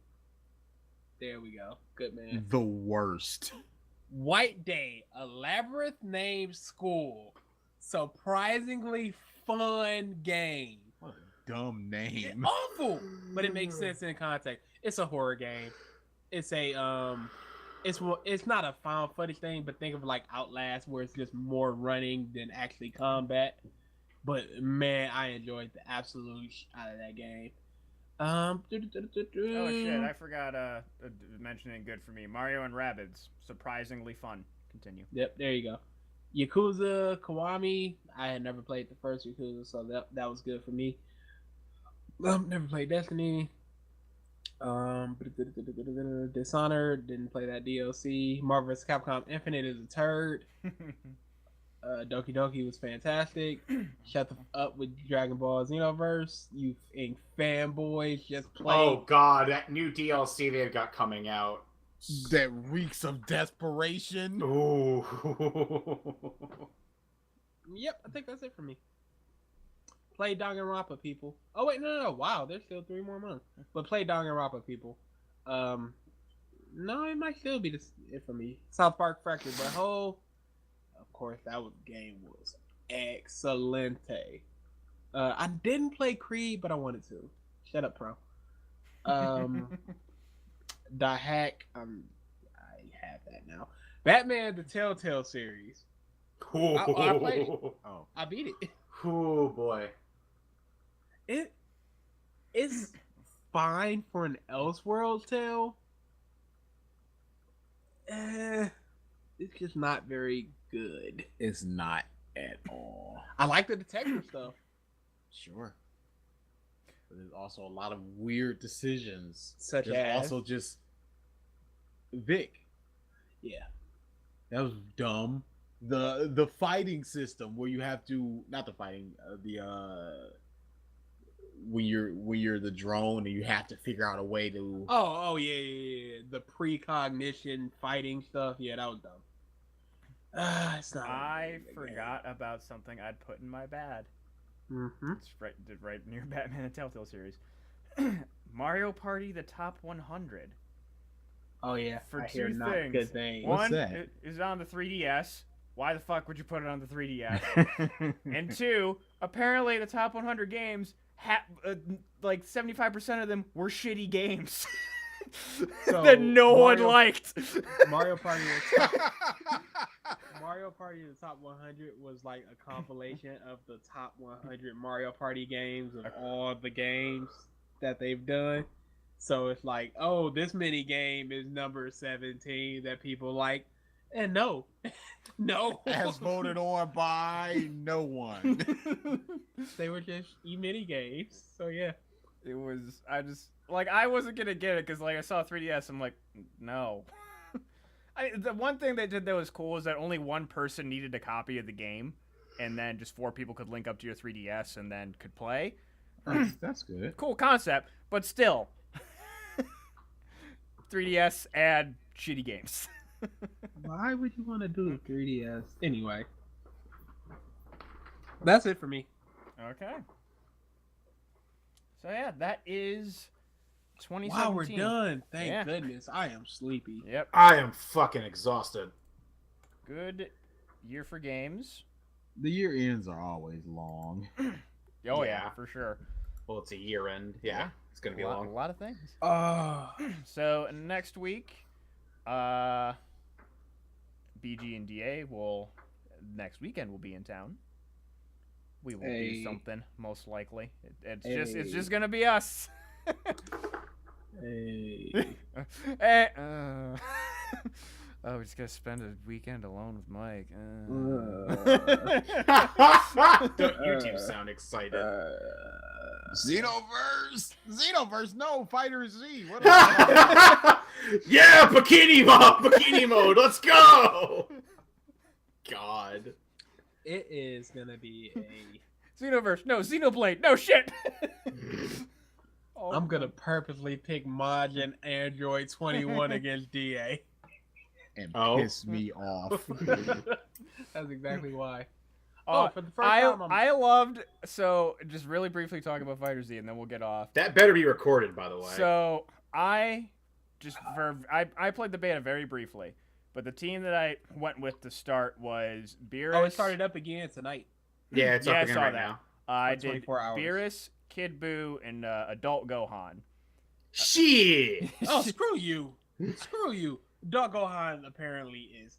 There we go. Good man.
The worst.
White Day, a labyrinth named School. Surprisingly fun game.
What a dumb name.
Awful, but it makes sense in context. It's a horror game. It's a it's not a found footage thing, but think of it like Outlast, where it's just more running than actually combat. But man, I enjoyed the absolute out of that game.
Oh shit, I forgot mentioning good for me. Mario and Rabbids, surprisingly fun. Continue.
Yep, there you go. Yakuza Kiwami. I had never played the first Yakuza, so that was good for me. Never played Destiny. Dishonored, didn't play that DLC. Marvel vs. Capcom Infinite is a turd. Doki Doki was fantastic. Shut the up with Dragon Ball Xenoverse. You fanboys just play.
Oh god, that new DLC they've got coming out.
That reeks of desperation.
Ooh.
Yep, I think that's it for me. Play Danganronpa, people. Oh wait, no. Wow, there's still 3 more months. But play Danganronpa, people. No, it might still be it for me. South Park Fractured But Whole. Of course, that game was excelente. I didn't play Creed, but I wanted to. Shut up, pro. The Hack. I have that now. Batman: The Telltale series. I played it.
Oh,
I beat it.
Oh boy.
It's fine for an Elseworlds tale. It's just not very good.
it's not at all.
I like the detective stuff.
Sure. But there's also a lot of weird decisions.
Such
there's
as?
also just Vic.
Yeah.
That was dumb. The fighting system where you have to not the fighting when you're the drone and you have to figure out a way to
Oh yeah. The precognition fighting stuff. Yeah, that was dumb. It's not.
I forgot about something I'd put in my bad.
Mm-hmm.
It's right near Batman and Telltale series. Mario Party: The Top 100.
Oh yeah.
For
I hear
two
not
things.
good things.
What's
One,
that?
it is on the 3DS. Why the fuck would you put it on the 3DS? And two, apparently the top 100 games, like 75% of them were shitty games
So,
that no one
Mario-
liked.
Mario Party Mario Party the Top 100 was like a compilation of the top 100 Mario Party games of all the games that they've done. So it's like, oh, this mini game is number 17 that people like. And no. No.
as voted on by no one.
They were just mini games. So yeah.
It was, I wasn't gonna get it because like I saw 3DS, I'm like, no. The one thing they did that was cool is that only one person needed a copy of the game, and then just 4 people could link up to your 3DS and then could play.
That's good.
Cool concept, but still, 3DS add shitty games.
Why would you want to do the 3DS? Anyway. That's it for me.
Okay. So yeah, that is 2017.
Wow, we're done. Thank
Yeah.
goodness. I am sleepy.
Yep.
I am fucking exhausted.
Good year for games.
The year ends are always long.
Oh yeah,
Yeah.
for sure.
Well, it's a year end. Yeah, it's gonna be
a
long.
lot of things.
Oh.
So next week, BG and DA will next weekend will be in town. We will
Hey.
do something most likely. It's
Hey.
just gonna be us.
Hey.
Oh, we're just gonna spend a weekend alone with Mike.
Don't you two sound excited?
Xenoverse, no, Fighter Z. What
Yeah, bikini mode, let's go! God.
It is gonna be a.
Xenoverse, no, Xenoblade, no shit. Oh,
I'm gonna purposely pick Majin Android 21 against DA.
and
Oh.
piss me off.
That's exactly why.
Oh,
For the first time,
I loved. So just really briefly talk about Fighter Z, and then we'll get off.
That better be recorded, by the way.
So I played the beta very briefly. But the team that I went with to start was Beerus.
Oh, it started up again tonight.
Yeah, it's
Yeah,
up
I
again
saw
right
that.
now.
I
For
did
24 hours.
Beerus, Kid Buu, and Adult Gohan.
Shit.
Oh, screw you. Screw you. Dog Gohan apparently is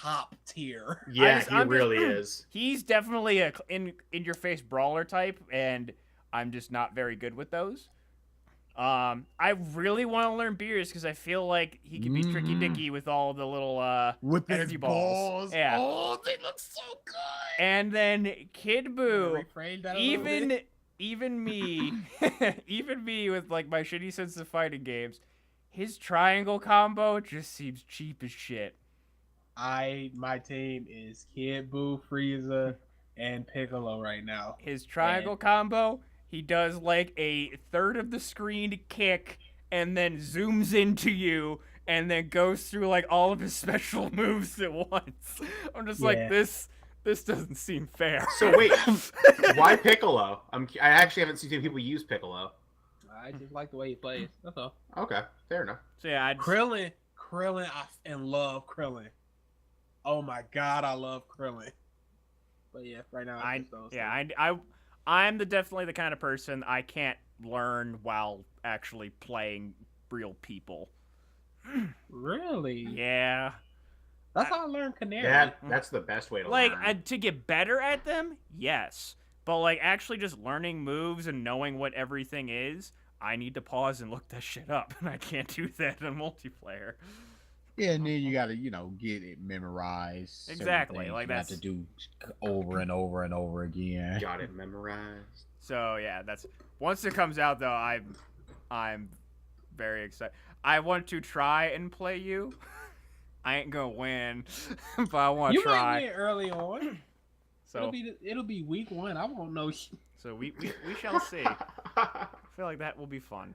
top tier.
Yeah,
I'm
he
just-
really is.
He's definitely a in your face brawler type, and I'm just not very good with those. I really want to learn Beerus because I feel like he can be tricky dicky with all the little
With his
energy balls.
balls.
Yeah.
Oh, they look so good.
And then Kid Buu,
Rephrase that a little bit.
even me, even me with like my shitty sense of fighting games, his triangle combo just seems cheap as shit.
My team is Kid Buu, Frieza, and Piccolo right now.
His triangle combo, he does like a third of the screen kick and then zooms into you and then goes through like all of his special moves at once. I'm just like,
Yeah.
this doesn't seem fair.
So wait, why Piccolo? I actually haven't seen people use Piccolo.
I just like the way he plays. That's all.
Okay, fair enough.
So yeah,
Krillin, I love Krillin. Oh my god, I love Krillin. But yeah, right now
I'm definitely the kind of person I can't learn while actually playing real people.
Really?
Yeah.
That's how I learned Canary.
That's the best way to
Like
learn.
to get better at them, yes. But like actually just learning moves and knowing what everything is, I need to pause and look that shit up, and I can't do that in multiplayer.
Yeah, and then you gotta, get it memorized. Certain
Exactly,
things
like
you have to do over and over and over again.
Got it memorized.
So yeah, that's once it comes out though, I'm very excited. I want to try and play you. I ain't gonna win, but I want to
You
try.
might win early on.
So
It'll be week 1. I won't know.
so we shall see. I feel like that will be fun.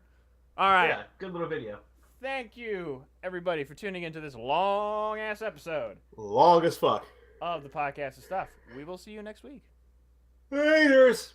All right.
Yeah, good little video.
Thank you, everybody, for tuning into this long-ass episode
Long as fuck.
of the Podcast of Stuff. We will see you next week.
Haters.